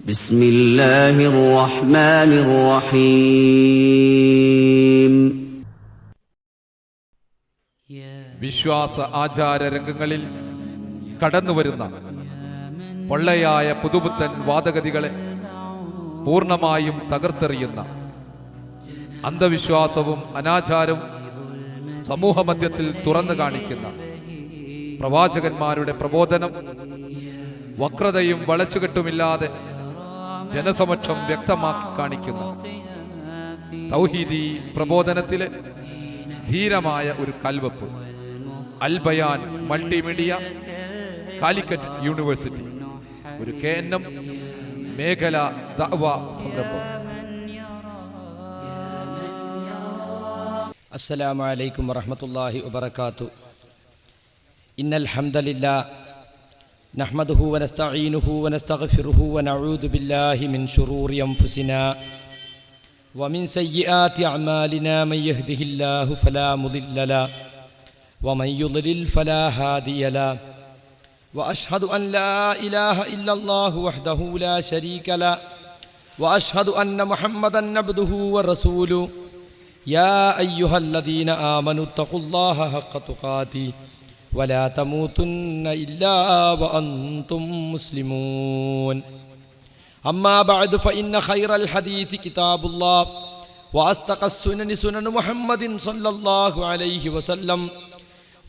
بسم الله الرحمن الرحيم. വിശ്വാസ ആചാര രംഗങ്ങളിൽ കടന്നുവരുന്ന പൊള്ളയായ പുതുപുത്തൻ വാദഗതികളെ പൂർണ്ണമായും തകർത്തെറിയുന്ന അന്ധവിശ്വാസവും അനാചാരവും സമൂഹമധ്യത്തിൽ തുറന്നു കാണിക്കുന്ന പ്രവാചകന്മാരുടെ പ്രബോധനം വക്രതയും വളച്ചുകെട്ടുമില്ലാതെ ജനസമക്ഷം വ്യക്തമാക്കി കാണിക്കുന്ന തൗഹീദി പ്രബോധനത്തിലെ ധീരമായ ഒരു കൽവെപ്പ്. അൽ ബയാൻ മൾട്ടിമീഡിയ, കാലിക്കറ്റ് യൂണിവേഴ്സിറ്റി, ഒരു KNM മേഖല ദഅവ സംരംഭം. അസ്സലാമു അലൈക്കും വറഹ്മത്തുള്ളാഹി വബറകാതുഹു. ഇന്നൽ ഹംദലില്ലാഹ് നഹ്മദുഹു വനസ്തഈനുഹു വനസ്തഗ്ഫിറുഹു വനഊദു ബില്ലാഹി മിൻ ശുറൂരി അൻഫുസിനാ വമിൻ സയ്യിആതി അഅമാലിനാ മൻ യഹ്ദിഹില്ലാഹു ഫലാ മുദില്ല ലഹു വമൻ യുദ്ലിൽ ഫലാ ഹാദിയ ലഹു വഅശ്ഹദു അൻ ലാ ഇലാഹ ഇല്ലല്ലാഹു വഹ്ദഹു ലാ ശരീക ലഹു വഅശ്ഹദു അന്ന മുഹമ്മദൻ അബ്ദുഹു വറസൂലുഹു യാ അയ്യുഹല്ലദീന ആമനു തഖുല്ലാഹ ഹഖ്ക തുഖാതിഹി വലാ തമൂതുന്ന ഇല്ലാ വഅൻതും മുസ്ലിമൂൻ. അമ്മാ ബഅദു ഫഇന്ന ഖൈറൽ ഹദീഥി കിതാബുല്ലാഹ് വഅസ്തഖസ് സുനനി സുനനു മുഹമ്മദിൻ സ്വല്ലല്ലാഹു അലൈഹി വസല്ലം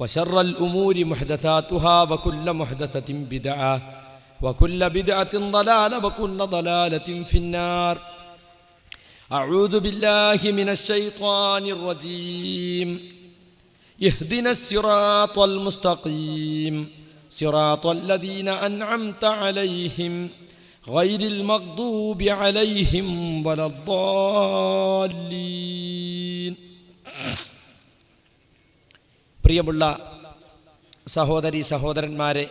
വശർറൽ ഉമൂരി മുഹ്ദസാതുഹാ വകുല്ലു മുഹ്ദസത്തിൻ ബിദ്അ വകുല്ലു ബിദ്അത്തിൻ ളലാല വകുല്ലു ളലാലത്തിൻ ഫിന്നാർ. أعوذ بالله من الشيطان الرجيم. اهدنا الصراط المستقيم صراط الذين أنعمت عليهم غير المغضوب عليهم ولا الضالين. പ്രിയമുള്ള സഹോദരി സഹോദരന്മാരെ,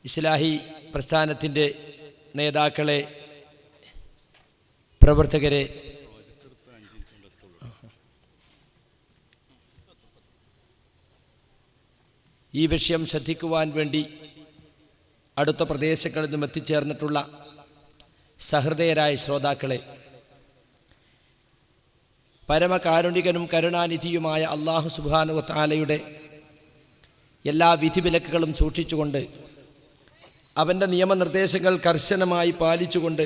ഇസ്ലാഹി പ്രസ്ഥാനത്തിൻ്റെ നേതാക്കളെ, പ്രവർത്തകരെ, ഈ വിഷയം ശ്രദ്ധിക്കുവാൻ വേണ്ടി അടുത്ത പ്രദേശങ്ങളിൽ നിന്നും എത്തിച്ചേർന്നിട്ടുള്ള സഹൃദയരായ ശ്രോതാക്കളെ, പരമകാരുണികനും കരുണാനിധിയുമായ അല്ലാഹു സുബ്ഹാനഹു വ തആലയുടെ എല്ലാ വിധിവിലക്കുകളും സൂക്ഷിച്ചുകൊണ്ട് അവൻ്റെ നിയമനിർദ്ദേശങ്ങൾ കർശനമായി പാലിച്ചുകൊണ്ട്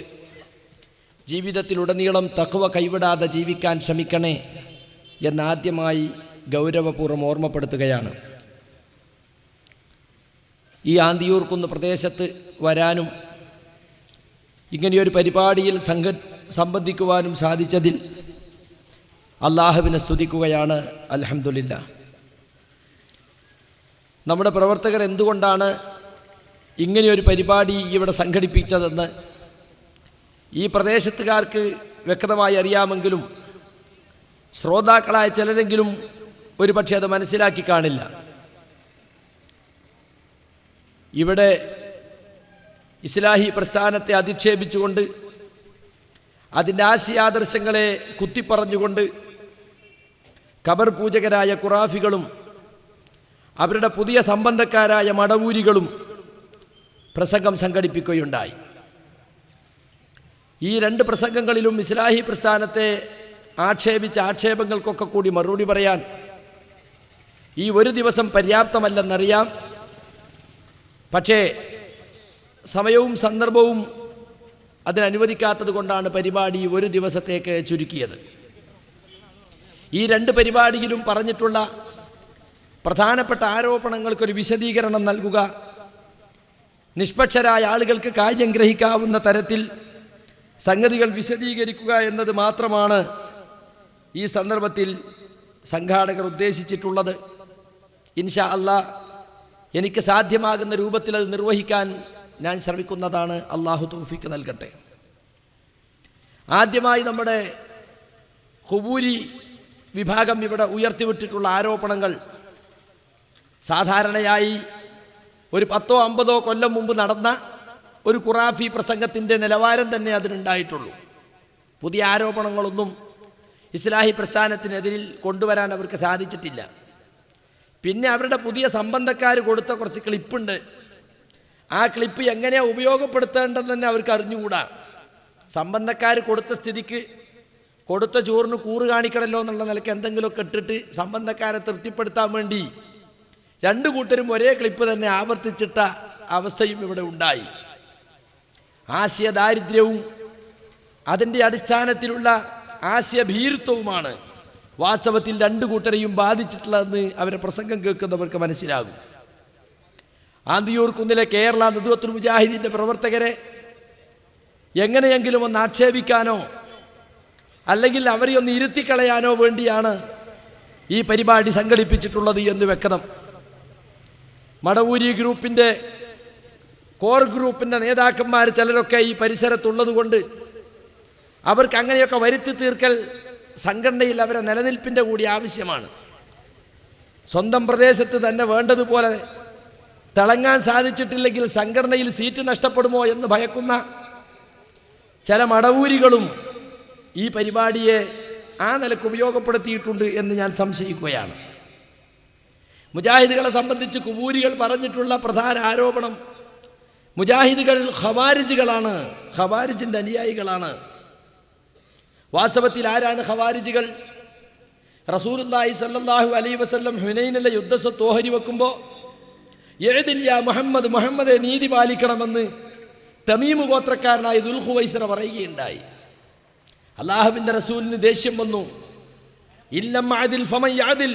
ജീവിതത്തിലുടനീളം തഖ്വ കൈവിടാതെ ജീവിക്കാൻ ശ്രമിക്കണേ എന്നാദ്യമായി ഗൗരവപൂർവ്വം ഓർമ്മപ്പെടുത്തുകയാണ്. ഈ ആന്തിയൂർക്കുന്ന് പ്രദേശത്ത് വരാനും ഇങ്ങനെയൊരു പരിപാടിയിൽ സംബന്ധിക്കുവാനും സാധിച്ചതിൽ അള്ളാഹുവിനെ സ്തുതിക്കുകയാണ്. അൽഹംദുലില്ലാഹ്. നമ്മുടെ പ്രവർത്തകർ എന്തുകൊണ്ടാണ് ഇങ്ങനെയൊരു പരിപാടി ഇവിടെ സംഘടിപ്പിച്ചതെന്ന് ഈ പ്രദേശത്തുകാർക്ക് വ്യക്തമായി അറിയാമെങ്കിലും ശ്രോതാക്കളായ ചിലരെങ്കിലും ഒരു പക്ഷേ അത് മനസ്സിലാക്കി കാണില്ല. ഇവിടെ ഇസ്ലാഹി പ്രസ്ഥാനത്തെ അധിക്ഷേപിച്ചുകൊണ്ട് അതിൻ്റെ ആശയാദർശങ്ങളെ കുത്തിപ്പറഞ്ഞുകൊണ്ട് ഖബർ പൂജകരായ ഖുറാഫികളും അവരുടെ പുതിയ സംബന്ധക്കാരായ മടവൂരികളും പ്രസംഗം സംഘടിപ്പിക്കുകയുണ്ടായി. ഈ രണ്ട് പ്രസംഗങ്ങളിലും ഇസ്ലാഹി പ്രസ്ഥാനത്തെ ആക്ഷേപിച്ച ആക്ഷേപങ്ങൾക്കൊക്കെ കൂടി മറുപടി പറയാൻ ഈ ഒരു ദിവസം പര്യാപ്തമല്ലെന്നറിയാം. പക്ഷേ സമയവും സന്ദർഭവും അതിനനുവദിക്കാത്തത് കൊണ്ടാണ് പരിപാടി ഒരു ദിവസത്തേക്ക് ചുരുക്കിയത്. ഈ രണ്ട് പരിപാടിയിലും പറഞ്ഞിട്ടുള്ള പ്രധാനപ്പെട്ട ആരോപണങ്ങൾക്കൊരു വിശദീകരണം നൽകുക, നിഷ്പക്ഷരായ ആളുകൾക്ക് കാര്യം ഗ്രഹിക്കാവുന്ന തരത്തിൽ സംഗതികൾ വിശദീകരിക്കുക എന്നത് മാത്രമാണ് ഈ സന്ദർഭത്തിൽ സംഘാടകർ ഉദ്ദേശിച്ചിട്ടുള്ളത്. ഇൻഷാ അല്ലാഹ് എനിക്ക് സാധ്യമാകുന്ന രൂപത്തിൽ അത് നിർവഹിക്കാൻ ഞാൻ ശ്രമിക്കുന്നതാണ്. അള്ളാഹു തൗഫീഖ് നൽകട്ടെ. ആദ്യമായി നമ്മുടെ ഖുബൂരി വിഭാഗം ഇവിടെ ഉയർത്തിവിട്ടിട്ടുള്ള ആരോപണങ്ങൾ സാധാരണയായി ഒരു 10-50 കൊല്ലം മുമ്പ് നടന്ന ഒരു ഖുറാഫി പ്രസംഗത്തിൻ്റെ നിലവാരം തന്നെ അതിനുണ്ടായിട്ടുള്ളൂ. പുതിയ ആരോപണങ്ങളൊന്നും ഇസ്ലാഹി പ്രസ്ഥാനത്തിനെതിരിൽ കൊണ്ടുവരാൻ അവർക്ക് സാധിച്ചിട്ടില്ല. പിന്നെ അവരുടെ പുതിയ സംബന്ധക്കാർ കൊടുത്ത കുറച്ച് ക്ലിപ്പുണ്ട്. ആ ക്ലിപ്പ് എങ്ങനെയാണ് ഉപയോഗപ്പെടുത്തേണ്ടതെന്ന് തന്നെ അവർക്ക് അറിഞ്ഞുകൂടാ. സമ്പന്നക്കാർ കൊടുത്ത സ്ഥിതിക്ക് കൊടുത്ത ചോറിന് കൂറ് കാണിക്കണമല്ലോ എന്നുള്ള നിലയ്ക്ക് എന്തെങ്കിലുമൊക്കെ ഇട്ടിട്ട് സമ്പന്നക്കാരെ തൃപ്തിപ്പെടുത്താൻ വേണ്ടി രണ്ടു കൂട്ടരും ഒരേ ക്ലിപ്പ് തന്നെ ആവർത്തിച്ചിട്ട അവസ്ഥയും ഇവിടെ ഉണ്ടായി. ആശയ ദാരിദ്ര്യവും അതിൻ്റെ അടിസ്ഥാനത്തിലുള്ള ആശയഭീരുത്വവുമാണ് വാസ്തവത്തിൽ രണ്ടു കൂട്ടരെയും ബാധിച്ചിട്ടുള്ളതെന്ന് അവരുടെ പ്രസംഗം കേൾക്കുന്നവർക്ക് മനസ്സിലാകും. ആന്തിയൂർ കുന്നിലെ കേരള നദുവത്തുൽ മുജാഹിദീൻ്റെ പ്രവർത്തകരെ എങ്ങനെയെങ്കിലും ഒന്ന് ആക്ഷേപിക്കാനോ അല്ലെങ്കിൽ അവരെ ഒന്ന് ഇരുത്തിക്കളയാനോ വേണ്ടിയാണ് ഈ പരിപാടി സംഘടിപ്പിച്ചിട്ടുള്ളത് എന്ന് വ്യക്തം. മടവൂരി ഗ്രൂപ്പിൻ്റെ കോർ ഗ്രൂപ്പിൻ്റെ നേതാക്കന്മാർ ചിലരൊക്കെ ഈ പരിസരത്തുള്ളത് കൊണ്ട് അവർക്ക് അങ്ങനെയൊക്കെ വരുത്തി തീർക്കൽ സംഘടനയിൽ അവരെ നിലനിൽപ്പിൻ്റെ കൂടി ആവശ്യമാണ്. സ്വന്തം പ്രദേശത്ത് തന്നെ വേണ്ടതുപോലെ തിളങ്ങാൻ സാധിച്ചിട്ടില്ലെങ്കിൽ സംഘടനയിൽ സീറ്റ് നഷ്ടപ്പെടുമോ എന്ന് ഭയക്കുന്ന ചില മടവൂരികളും ഈ പരിപാടിയെ ആ നിലക്ക് ഉപയോഗപ്പെടുത്തിയിട്ടുണ്ട് എന്ന് ഞാൻ സംശയിക്കുകയാണ്. മുജാഹിദുകളെ സംബന്ധിച്ച് കുബൂരികൾ പറഞ്ഞിട്ടുള്ള പ്രധാന ആരോപണം മുജാഹിദുകൾ ഖവാരിജുകളാണ്, ഖവാരിജിൻ്റെ അനുയായികളാണ്. വാസ്തവത്തിൽ ആരാണ് ഖവാരിജുകൾ? റസൂലുള്ളാഹി സ്വല്ലല്ലാഹു അലൈഹി വസല്ലം ഹുനൈനിലെ യുദ്ധസ്വത്ത് ഓഹരി വെക്കുമ്പോൾ എഴുതില്ല മുഹമ്മദ്, മുഹമ്മദെ നീതി പാലിക്കണമെന്ന് തമീമ് ഗോത്രക്കാരനായ ദുൽഖുവൈസിറ പറയുകയുണ്ടായി. അള്ളാഹുവിൻ്റെ റസൂലിന് ദേഷ്യം വന്നു. ഇല്ലം അദിൽ ഫമൻ യഅദിൽ,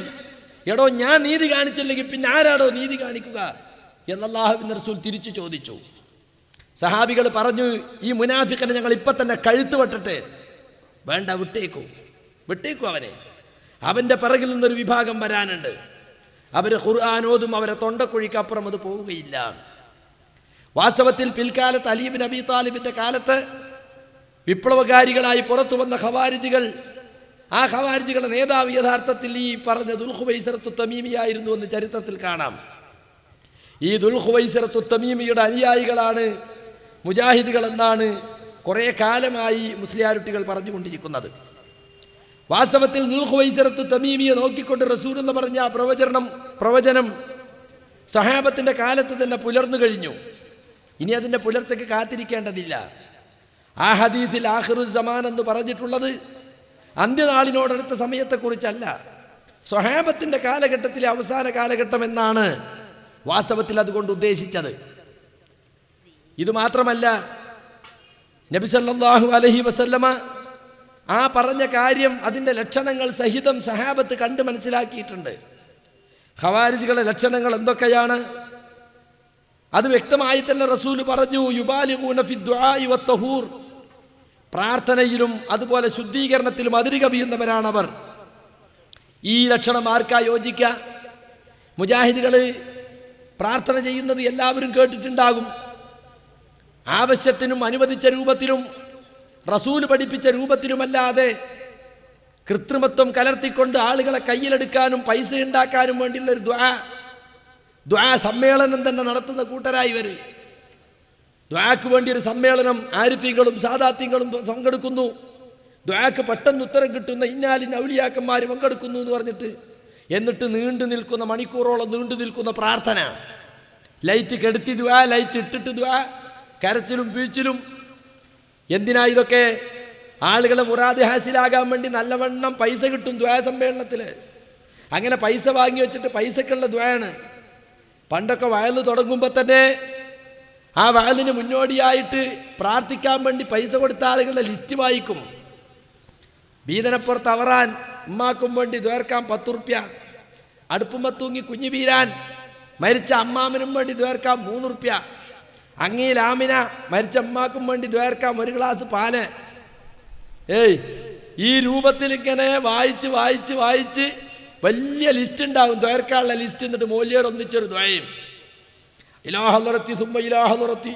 എടോ ഞാൻ നീതി കാണിച്ചില്ലെങ്കിൽ പിന്നെ ആരാടോ നീതി കാണിക്കുക എന്ന് അള്ളാഹുവിൻ്റെ റസൂൽ തിരിച്ചു ചോദിച്ചു. സഹാബികൾ പറഞ്ഞു, ഈ മുനാഫിഖിനെ ഞങ്ങൾ ഇപ്പം തന്നെ കഴുത്ത് വെട്ടട്ടെ. വേണ്ട, വിട്ടേക്കൂ അവനെ. അവൻ്റെ പിറകിൽ നിന്നൊരു വിഭാഗം വരാനുണ്ട്. അവർ ഖുർആൻ ഓതും, അവരെ തൊണ്ടക്കുഴിക്കപ്പുറം അത് പോവുകയില്ല. വാസ്തവത്തിൽ പിൽക്കാലത്ത് അലി ഇബ്നു അബീ താലിബിൻ്റെ കാലത്ത് വിപ്ലവകാരികളായി പുറത്തു വന്ന ഖവാരിജുകൾ, ആ ഖവാരിജുകളുടെ നേതാവ് യഥാർത്ഥത്തിൽ ഈ പറഞ്ഞ ദുൽഖുവൈസിറത്തു തമീമിയായിരുന്നു എന്ന് ചരിത്രത്തിൽ കാണാം. ഈ ദുൽഖുവൈസിറത്തു തമീമിയുടെ അനുയായികളാണ് മുജാഹിദുകൾ എന്നാണ് കുറേ കാലമായി മുസ്ലിയാരുട്ടികൾ പറഞ്ഞുകൊണ്ടിരിക്കുന്നത്. വാസ്തവത്തിൽ ദുൽഖുവൈസിറത്തു തമീമിയെ നോക്കിക്കൊണ്ട് റസൂൽ എന്ന് പറഞ്ഞ ആ പ്രവചനം സഹാബത്തിൻ്റെ കാലത്ത് തന്നെ പുലർന്നു കഴിഞ്ഞു. ഇനി അതിൻ്റെ പുലർച്ചയ്ക്ക് കാത്തിരിക്കേണ്ടതില്ല. ആ ഹദീസിൽ ആഖിറു സമാൻ എന്ന് പറഞ്ഞിട്ടുള്ളത് അന്ത്യനാളിനോടടുത്ത സമയത്തെക്കുറിച്ചല്ല, സ്വഹാബത്തിൻ്റെ കാലഘട്ടത്തിലെ അവസാന കാലഘട്ടം എന്നാണ് വാസ്തവത്തിൽ അതുകൊണ്ട് ഉദ്ദേശിച്ചത്. ഇതുമാത്രമല്ല, നബി സല്ലല്ലാഹു അലൈഹി വസല്ലമ ആ പറഞ്ഞ കാര്യം അതിൻ്റെ ലക്ഷണങ്ങൾ സഹിതം സഹാബത്ത് കണ്ട് മനസ്സിലാക്കിയിട്ടുണ്ട്. ഖവാരിജുകളുടെ ലക്ഷണങ്ങൾ എന്തൊക്കെയാണ് അത് വ്യക്തമായി തന്നെ റസൂൽ പറഞ്ഞു. യുബാലിഗൂന ഫി ദുആഇ വത്തഹൂർ, പ്രാർത്ഥനയിലും അതുപോലെ ശുദ്ധീകരണത്തിലും അതിര് കവിയുന്നവരാണവർ. ഈ ലക്ഷണം ആർക്കാ യോജിക്കുക? മുജാഹിദുകൾ പ്രാർത്ഥന ചെയ്യുന്നത് എല്ലാവരും കേട്ടിട്ടുണ്ടാകും. ആവശ്യത്തിനും അനുവദിച്ച രൂപത്തിലും റസൂൽ പഠിപ്പിച്ച രൂപത്തിലുമല്ലാതെ കൃത്രിമത്വം കലർത്തിക്കൊണ്ട് ആളുകളെ കയ്യിലെടുക്കാനും പൈസ ഉണ്ടാക്കാനും വേണ്ടിയുള്ളൊരു ദ്വാ സമ്മേളനം തന്നെ നടത്തുന്ന കൂട്ടരായി വരും. ദ്വാക്ക് വേണ്ടി ഒരു സമ്മേളനം ആരിഫീങ്ങളും സാദാത്യങ്ങളും പങ്കെടുക്കുന്നു. ദ്വാക്ക് പെട്ടെന്ന് ഉത്തരം കിട്ടുന്ന ഇന്നാലിൻ ഔലിയാക്കന്മാർ പങ്കെടുക്കുന്നു എന്ന് പറഞ്ഞിട്ട്, എന്നിട്ട് നീണ്ടു നിൽക്കുന്ന മണിക്കൂറോളം നീണ്ടു നിൽക്കുന്ന പ്രാർത്ഥന, ലൈറ്റ് കെടുത്തി ദ്വാ, ലൈറ്റ് ഇട്ടിട്ട് ദ്വാ, കരച്ചിലും വീഴ്ച്ചിലും. എന്തിനാ ഇതൊക്കെ? ആളുകളെ മുറാദ് ഹാസിലാകാൻ വേണ്ടി നല്ലവണ്ണം പൈസ കിട്ടും ദ്വാ സമ്മേളനത്തിൽ. അങ്ങനെ പൈസ വാങ്ങി വെച്ചിട്ട് പൈസക്കുള്ള ദ്വായാണ്. പണ്ടൊക്കെ വയല് തുടങ്ങുമ്പോൾ തന്നെ ആ വയലിന് മുന്നോടിയായിട്ട് പ്രാർത്ഥിക്കാൻ വേണ്ടി പൈസ കൊടുത്ത ആളുകളുടെ ലിസ്റ്റ് വായിക്കും. വീതനപ്പുറത്ത് അവറാൻ ഉമ്മാക്കും വേണ്ടി ദ്വേർക്കാൻ 10 റുപ്യ, അടുപ്പുമ്പ തൂങ്ങി കുഞ്ഞു വീരാൻ മരിച്ച അമ്മാമനും വേണ്ടി ദ്വേർക്കാൻ 3 റുപ്യ, അങ്ങയിൽ ആമിന മരിച്ച അമ്മാക്കും വേണ്ടി ദ്വേർക്കാൻ 1 ഗ്ലാസ് പാല്. ഈ രൂപത്തിൽ ഇങ്ങനെ വായിച്ച് വായിച്ച് വായിച്ച് വലിയ ലിസ്റ്റ് ഉണ്ടാകും, ദ്വേർക്കാനുള്ള ലിസ്റ്റ്. എന്നിട്ട് മൂല്യർ ഒന്നിച്ചൊരു ദ്വയം, ഇലാഹലറത്തി സുമ്മ ഇലാഹലറത്തി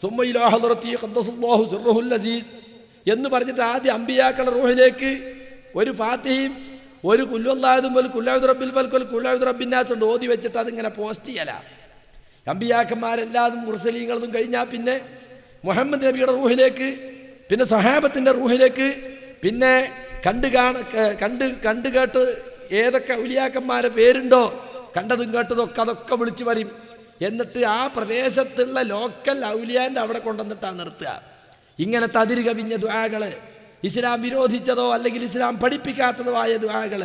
സുമ്മ ഇലാഹലറത്തി ഖദ്ദസല്ലാഹു സിർറുൽ അസീസ് എന്ന് പറഞ്ഞിട്ട് ആദ്യം അമ്പിയാക്കളുടെ റൂഹിലേക്ക് ഒരു ഫാത്തിഹയും ഒരു കുല്ലുല്ലാഹും ഒരു കുല്ലൗദ് റബ്ബിൽ ഫൽക്ക് ഒരു കുല്ലൗദ് റബ്ബിന്നാസ് കൊണ്ട് ഓതി വെച്ചിട്ട് അതിങ്ങനെ പോസ്റ്റ് ചെയ്യല. അമ്പിയാക്കന്മാരെല്ലാതും മുർസലീങ്ങളതും കഴിഞ്ഞാൽ പിന്നെ മുഹമ്മദ് നബിയുടെ റൂഹിലേക്ക്, പിന്നെ സഹാബത്തിൻ്റെ റൂഹിലേക്ക്, പിന്നെ കണ്ട് കേട്ട് ഏതൊക്കെ ഉലിയാക്കന്മാരെ പേരുണ്ടോ കണ്ടതും കേട്ടതൊക്കെ അതൊക്കെ വിളിച്ചു പറയും. എന്നിട്ട് ആ പ്രദേശത്തുള്ള ലോക്കൽ ഔലിയാൻ്റെ അവിടെ കൊണ്ടുവന്നിട്ടാണ് നിർത്തുക. ഇങ്ങനത്തെ അതിര് കവിഞ്ഞ ദുആകൾ, ഇസ്ലാം വിരോധിച്ചതോ അല്ലെങ്കിൽ ഇസ്ലാം പഠിപ്പിക്കാത്തതോ ആയ ദുആകൾ,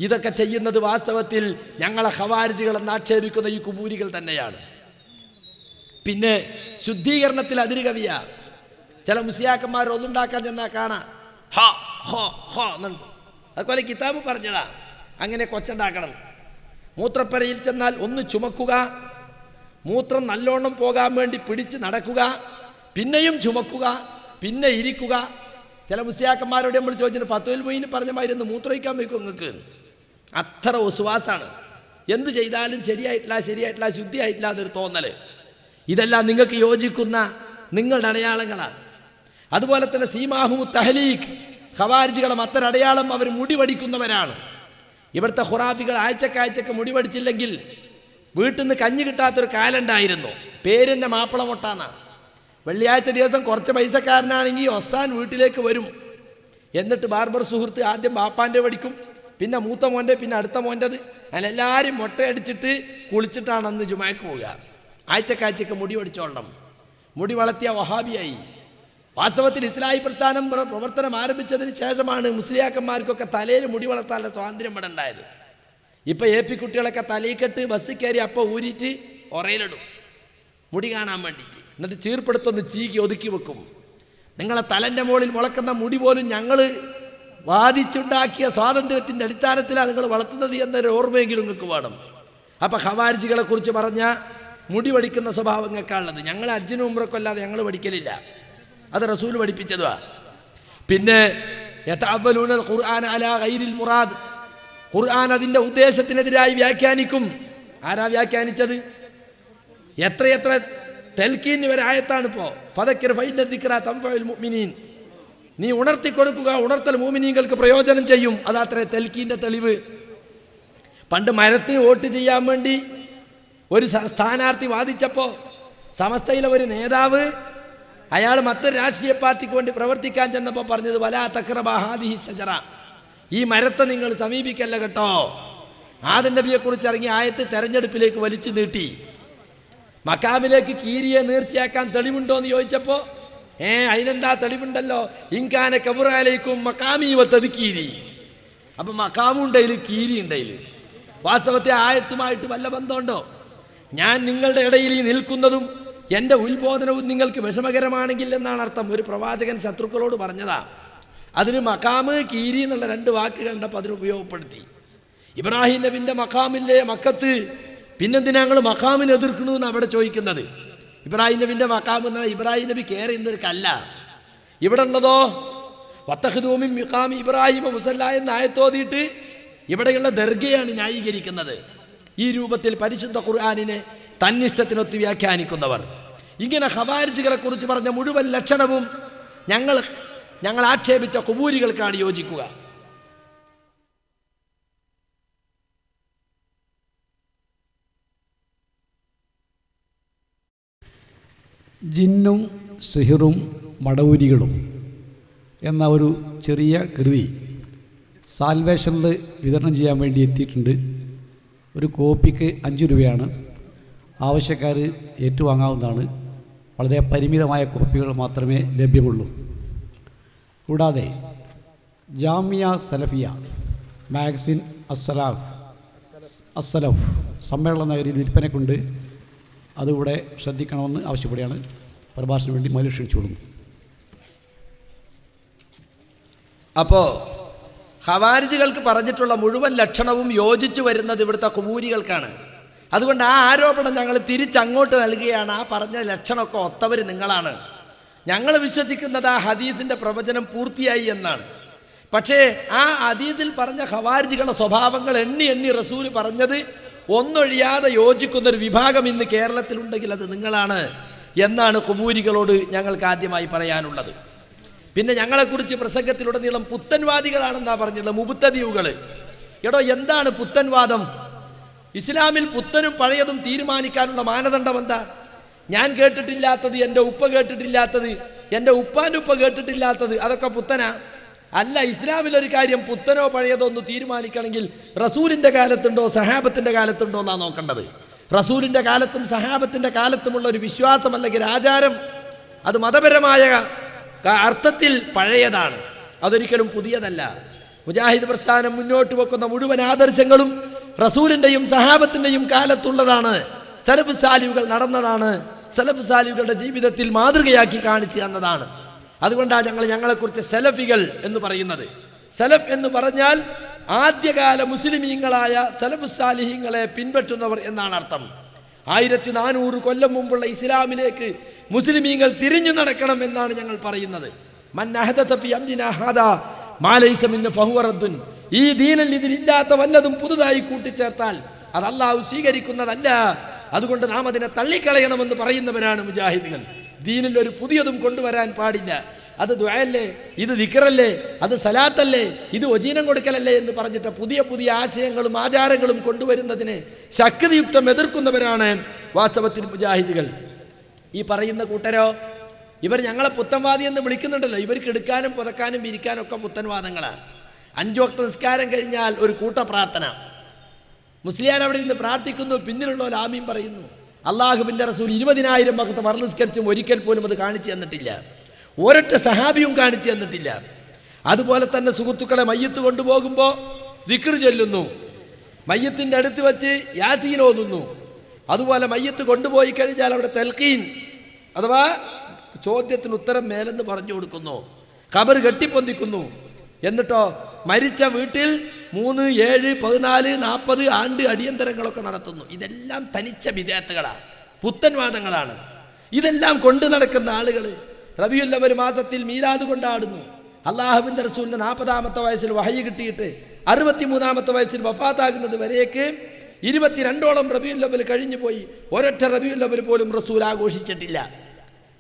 ഇതൊക്കെ ചെയ്യുന്നത് വാസ്തവത്തിൽ ഞങ്ങളെ ഖവാരിജികളെന്ന് ആക്ഷേപിക്കുന്ന ഈ കുബൂരികൾ തന്നെയാണ്. പിന്നെ ശുദ്ധീകരണത്തിൽ അതിര് കവിയ ചില മുസ്ലിയാക്കന്മാർ ഒന്നുണ്ടാക്കാൻ ചെന്നാൽ കാണാം ഹ ഹോ ഹോ എന്നുണ്ട്. അതുപോലെ കിതാബ് പറഞ്ഞതാ അങ്ങനെ കൊച്ചുണ്ടാക്കണം. മൂത്രപ്പരയിൽ ചെന്നാൽ ഒന്ന് ചുമക്കുക, മൂത്രം നല്ലോണം പോകാൻ വേണ്ടി പിടിച്ച് നടക്കുക, പിന്നെയും ചുമക്കുക, പിന്നെ ഇരിക്കുക. ചില മുസ്ലിയാക്കന്മാരോട് നമ്മൾ ചോദിച്ചിട്ട് ഫത്വയിൽ മൊയ്ന് പറഞ്ഞ മാതിരി മൂത്രമൊഴിക്കാൻ വയ്ക്കും നിങ്ങൾക്ക്. അത്ര ഒസുവാസാണ്. എന്ത് ചെയ്താലും ശരിയായിട്ടില്ല ശുദ്ധിയായിട്ടില്ല എന്നൊരു തോന്നൽ. ഇതെല്ലാം നിങ്ങൾക്ക് യോജിക്കുന്ന നിങ്ങളുടെ അടയാളങ്ങളാണ്. അതുപോലെ തന്നെ സീമാഹുമു തഹ്ലീഖ്, ഖവാരിജികളെ മറ്റൊരു അടയാളം അവർ മുടി വടിക്കുന്നവരാണ്. ഇവിടുത്തെ ഖുറാഫികൾ ആഴ്ചക്കാഴ്ചക്ക് മുടി വടിച്ചില്ലെങ്കിൽ വീട്ടിൽ നിന്ന് കഞ്ഞി കിട്ടാത്തൊരു കാലുണ്ടായിരുന്നു. പേരിൻ്റെ മാപ്പിള മൊട്ടാന്നാണ്. വെള്ളിയാഴ്ച ദിവസം കുറച്ച് പൈസക്കാരനാണെങ്കിൽ ഒസാൻ വീട്ടിലേക്ക് വരും. എന്നിട്ട് ബാർബർ സുഹൃത്ത് ആദ്യം ബാപ്പാൻ്റെ വടിക്കും, പിന്നെ മൂത്ത മോൻ്റെ, പിന്നെ അടുത്ത മോൻ്റെത്. അതിലെല്ലാവരും മുട്ടയടിച്ചിട്ട് കുളിച്ചിട്ടാണ് അന്ന് ജുമാക്ക് പോവുക. ആഴ്ചക്കാഴ്ചക്ക് മുടി വടിച്ചോളണം. മുടി വളർത്തിയ വഹാബിയായി. വാസ്തവത്തിൽ ഇസ്ലാഹി പ്രസ്ഥാനം പ്രവർത്തനം ആരംഭിച്ചതിന് ശേഷമാണ് മുസ്ലിയാക്കന്മാർക്കൊക്കെ തലയിൽ മുടി വളർത്താനുള്ള സ്വാതന്ത്ര്യം ഇവിടെ ഉണ്ടായത്. ഇപ്പം എ പി കുട്ടികളൊക്കെ തലയിൽ കെട്ട് ബസ്സിൽ കയറി അപ്പം ഊരിയിട്ട് ഒറയിലിടും മുടി കാണാൻ വേണ്ടിയിട്ട്. എന്നിട്ട് ചീർപ്പെടുത്തൊന്ന് ചീകി ഒതുക്കി വെക്കും. നിങ്ങളെ തലൻ്റെ മുകളിൽ മുളക്കുന്ന മുടി പോലും ഞങ്ങൾ വാദിച്ചുണ്ടാക്കിയ സ്വാതന്ത്ര്യത്തിൻ്റെ അടിസ്ഥാനത്തിലാണ് നിങ്ങൾ വളർത്തുന്നത് എന്നൊരു ഓർമ്മയെങ്കിലും നിങ്ങൾക്ക് വേണം. അപ്പം ഖവാരിജികളെ കുറിച്ച് പറഞ്ഞ മുടി വടിക്കുന്ന സ്വഭാവങ്ങൾക്കാണുള്ളത്. ഞങ്ങൾ അജ്ജിനും ഉംറക്കൊല്ലാതെ ഞങ്ങൾ പഠിക്കലില്ല, അത് റസൂൽ പഠിപ്പിച്ചതുവാ. പിന്നെ യതഅവ്വലൂനൽ ഖുർആന അലാ ഗൈരിൽ മുറാദ്, ഖുർആൻ അതിൻ്റെ ഉദ്ദേശത്തിനെതിരായി വ്യാഖ്യാനിക്കും. ആരാ വ്യാഖ്യാനിച്ചത്? എത്രയെത്ര തൽക്കീൻ വരെ ആയത്താണ്. ഇപ്പോൾ ഫദക്കിർ ഫഇന്ന ദിക്റാ തൻഫഉൽ മുഅ്മിനീൻ, നീ ഉണർത്തിക്കൊടുക്കുക, ഉണർത്തൽ മുഅ്മിനീങ്ങൾക്ക് പ്രയോജനം ചെയ്യും. അതാത്രേ തൽക്കീൻ്റെ തെളിവ്. പണ്ട് മരത്തിന് വോട്ട് ചെയ്യാൻ വേണ്ടി ഒരു സ്ഥാനാർത്ഥി വാദിച്ചപ്പോൾ സമസ്തയിലെ ഒരു നേതാവ് അയാൾ മറ്റൊരു രാഷ്ട്രീയ പാർട്ടിക്ക് വേണ്ടി പ്രവർത്തിക്കാൻ ചെന്നപ്പോൾ പറഞ്ഞത് വലാ തഖ്റബ ഹാദിഹി ശജറ, ഈ മരത്തെ നിങ്ങൾ സമീപിക്കല്ല കേട്ടോ. ആദം നബിയെക്കുറിച്ച് ഇറങ്ങിയ ആയത്ത് തെരഞ്ഞെടുപ്പിലേക്ക് വലിച്ചു നീട്ടി. മക്കാമിലേക്ക് കീരിയെ നീർച്ചയാക്കാൻ തെളിവുണ്ടോ എന്ന് ചോദിച്ചപ്പോൾ അതിനെന്താ തെളിവുണ്ടല്ലോ, ഇൻകാന കബുറാലയ്ക്കും മക്കാമി വത്തതുക്കീരി. അപ്പം മക്കാമും ഉണ്ടതിൽ കീരി ഉണ്ടതിൽ. വാസ്തവത്തെ ആയത്തുമായിട്ട് വല്ല ബന്ധമുണ്ടോ? ഞാൻ നിങ്ങളുടെ ഇടയിൽ ഈ നിൽക്കുന്നതും എൻ്റെ ഉത്ബോധനവും നിങ്ങൾക്ക് വിഷമകരമാണെങ്കിൽ എന്നാണ് അർത്ഥം. ഒരു പ്രവാചകൻ ശത്രുക്കളോട് പറഞ്ഞതാ. അതിന് മക്കാമ് കീരി എന്നുള്ള രണ്ട് വാക്ക് കണ്ടപ്പോൾ അതിന് ഉപയോഗപ്പെടുത്തി. ഇബ്രാഹിം നബിൻ്റെ മക്കാമില്ലേ മക്കത്ത്, പിന്നെന്തിനാ ഞങ്ങൾ മക്കാമിനെ എതിർക്കണമെന്ന് അവിടെ ചോദിക്കുന്നത്. ഇബ്രാഹിം നബിൻ്റെ മക്കാം എന്നാൽ ഇബ്രാഹിം നബി കയറി എന്നൊരു കല്ല. ഇവിടെ ഉള്ളതോ വത്തഖ്ദൂ മിൻ മിഖാമി ഇബ്രാഹിം മുസല്ല എന്ന ആയത്തോതിയിട്ട് ഇവിടെയുള്ള ദർഗയാണ് ന്യായീകരിക്കുന്നത്. ഈ രൂപത്തിൽ പരിശുദ്ധ ഖുർആനിനെ തന്നിഷ്ടത്തിനൊത്ത് വ്യാഖ്യാനിക്കുന്നവർ. ഇങ്ങനെ ഖവാരിജികളെ കുറിച്ച് പറഞ്ഞ മുഴുവൻ ലക്ഷണവും ഞങ്ങൾ ആക്ഷേപിച്ച ഖുബൂരികൾക്കാണ് യോജിക്കുക. ജിന്നും സിഹിറും മടവൂരികളും എന്ന ഒരു ചെറിയ കൃതി സാൽവേഷനിൽ വിതരണം ചെയ്യാൻ വേണ്ടി എത്തിയിട്ടുണ്ട്. ഒരു കോപ്പിക്ക് 5 രൂപയാണ്. ആവശ്യക്കാർ ഏറ്റുവാങ്ങാവുന്നതാണ്. വളരെ പരിമിതമായ കോപ്പികൾ മാത്രമേ ലഭ്യമുള്ളൂ. കൂടാതെ ജാമിയ സലഫിയ മാഗസിൻ അസ്സലഫ് സമ്മേളന നഗരിയിൽ വിൽപ്പനക്കുണ്ട്. അതുകൂടെ ശ്രദ്ധിക്കണമെന്ന് ആവശ്യപ്പെടുകയാണ്. പ്രഭാഷണത്തിന് വേണ്ടി മൈൽ ക്ഷണിച്ചു കൊടുക്കുന്നു. അപ്പോൾ ഖവാരിജികൾക്ക് പറഞ്ഞിട്ടുള്ള മുഴുവൻ ലക്ഷണവും യോജിച്ചു വരുന്നത് ഇവിടുത്തെ ഖുബൂരികൾക്കാണ്. അതുകൊണ്ട് ആ ആരോപണം ഞങ്ങൾ തിരിച്ചങ്ങോട്ട് നൽകുകയാണ്. ആ പറഞ്ഞ ലക്ഷണമൊക്കെ ഒത്തവർ നിങ്ങളാണ്. ഞങ്ങൾ വിശ്വസിക്കുന്നത് ആ ഹദീസിൻ്റെ പ്രവചനം പൂർത്തിയായി എന്നാണ്. പക്ഷേ ആ ഹദീസിൽ പറഞ്ഞ ഖവാരിജികളുടെ സ്വഭാവങ്ങൾ എണ്ണി റസൂൽ പറഞ്ഞത് ഒന്നൊഴിയാതെ യോജിക്കുന്നൊരു വിഭാഗം ഇന്ന് കേരളത്തിലുണ്ടെങ്കിൽ അത് നിങ്ങളാണ് എന്നാണ് ഖുബൂരികളോട് ഞങ്ങൾക്ക് ആദ്യമായി പറയാനുള്ളത്. പിന്നെ ഞങ്ങളെക്കുറിച്ച് പ്രസംഗത്തിലുടനീളം പുത്തൻവാദികളാണെന്നാ പറഞ്ഞിട്ടുള്ളത്, മുബുത്തദിയുകൾ. എടോ, എന്താണ് പുത്തൻവാദം? ഇസ്ലാമിൽ പുത്തനും പഴയതും തീരുമാനിക്കാനുള്ള മാനദണ്ഡം എന്താ? ഞാൻ കേട്ടിട്ടില്ലാത്തത്, എൻ്റെ ഉപ്പ കേട്ടിട്ടില്ലാത്തത്, എൻ്റെ ഉപ്പാൻ്റെ ഉപ്പ കേട്ടിട്ടില്ലാത്തത്, അതൊക്കെ പുത്തനാ? അല്ല. ഇസ്ലാമിലൊരു കാര്യം പുത്തനോ പഴയതോ ഒന്ന് തീരുമാനിക്കണമെങ്കിൽ റസൂലിൻ്റെ കാലത്തുണ്ടോ സഹാബത്തിൻ്റെ കാലത്തുണ്ടോ എന്നാണ് നോക്കേണ്ടത്. റസൂലിൻ്റെ കാലത്തും സഹാബത്തിൻ്റെ കാലത്തുമുള്ള ഒരു വിശ്വാസം അല്ലെങ്കിൽ ആചാരം, അത് മതപരമായ അർത്ഥത്തിൽ പഴയതാണ്, അതൊരിക്കലും പുതിയതല്ല. മുജാഹിദ് പ്രസ്ഥാനം മുന്നോട്ട് വെക്കുന്ന മുഴുവൻ ആദർശങ്ങളും റസൂലിൻ്റെയും സഹാബത്തിൻ്റെയും കാലത്തുള്ളതാണ്. സലഫ് സാലിഹുകൾ നടന്നതാണ്, സലഫ് സാലിഹുകളുടെ ജീവിതത്തിൽ മാതൃകയാക്കി കാണിച്ചു തന്നതാണ്. അതുകൊണ്ടാണ് ഞങ്ങളെക്കുറിച്ച് സലഫികൾ എന്ന് പറയുന്നത്. സലഫ് എന്ന് പറഞ്ഞാൽ ആദ്യകാല മുസ്ലിമീങ്ങളായ സലഫ് സാലിഹീങ്ങളെ പിൻപറ്റുന്നവർ എന്നാണ് അർത്ഥം. 1400 കൊല്ലം മുമ്പുള്ള ഇസ്ലാമിലേക്ക് മുസ്ലിമീങ്ങൾ തിരിഞ്ഞു നടക്കണം എന്നാണ് ഞങ്ങൾ പറയുന്നത്. മൻ അഹദത ഫി അംരിനാ ഹാദാ മാ ലൈസ മിന്ന ഫഹുവ റദ്ദുൻ. ഈ ദീനിൽ ഇതിലില്ലാത്ത വല്ലതും പുതുതായി കൂട്ടിച്ചേർത്താൽ അത് അല്ലാഹു സ്വീകരിക്കുന്നതല്ല. അതുകൊണ്ട് നാം അതിനെ തള്ളിക്കളയണമെന്ന് പറയുന്നവരാണ് മുജാഹിദുകൾ. ദീനിൽ ഒരു പുതിയതും കൊണ്ടുവരാൻ പാടില്ല. അത് ദുആയല്ലേ, ഇത് ദിക്റല്ലേ, അത് സലാത്തല്ലേ, ഇത് വജീനം കൊടുക്കലല്ലേ എന്ന് പറഞ്ഞിട്ട് പുതിയ പുതിയ ആശയങ്ങളും ആചാരങ്ങളും കൊണ്ടുവരുന്നതിനെ ശക്തിയുക്തം എതിർക്കുന്നവരാണ് വാസ്തവത്തിൽ മുജാഹിദുകൾ. ഈ പറയുന്ന കൂട്ടരോ, ഇവർ ഞങ്ങളെ പുത്തൻവാദി എന്ന് വിളിക്കുന്നുണ്ടല്ലോ, ഇവർക്ക് എടുക്കാനും പുതക്കാനും ഇരിക്കാനും ഒക്കെ പുത്തൻവാദങ്ങളാണ്. 5 വക്ത നിസ്കാരം കഴിഞ്ഞാൽ ഒരു കൂട്ട പ്രാർത്ഥന, മുസ്ലിയാൻ അവിടെ നിന്ന് പ്രാർത്ഥിക്കുന്നു, പിന്നിലുള്ളവർ ആമീൻ പറയുന്നു. അള്ളാഹുവിൻ്റെ റസൂൽ 20,000 വക്ത ഫർള് നിസ്കരിച്ചും ഒരിക്കൽ പോലും അത് കാണിച്ചു തന്നിട്ടില്ല. ഒരൊറ്റ സഹാബിയും കാണിച്ചു തന്നിട്ടില്ല. അതുപോലെ തന്നെ സുഹൃത്തുക്കളെ മയ്യത്ത് കൊണ്ടുപോകുമ്പോൾ ദിക്ർ ചൊല്ലുന്നു, മയ്യത്തിൻ്റെ അടുത്ത് വെച്ച് യാസീൻ ഓതുന്നു. അതുപോലെ മയ്യത്ത് കൊണ്ടുപോയി കഴിഞ്ഞാൽ അവിടെ തൽഖീൻ അഥവാ ചോദ്യത്തിന് ഉത്തരം മേലെന്ന് പറഞ്ഞു കൊടുക്കുന്നു, ഖബർ കെട്ടിപ്പൊന്തിക്കുന്നു. എന്നിട്ടോ മരിച്ച വീട്ടിൽ 3, 7, 14, 40 ആണ്ട് അടിയന്തരങ്ങളൊക്കെ നടത്തുന്നു. ഇതെല്ലാം തനിച്ച ബിദഅത്തുകളാണ്, പുത്തൻവാദങ്ങളാണ്. ഇതെല്ലാം കൊണ്ടു നടക്കുന്ന ആളുകൾ റബീഉൽ അവ്വൽ മാസത്തിൽ മീലാദ് കൊണ്ടാടുന്നു. അള്ളാഹുവിൻ്റെ റസൂലിന് 40-ാമത്തെ വയസ്സിൽ വഹയി കിട്ടിയിട്ട് 63-ാമത്തെ വയസ്സിൽ വഫാത്താകുന്നത് വരേക്ക് 22ഓളം റബീഉൽ അവ്വൽ കഴിഞ്ഞു പോയി. ഒരൊറ്റ റബീഉൽ അവ്വൽ പോലും റസൂൽ ആഘോഷിച്ചിട്ടില്ല.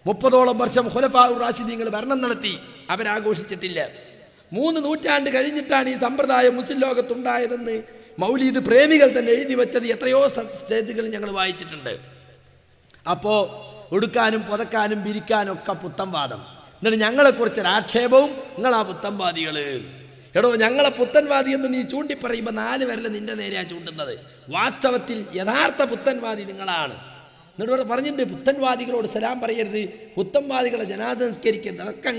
30ഓളം വർഷം ഖുലഫാഉർ റാഷിദീങ്ങൾ ഭരണം നടത്തി, അവരാഘോഷിച്ചിട്ടില്ല. 3 നൂറ്റാണ്ട് കഴിഞ്ഞിട്ടാണ് ഈ സമ്പ്രദായം മുസ്ലിം ലോകത്തുണ്ടായതെന്ന് മൗലീദ് പ്രേമികൾ തന്നെ എഴുതി വെച്ചത് എത്രയോ സ്റ്റേജുകളിൽ ഞങ്ങൾ വായിച്ചിട്ടുണ്ട്. അപ്പോൾ ഉടുക്കാനും പുതക്കാനും വിരിക്കാനും ഒക്കെ പുത്തൻവാദം. എന്നിട്ട് ഞങ്ങളെക്കുറിച്ചൊരു ആക്ഷേപവും, നിങ്ങളാ പുത്തൻവാദികൾ. എടോ, ഞങ്ങളെ പുത്തൻവാദി എന്ന് നീ ചൂണ്ടിപ്പറയുമ്പോൾ 4 വിരൽ നിന്റെ നേരെയാണ് ചൂണ്ടുന്നത്. വാസ്തവത്തിൽ യഥാർത്ഥ പുത്തൻവാദി നിങ്ങളാണ്. എന്നിട്ട് ഇവിടെ പറഞ്ഞിട്ടുണ്ട്, പുത്തൻവാദികളോട് സലാം പറയരുത്, പുത്തൻവാദികളെ ജനാസ സംസ്കരിക്കരുത്. അതൊക്കെ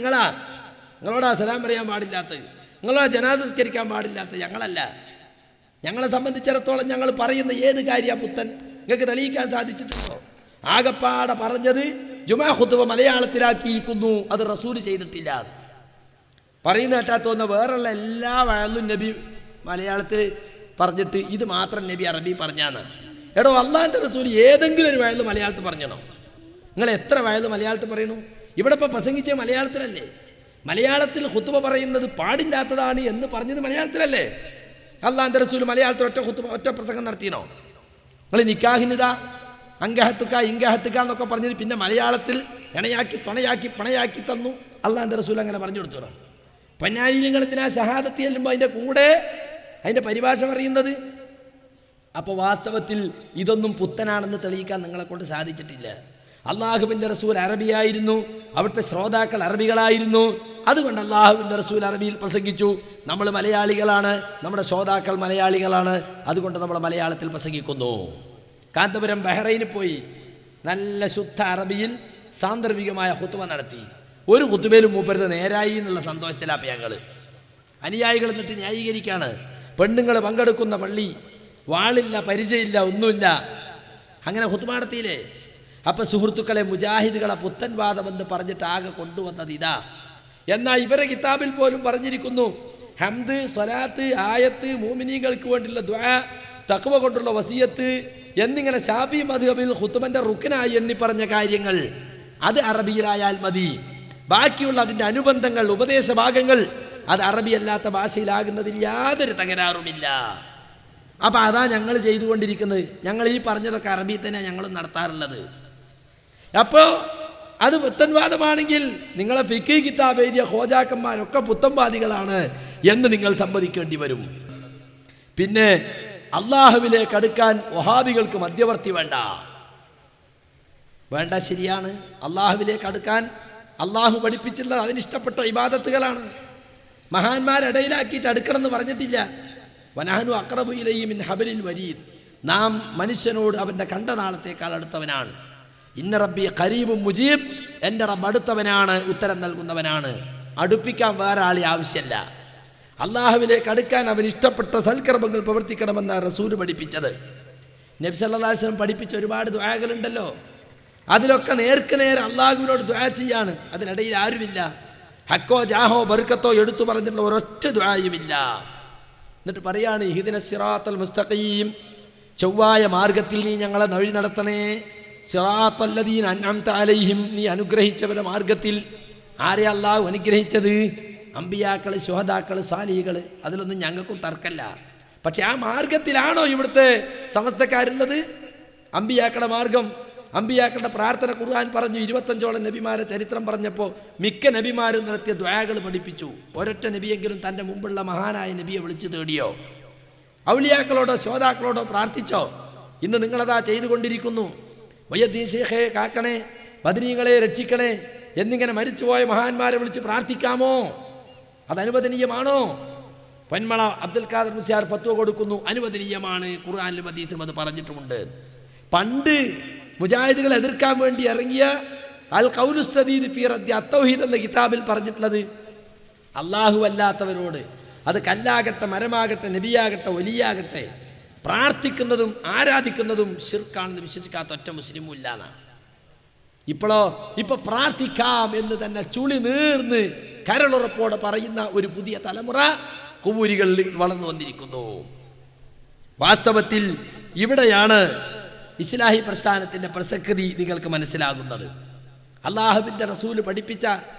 നിങ്ങളോടാ സലാം പറയാൻ പാടില്ലാത്തത്, നിങ്ങളോടാ ജനാസ സംസ്കരിക്കാൻ പാടില്ലാത്തത് ഞങ്ങളല്ല. ഞങ്ങളെ സംബന്ധിച്ചിടത്തോളം ഞങ്ങൾ പറയുന്ന ഏത് കാര്യമാണ് പുത്തൻ നിങ്ങൾക്ക് തെളിയിക്കാൻ സാധിച്ചിട്ടുണ്ടോ? ആകപ്പാടെ പറഞ്ഞത് ജുമാ ഖുതുബ മലയാളത്തിലാക്കിയിരിക്കുന്നു, അത് റസൂൽ ചെയ്തിട്ടില്ല. പറയുന്ന കേട്ടാ തോന്നുന്ന വേറെയുള്ള എല്ലാ വയലും നബി മലയാളത്തിൽ പറഞ്ഞിട്ട് ഇത് മാത്രം നബി അറബി പറഞ്ഞാണ്. എടോ, അള്ളാഹിൻ്റെ റസൂൽ ഏതെങ്കിലും ഒരു വയല് മലയാളത്തിൽ പറഞ്ഞണോ? നിങ്ങൾ എത്ര വയല് മലയാളത്തിൽ പറയണു? ഇവിടെ ഇപ്പോൾ പ്രസംഗിച്ച മലയാളത്തിലല്ലേ? മലയാളത്തിൽ ഖുതുബ പറയുന്നത് പാടില്ലാത്തതാണ് എന്ന് പറഞ്ഞത് മലയാളത്തിലല്ലേ? അള്ളാഹിൻ്റെ റസൂൽ മലയാളത്തിൽ ഒറ്റ പ്രസംഗം നടത്തിയനോ? നിങ്ങൾ നിക്കാഹിനിതാ അങ്കഹത്തുക്ക ഇങ്കഹത്തുക്ക എന്നൊക്കെ പറഞ്ഞിട്ട് പിന്നെ മലയാളത്തിൽ ഇണയാക്കി തുണയാക്കി പണയാക്കി തന്നു. അള്ളാഹിൻ്റെ റസൂൽ അങ്ങനെ പറഞ്ഞു കൊടുത്തു. പൊന്നാനി നിങ്ങൾ എന്തിനാ ഷഹാദത്ത് ചെല്ലുമ്പോൾ അതിൻ്റെ കൂടെ അതിൻ്റെ പരിഭാഷ പറയുന്നത്? അപ്പോൾ വാസ്തവത്തിൽ ഇതൊന്നും പുത്തനാണെന്ന് തെളിയിക്കാൻ നിങ്ങളെ കൊണ്ട് സാധിച്ചിട്ടില്ല. അള്ളാഹുവിൻ്റെ റസൂൽ അറബിയായിരുന്നു, അവിടുത്തെ ശ്രോതാക്കൾ അറബികളായിരുന്നു. അതുകൊണ്ട് അള്ളാഹുവിൻ്റെ റസൂൽ അറബിയിൽ പ്രസംഗിച്ചു. നമ്മൾ മലയാളികളാണ്, നമ്മുടെ ശ്രോതാക്കൾ മലയാളികളാണ്, അതുകൊണ്ട് നമ്മൾ മലയാളത്തിൽ പ്രസംഗിക്കുന്നു. കാന്തപുരം ബഹ്റൈനിൽ പോയി നല്ല ശുദ്ധ അറബിയിൽ സാന്ദർഭികമായ ഖുതുബ നടത്തി. ഒരു ഖുതുബയിലും മൂപ്പരുത് നേരായി എന്നുള്ള സന്തോഷത്തിലാണ് ഞങ്ങൾ. അനുയായികൾ എന്നിട്ട് ന്യായീകരിക്കുകയാണ്, പെണ്ണുങ്ങൾ പങ്കെടുക്കുന്ന പള്ളി, വാളില്ല, പരിചയമില്ല, ഒന്നുമില്ല. അങ്ങനെ ഖുതുബ നടത്തിയില്ലേ? അപ്പം സുഹൃത്തുക്കളെ, മുജാഹിദുകളെ പുത്തൻവാദമെന്ന് പറഞ്ഞിട്ട് ആകെ കൊണ്ടുവന്നത് ഇതാ. എന്നാൽ ഇവരെ കിതാബിൽ പോലും പറഞ്ഞിരിക്കുന്നു, ഹംദ്, സ്വലാത്ത്, ആയത്ത്, മൂമിനീങ്ങൾക്ക് വേണ്ടിയുള്ള ദുആ, തഖ്വ കൊണ്ടുള്ള വസിയത്ത് എന്നിങ്ങനെ ശാഫി മദ്ഹബിൽ ഖുതുബന്റെ റുക്നായി എണ്ണി പറഞ്ഞ കാര്യങ്ങൾ അത് അറബിയിലായാൽ മതി. ബാക്കിയുള്ള അതിൻ്റെ അനുബന്ധങ്ങൾ, ഉപദേശ ഭാഗങ്ങൾ അത് അറബിയല്ലാത്ത ഭാഷയിലാകുന്നതിൽ യാതൊരു തകരാറുമില്ല. അപ്പം അതാ ഞങ്ങൾ ചെയ്തുകൊണ്ടിരിക്കുന്നത്. ഞങ്ങൾ ഈ പറഞ്ഞതൊക്കെ അറബി തന്നെ ഞങ്ങളും നടത്താറുള്ളത്. അപ്പോൾ അത് പുത്തൻവാദമാണെങ്കിൽ നിങ്ങളെ ഫിഖ് കിതാബ് എഴുതിയ ഖോജാക്കന്മാരൊക്കെ പുത്തൻവാദികളാണ് എന്ന് നിങ്ങൾ സമ്മതിക്കേണ്ടി വരും. പിന്നെ അള്ളാഹുവിലേക്ക് അടുക്കാൻ വഹാബികൾക്ക് മധ്യവർത്തി വേണ്ട. ശരിയാണ്. അള്ളാഹുവിലേക്ക് അടുക്കാൻ അള്ളാഹു പഠിപ്പിച്ചുള്ളത് അതിനിഷ്ടപ്പെട്ട ഇബാദത്തുകളാണ്. മഹാന്മാരിടയിലാക്കിയിട്ട് അടുക്കണം എന്ന് പറഞ്ഞിട്ടില്ല. വനഹനു അഖ്റബു ഇലൈഹി മിൻ ഹബലിൽ വരീദ്. നാം മനുഷ്യനോട് അവൻ്റെ കണ്ടനാളത്തേക്കാൾ അടുത്തവനാണ്. ഇന്ന റബ്ബി ഖരീബും മുജീബ്, എൻ്റെ റബ്ബ് അടുത്തവനാണ്, ഉത്തരം നൽകുന്നവനാണ്. അടുപ്പിക്കാൻ വേറെ ആളെ ആവശ്യമില്ല. അള്ളാഹുവിലേക്ക് അടുക്കാൻ അവൻ ഇഷ്ടപ്പെട്ട സൽക്കർമ്മങ്ങൾ പ്രവർത്തിക്കണമെന്നാണ് റസൂൽ പഠിപ്പിച്ചത്. നബി സല്ലല്ലാഹു അലൈഹി വസല്ലം പഠിപ്പിച്ച ഒരുപാട് ദുആകളുണ്ടല്ലോ. അതിലൊക്കെ നേർക്ക് നേരെ അള്ളാഹുവിനോട് ദുആ ചെയ്യാണ്. അതിനിടയിൽ ആരുമില്ല. ഹക്കോ ജാഹോ ബർക്കത്തോ എടുത്തു പറഞ്ഞിട്ടുള്ള ഒരൊറ്റ ദുആയുമില്ല. എന്നിട്ട് പറയാണ്, ഇഹ്ദിന സിറാത്തൽ മുസ്തഖീം, ചൊവ്വായ മാർഗത്തിൽ നീ ഞങ്ങളെ വഴി നടത്തണേ. സിറാത്തല്ലദീന അൻഅംത അലൈഹിം, നീ അനുഗ്രഹിച്ചവരുടെ മാർഗത്തിൽ. ആരെ അള്ളാഹു അനുഗ്രഹിച്ചത്? അമ്പിയാക്കൾ, ശുഹദാക്കൾ, സാലിഹുകൾ. അതിലൊന്നും ഞങ്ങൾക്കും തർക്കമില്ല. പക്ഷെ ആ മാർഗത്തിലാണോ ഇവിടുത്തെ സമസ്തക്കാരുള്ളത്? അമ്പിയാക്കളുടെ മാർഗം, അമ്പിയാക്കളുടെ പ്രാർത്ഥന ഖുർആൻ പറഞ്ഞു. 25ഓളം നബിമാരെ ചരിത്രം പറഞ്ഞപ്പോൾ മിക്ക നബിമാരും നടത്തിയ ദുആകൾ പഠിപ്പിച്ചു. ഒരൊറ്റ നബിയെങ്കിലും തൻ്റെ മുമ്പുള്ള മഹാനായ നബിയെ വിളിച്ചു തേടിയോ? ഔലിയാക്കളോടോ ശോതാക്കളോടോ പ്രാർത്ഥിച്ചോ? ഇന്ന് നിങ്ങളതാ ചെയ്തുകൊണ്ടിരിക്കുന്നു. വയ്യദ്ദീൻ ശേഖേ കാക്കണേ, ബദരീങ്ങളെ രക്ഷിക്കണേ എന്നിങ്ങനെ മരിച്ചുപോയ മഹാന്മാരെ വിളിച്ച് പ്രാർത്ഥിക്കാമോ? അത് അനുവദനീയമാണോ? പൊന്മള അബ്ദുൽ ഖാദർ മുസ്ലിയാർ ഫത്വ കൊടുക്കുന്നു, അനുവദനീയമാണ്. ഖുർആനിലും ഹദീസിലും അത് പറഞ്ഞിട്ടുമുണ്ട്. പണ്ട് മുജാഹിദുകളെ എതിർക്കാൻ വേണ്ടി ഇറങ്ങിയ അൽ ഖൗലുസ് സദീദ് ഫീ റദ്ദി അത്തൗഹീദ് എന്ന കിതാബിൽ പറഞ്ഞിട്ടുള്ളത്, അല്ലാഹു അല്ലാത്തവരോട്, അത് കല്ലാകട്ടെ, മരമാകട്ടെ, നബിയാകട്ടെ, വലിയാകട്ടെ, പ്രാർത്ഥിക്കുന്നതും ആരാധിക്കുന്നതും ശിർക്കാണെന്ന് വിശ്വസിക്കാത്ത ഒറ്റ മുസ്ലിമും ഇല്ലാന്നാ. ഇപ്പൊ പ്രാർത്ഥിക്കാം എന്ന് തന്നെ ചുളി നീർന്ന് കരളുറപ്പോടെ പറയുന്ന ഒരു പുതിയ തലമുറ കുബൂരികളിൽ വളർന്നു വന്നിരിക്കുന്നു. വാസ്തവത്തിൽ ഇവിടെയാണ് ഇസ്ലാഹി പ്രസ്ഥാനത്തിൻ്റെ പ്രസക്തി നിങ്ങൾക്ക് മനസ്സിലാകുന്നത്. അള്ളാഹുവിൻ്റെ റസൂല് പഠിപ്പിച്ച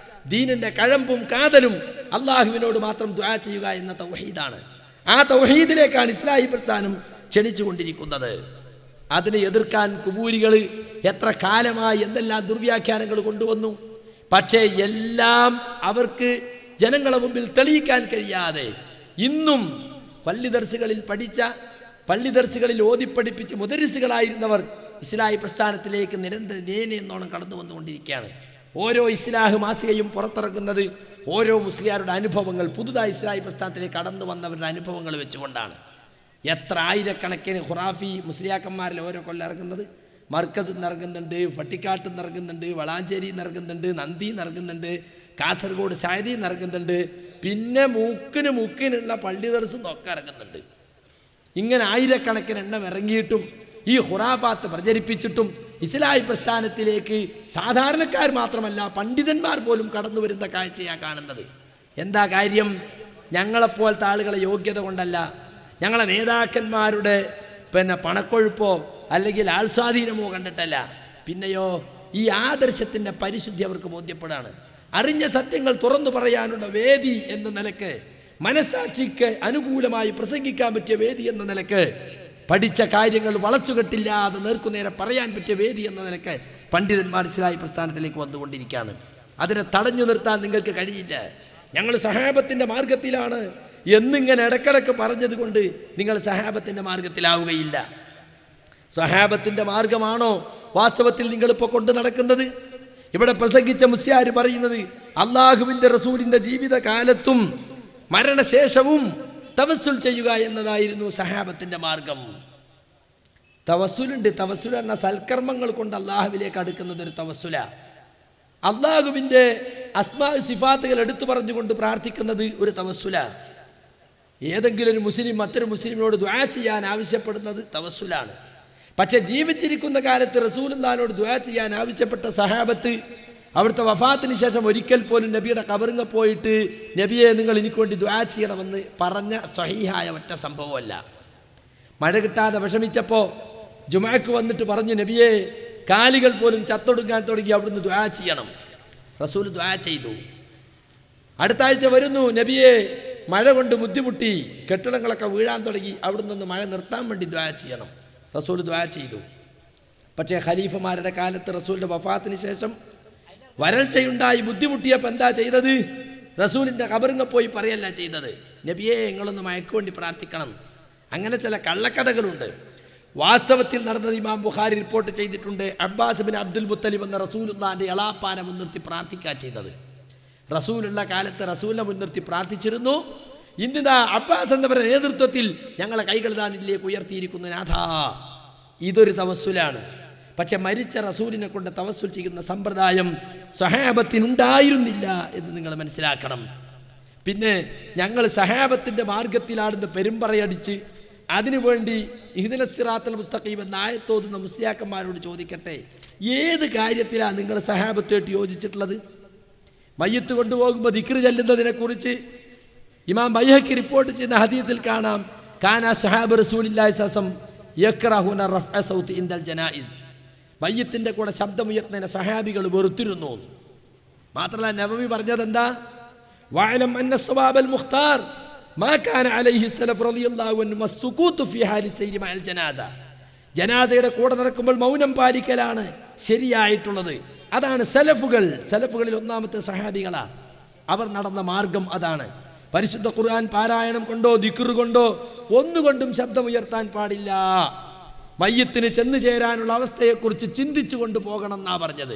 ദീനിൻ്റെ കഴമ്പും കാതലും അള്ളാഹുവിനോട് മാത്രം ദുആ ചെയ്യുക എന്ന തൗഹീദാണ്. ആ തൗഹീദിലേക്കാണ് ഇസ്ലാഹി പ്രസ്ഥാനം ക്ഷണിച്ചുകൊണ്ടിരിക്കുന്നത്. അതിനെ എതിർക്കാൻ കുബൂരികൾ എത്ര കാലമായി എന്തെല്ലാം ദുർവ്യാഖ്യാനങ്ങൾ കൊണ്ടുവന്നു. പക്ഷേ എല്ലാം അവർക്ക് ജനങ്ങളെ മുമ്പിൽ തെളിയിക്കാൻ കഴിയാതെ ഇന്നും പള്ളിദർസുകളിൽ പഠിച്ച, പള്ളിദർസുകളിൽ ഓതിപ്പഠിപ്പിച്ച് മുദരിസുകളായിരുന്നവർ ഇസ്ലാഹി പ്രസ്ഥാനത്തിലേക്ക് നിരന്തരം കടന്നു വന്നുകൊണ്ടിരിക്കുകയാണ്. ഓരോ ഇസ്ലാഹ് മാസികയും പുറത്തിറക്കുന്നത് ഓരോ മുസ്ലിയാരുടെ അനുഭവങ്ങൾ, പുതുതായി ഇസ്ലാഹി പ്രസ്ഥാനത്തിലേക്ക് കടന്നു വന്നവരുടെ അനുഭവങ്ങൾ വെച്ചുകൊണ്ടാണ്. എത്ര ആയിരക്കണക്കിന് ഖുറാഫി മുസ്ലിയാക്കന്മാരിൽ ഓരോ കൊല്ലം ഇറങ്ങുന്നത്. മർക്കസിൽ നിന്ന് ഇറങ്ങുന്നുണ്ട്, പട്ടിക്കാട്ടിൽ നിന്ന് ഇറങ്ങുന്നുണ്ട്, വളാഞ്ചേരിയിൽ നിന്ന് ഇറങ്ങുന്നുണ്ട്, നന്ദിയിൽ നിന്ന് ഇറങ്ങുന്നുണ്ട്, കാസർഗോഡ് സായദിയിൽ നിന്ന് ഇറങ്ങുന്നുണ്ട്, പിന്നെ മുക്കിനുള്ള പള്ളി ദർസും ഒക്കെ ഇറങ്ങുന്നുണ്ട്. ഇങ്ങനെ ആയിരക്കണക്കിന് എണ്ണം ഇറങ്ങിയിട്ടും ഈ ഖുറാഫാത്ത് പ്രചരിപ്പിച്ചിട്ടും ഇസ്ലാഹി പ്രസ്ഥാനത്തിലേക്ക് സാധാരണക്കാർ മാത്രമല്ല പണ്ഡിതന്മാർ പോലും കടന്നു വരുന്ന കാഴ്ചയാണ് കാണുന്നത്. എന്താ കാര്യം? ഞങ്ങളെപ്പോലത്തെ ആളുകളെ യോഗ്യത കൊണ്ടല്ല, ഞങ്ങളെ നേതാക്കന്മാരുടെ പണക്കൊഴുപ്പോ അല്ലെങ്കിൽ ആൾസ്വാധീനമോ കണ്ടിട്ടല്ല. പിന്നെയോ ഈ ആദർശത്തിൻ്റെ പരിശുദ്ധി അവർക്ക് ബോധ്യപ്പെടാണ്. അറിഞ്ഞ സത്യങ്ങൾ തുറന്നു പറയാനുള്ള വേദി എന്ന നിലക്ക്, മനസാക്ഷിക്ക് അനുകൂലമായി പ്രസംഗിക്കാൻ പറ്റിയ വേദി എന്ന നിലക്ക്, പഠിച്ച കാര്യങ്ങൾ വളച്ചുകെട്ടില്ലാതെ നേർക്കുനേരെ പറയാൻ പറ്റിയ വേദി എന്ന നിലക്ക് പണ്ഡിതന്മാർ ഇസ്ലാഹി പ്രസ്ഥാനത്തിലേക്ക് വന്നുകൊണ്ടിരിക്കുകയാണ്. അതിനെ തടഞ്ഞു നിർത്താൻ നിങ്ങൾക്ക് കഴിയില്ല. ഞങ്ങൾ സഹാബത്തിൻ്റെ മാർഗത്തിലാണ് എന്നിങ്ങനെ ഇടക്കിടക്ക് പറഞ്ഞത് കൊണ്ട് നിങ്ങൾ സഹാബത്തിൻ്റെ മാർഗത്തിലാവുകയില്ല. സഹാബത്തിൻ്റെ മാർഗമാണോ വാസ്തവത്തിൽ നിങ്ങളിപ്പോൾ കൊണ്ട് നടക്കുന്നത്? ഇവിടെ പ്രസംഗിച്ച മുസ്ലിയാർ പറയുന്നത് അള്ളാഹുവിൻ്റെ റസൂലിൻ്റെ ജീവിതകാലത്തും മരണശേഷവും തവസ്സുൽ ചെയ്യുക എന്നതായിരുന്നു സഹാബത്തിൻ്റെ മാർഗം. തവസ്സുലുണ്ട്. തവസ്സുൽ എന്ന സൽക്കർമ്മങ്ങൾ കൊണ്ട് അള്ളാഹുവിലേക്ക് അടുക്കുന്നത് ഒരു തവസ്സുല. അള്ളാഹുവിൻ്റെ അസ്മാ സിഫാത്തുകൾ എടുത്തു പറഞ്ഞുകൊണ്ട് പ്രാർത്ഥിക്കുന്നത് ഒരു തവസ്സുല. ഏതെങ്കിലും ഒരു മുസ്ലിം മറ്റൊരു മുസ്ലിമിനോട് ദുആ ചെയ്യാൻ ആവശ്യപ്പെടുന്നത് തവസ്സുലാണ്. പക്ഷെ ജീവിച്ചിരിക്കുന്ന കാലത്ത് റസൂലുള്ളാഹിനോട് ദുആ ചെയ്യാൻ ആവശ്യപ്പെട്ട സഹാബത്ത് അവിടുത്തെ വഫാത്തിന് ശേഷം ഒരിക്കൽ പോലും നബിയുടെ ഖബറിൽ പോയിട്ട് നബിയെ നിങ്ങൾ എനിക്ക് വേണ്ടി ദുആ ചെയ്യണമെന്ന് പറഞ്ഞ സ്വഹീഹായ ഒറ്റ സംഭവമല്ല. മഴ കിട്ടാതെ വിഷമിച്ചപ്പോൾ ജുമഅക്ക് വന്നിട്ട് പറഞ്ഞു, നബിയെ കാലികൾ പോലും ചത്തൊടുങ്ങാൻ തുടങ്ങി, അവിടുന്ന് ദുആ ചെയ്യണം. റസൂൽ ദുആ ചെയ്തു. അടുത്ത ആഴ്ച വരുന്നു, നബിയെ മഴ കൊണ്ട് ബുദ്ധിമുട്ടി, കെട്ടിടങ്ങളൊക്കെ വീഴാൻ തുടങ്ങി, അവിടുന്ന് മഴ നിർത്താൻ വേണ്ടി ദുആ ചെയ്യണം. റസൂൽ ദുആ ചെയ്തു. പക്ഷേ ഖലീഫമാരുടെ കാലത്ത് റസൂലിൻ്റെ വഫാത്തിന് ശേഷം വരൾച്ചയുണ്ടായി ബുദ്ധിമുട്ടിയപ്പോൾ എന്താ ചെയ്തത്? റസൂലിൻ്റെ ഖബറിൽ പോയി പറയല്ല ചെയ്തത്, നബിയെ നിങ്ങളൊന്ന് മഴയ്ക്ക് വേണ്ടി പ്രാർത്ഥിക്കണം. അങ്ങനെ ചില കള്ളക്കഥകളുണ്ട്. വാസ്തവത്തിൽ നടന്നത് ഇമാം ബുഖാരി റിപ്പോർട്ട് ചെയ്തിട്ടുണ്ട്. അബ്ബാസ് ബിൻ അബ്ദുൽ മുത്തലിബ് എന്ന റസൂലുള്ളാഹിന്റെ എളാപ്പാനെ മുൻനിർത്തി പ്രാർത്ഥിക്കുക ചെയ്തത്. റസൂലുള്ള കാലത്ത് റസൂലിനെ മുൻനിർത്തി പ്രാർത്ഥിച്ചിരുന്നു. ഇന്നിതാ അബ്ബാസ് എന്നവരുടെ നേതൃത്വത്തിൽ ഞങ്ങളെ കൈകൾ താനിലേക്ക് ഉയർത്തിയിരിക്കുന്നു നാഥാ. ഇതൊരു തവസ്സുലാണ്. പക്ഷെ മരിച്ച റസൂലിനെ കൊണ്ട് തവസ്സുൽ ചെയ്യുന്ന സമ്പ്രദായം സഹാബത്തിനുണ്ടായിരുന്നില്ല എന്ന് നിങ്ങൾ മനസ്സിലാക്കണം. പിന്നെ ഞങ്ങൾ സഹാബത്തിൻ്റെ മാർഗത്തിലാടുന്ന പെരുമ്പറയടിച്ച് അതിനുവേണ്ടി ഇഹ്ദിന സിറാത്തൽ മുസ്തഖീം എന്ന ആയത്തോതുന്ന മുസ്ലിയാക്കന്മാരോട് ചോദിക്കട്ടെ, ഏത് കാര്യത്തിലാണ് നിങ്ങൾ സഹാബത്തുമായിട്ട് യോജിച്ചിട്ടുള്ളത്? മയ്യത്ത് കൊണ്ടുപോകുമ്പോൾ ദിക്ർ ചെല്ലുന്നതിനെക്കുറിച്ച് ഇമാം ബൈഹഖി റിപ്പോർട്ട് ചെയ്യുന്ന ഹദീസിൽ കാണാം, കാന സഹാബ് റസൂലുള്ളാഹി സല്ലല്ലാഹു അലൈഹി വസല്ലം യക്റഹുന റഫഅ സൗതി ഇൻദൽ ജനായിസ്. മയ്യത്തിൻ്റെ കൂടെ ശബ്ദമുയർത്തുന്നതിനെ സഹാബികൾ വെറുത്തിരുന്നു. മാത്രമല്ല നബവി പറഞ്ഞത് എന്താ? വഅലം അന്ന സവാബൽ മുഖ്താർ മാ കാന അലൈഹി സലഫ് റളിയല്ലാഹു അൻഹു അസ്സുകൂതു ഫീ ഹാലി സൈരി മഅൽ ജനാസ. ജനാസയുടെ കൂടെ നടക്കുമ്പോൾ മൗനം പാലിക്കലാണ് ശരിയായിട്ടുള്ളത്. അതാണ് സലഫുകൾ. സലഫുകളിൽ ഒന്നാമത്തെ സഹാബികളാ. അവർ നടന്ന മാർഗം അതാണ്. പരിശുദ്ധ ഖുർആൻ പാരായണം കൊണ്ടോ ദിക്ർ കൊണ്ടോ ഒന്നുകൊണ്ടും ശബ്ദമുയർത്താൻ പാടില്ല. മയ്യത്തിന് ചെന്നു ചേരാനുള്ള അവസ്ഥയെക്കുറിച്ച് ചിന്തിച്ചു കൊണ്ട് പോകണം എന്നാ പറഞ്ഞത്.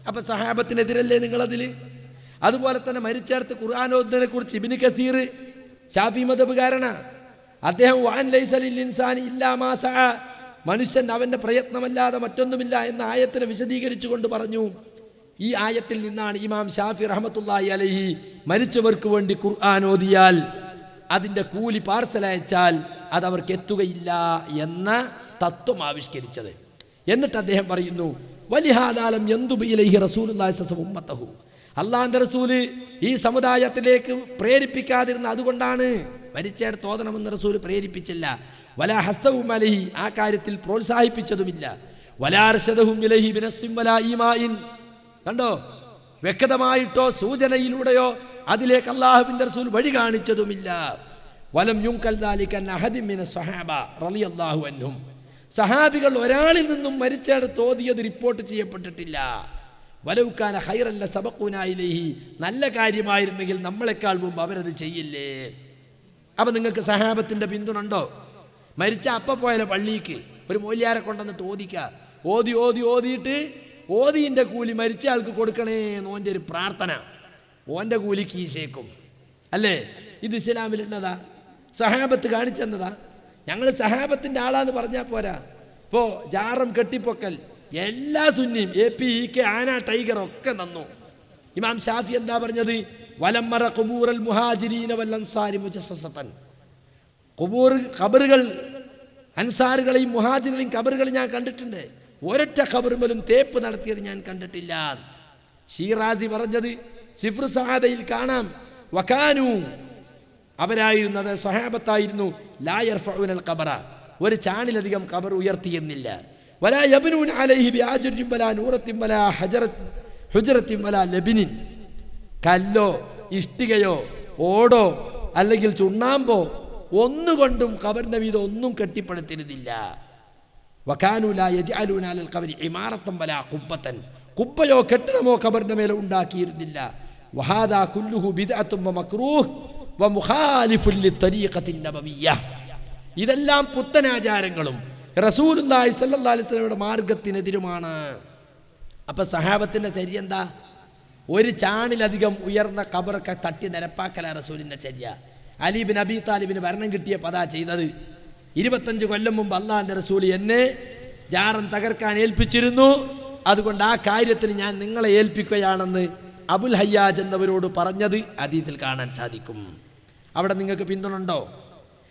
അപ്പം സഹാബത്തിനെതിരല്ലേ നിങ്ങളതിൽ? അതുപോലെ തന്നെ മരിച്ചേർത്ത് ഖുർആനോദിനെ കുറിച്ച് ഇബ്നു കസീർ ശാഫി മദ്ഹബുകാരനാ. അദ്ദേഹം വഅൻ ലൈസ ലിൽ ഇൻസാനി ഇല്ലാ മാ സഅ, മനുഷ്യൻ അവൻ്റെ പ്രയത്നമല്ലാതെ മറ്റൊന്നുമില്ല എന്ന ആയത്തിനെ വിശദീകരിച്ചു കൊണ്ട് പറഞ്ഞു. ഈ ആയത്തിൽ നിന്നാണ് ഇമാം ഷാഫി റഹ്മത്തുള്ളാഹി അലൈഹി മരിച്ചവർക്ക് വേണ്ടി ഖുർആൻ ഓതിയാൽ അതിൻ്റെ കൂലി പാർസൽ അയച്ചാൽ അത് അവർക്ക് എത്തുകയില്ല എന്ന തത്വം ആവിഷ്കരിച്ചത്. എന്നിട്ട് അദ്ദേഹം പറയുന്നു, വലിഹാദാലം യന്തുബി ഇലൈഹി റസൂലുള്ളാഹി സ്വല്ലല്ലാഹു അലൈഹി വസല്ലം ഉമ്മത്തഹു. അള്ളാഹുവിൻ്റെ റസൂല് ഈ സമുദായത്തിലേക്ക് പ്രേരിപ്പിക്കാതിരുന്ന അതുകൊണ്ടാണ്. മരിച്ചേടത്ത് ഓതണമെന്ന് റസൂല് പ്രേരിപ്പിച്ചില്ല. വലാ ഹസ്തഹും അലൈഹി, ആ കാര്യത്തിൽ പ്രോത്സാഹിപ്പിച്ചതുമില്ല. വലാ അർശദഹും ഇലൈഹി ബിനസ്സിൻ വലാ ഈമാഇൻ. കണ്ടോ, വ്യക്തമായിട്ടോ സൂചനയിലൂടെയോ അതിലേക്ക് അള്ളാഹുവിൻ്റെ റസൂൽ വഴി കാണിച്ചതുമില്ല. വലം യുൻകൽ ദാലിക അൻ അഹദിൻ മിന സ്വഹാബ റളിയല്ലാഹു അൻഹും. സഹാബികൾ ഒരാളിൽ നിന്നും മരിച്ചേടത്ത് ഓതിയത് റിപ്പോർട്ട് ചെയ്യപ്പെട്ടിട്ടില്ല. വലൗകാന ഖൈറല്ല സബഖൂന ഇലൈഹി, നല്ല കാര്യമായിരുന്നെങ്കിൽ നമ്മളെക്കാൾ മുമ്പ് അവരത് ചെയ്യില്ലേ. അപ്പം നിങ്ങൾക്ക് സഹാബത്തിൻ്റെ പിന്തുണ ഉണ്ടോ? മരിച്ച അപ്പം പോയാലോ പള്ളിക്ക് ഒരു മൗലിയാരെ കൊണ്ടുവന്നിട്ട് ഓതിയിട്ട് ഓതിൻ്റെ കൂലി മരിച്ച ആൾക്ക് കൊടുക്കണേ എന്നോൻ്റെ ഒരു പ്രാർത്ഥന, ഓൻ്റെ കൂലി കീശേക്കും അല്ലേ? ഇത് ഇസ്ലാമിലുള്ളതാ? സഹാബത്ത് കാണിച്ചെന്നതാ? ഞങ്ങൾ സഹാബത്തിൻ്റെ ആളാന്ന് പറഞ്ഞാൽ പോരാ. ഇപ്പോൾ ജാറം കെട്ടിപ്പൊക്കൽ എല്ലാ സുന്നിയും AP EK ആന ടൈഗർ ഒക്കെ നന്നു. ഇമാം ഷാഫി എന്താ പറഞ്ഞത്? വലമ്മറ ഖുബൂറൽ മുഹാജിരീന വൽ അൻസാരി മുജസ്സസതൻ. ഖബറുകൾ അൻസാറുകളെയും മുഹാജിറുകളെയും ഖബറുകൾ ഞാൻ കണ്ടിട്ടുണ്ട്. ഒരൊറ്റ ഖബറുമലും തേപ്പ് നടത്തിയത് ഞാൻ കണ്ടിട്ടില്ല. ഷീറാസി പറഞ്ഞത് സിഫ്റു സഹാദയിൽ കാണാം. വകാനു, അവരായിരുന്നത് സഹാബത്തായിരുന്നു. ലാ യർഫഉനൽ ഖബറ, ഒരു ചാണിലധികം ഖബർ ഉയർത്തിയിരുന്നില്ല. വലാ യബ്നൂന അലൈഹി ബിഅജ്രിൻ വലാ നൂറത്തിൻ വലാ ഹുജറത്തിൻ വലാ ലബിനിൻ. കല്ലോ ഇഷ്ടികയോ ഓടോ അല്ലെങ്കിൽ ചുണ്ണാമ്പോ ഒന്നുകൊണ്ടും ഖബറിന്റെ മീതെ ഒന്നും കെട്ടിപ്പടുത്തിരുന്നില്ല. വകാനു ലാ യജ്അലൂന അലൽ ഖബരി ഇമാറത്തൻ വലാ ഖുബ്ബത്തൻ, കുബ്ബയോ കെട്ടിടമോ ഖബറിന്റെ മേലെ ഉണ്ടാക്കിയിരുന്നില്ല. വഹാദാ കുല്ലുഹു ബിദ്അത്തുൻ വമക്റൂഹ് വമുഖാലിഫുൻ ലിത്തരീഖത്തിൻ നബവിയ്യ. ഇതെല്ലാം പുത്തനാചാരങ്ങളും റസൂലുള്ളാഹി സ്വല്ലല്ലാഹു അലൈഹി വസല്ലമയുടെ മാർഗത്തിനെതിരുമാണ്. അപ്പം സഹാബത്തിൻ്റെ ചര്യ എന്താ? ഒരു ചാണിലധികം ഉയർന്ന ഖബറൊക്കെ തട്ടി നിരപ്പാക്കല റസൂലിൻ്റെ ചര്യ. അലി ബിൻ അബി താലിബിന് ഭരണം കിട്ടിയ പതാ ചെയ്തത്. 25 കൊല്ലം മുമ്പ് അള്ളാഹിൻ്റെ റസൂൽ എന്നെ ജാറം തകർക്കാൻ ഏൽപ്പിച്ചിരുന്നു, അതുകൊണ്ട് ആ കാര്യത്തിന് ഞാൻ നിങ്ങളെ ഏൽപ്പിക്കുകയാണെന്ന് അബുൽ ഹയ്യാജ് എന്നവരോട് പറഞ്ഞത് ഹദീസിൽ കാണാൻ സാധിക്കും. അവിടെ നിങ്ങൾക്ക് പിന്തുണുണ്ടോ?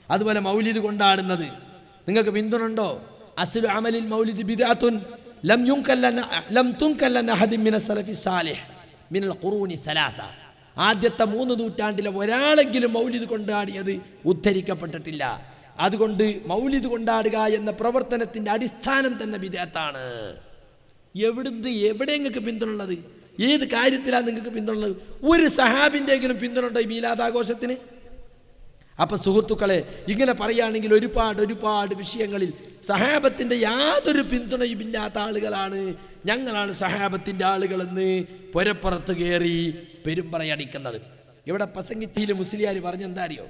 അതുപോലെ മൗലിദ് കൊണ്ടാടുന്നത് നിങ്ങൾക്ക് പിന്തുണുണ്ടോ? അസ്ലു അമലിൽ മൗലിദ് ബിദ്അത്തുൻ ലം തുൻകൽ അൻ അഹദിൻ മിന സലഫി സാലിഹ് മിനൽ ഖുറൂനി സലാസ. ആദ്യത്തെ 3 നൂറ്റാണ്ടിലെ ഒരാളെങ്കിലും മൗലിദ് കൊണ്ടാടിയത് ഉദ്ധരിക്കപ്പെട്ടിട്ടില്ല. അതുകൊണ്ട് മൗലിദ് കൊണ്ടാടുക എന്ന പ്രവർത്തനത്തിൻ്റെ അടിസ്ഥാനം തന്നെ ബിദ്അത്താണ്. എവിടെ നിങ്ങൾക്ക് പിന്തുണുള്ളത്? ഏത് കാര്യത്തിലാണ് നിങ്ങൾക്ക് പിന്തുണുള്ളത്? ഒരു സഹാബിൻ്റെയെങ്കിലും പിന്തുണ ഉണ്ടോ ഈ മീലാദാഘോഷത്തിന്? അപ്പം സുഹൃത്തുക്കളെ, ഇങ്ങനെ പറയുകയാണെങ്കിൽ ഒരുപാട് വിഷയങ്ങളിൽ സഹാബത്തിൻ്റെ യാതൊരു പിന്തുണയും ഇല്ലാത്ത ആളുകളാണ് ഞങ്ങളാണ് സഹാബത്തിൻ്റെ ആളുകളെന്ന് പുരപ്പുറത്ത് കയറി പെരുമ്പറയടിക്കുന്നത്. ഇവിടെ പ്രസംഗിച്ചതിൽ മുസ്ലിയാർ പറഞ്ഞെന്താ അറിയോ?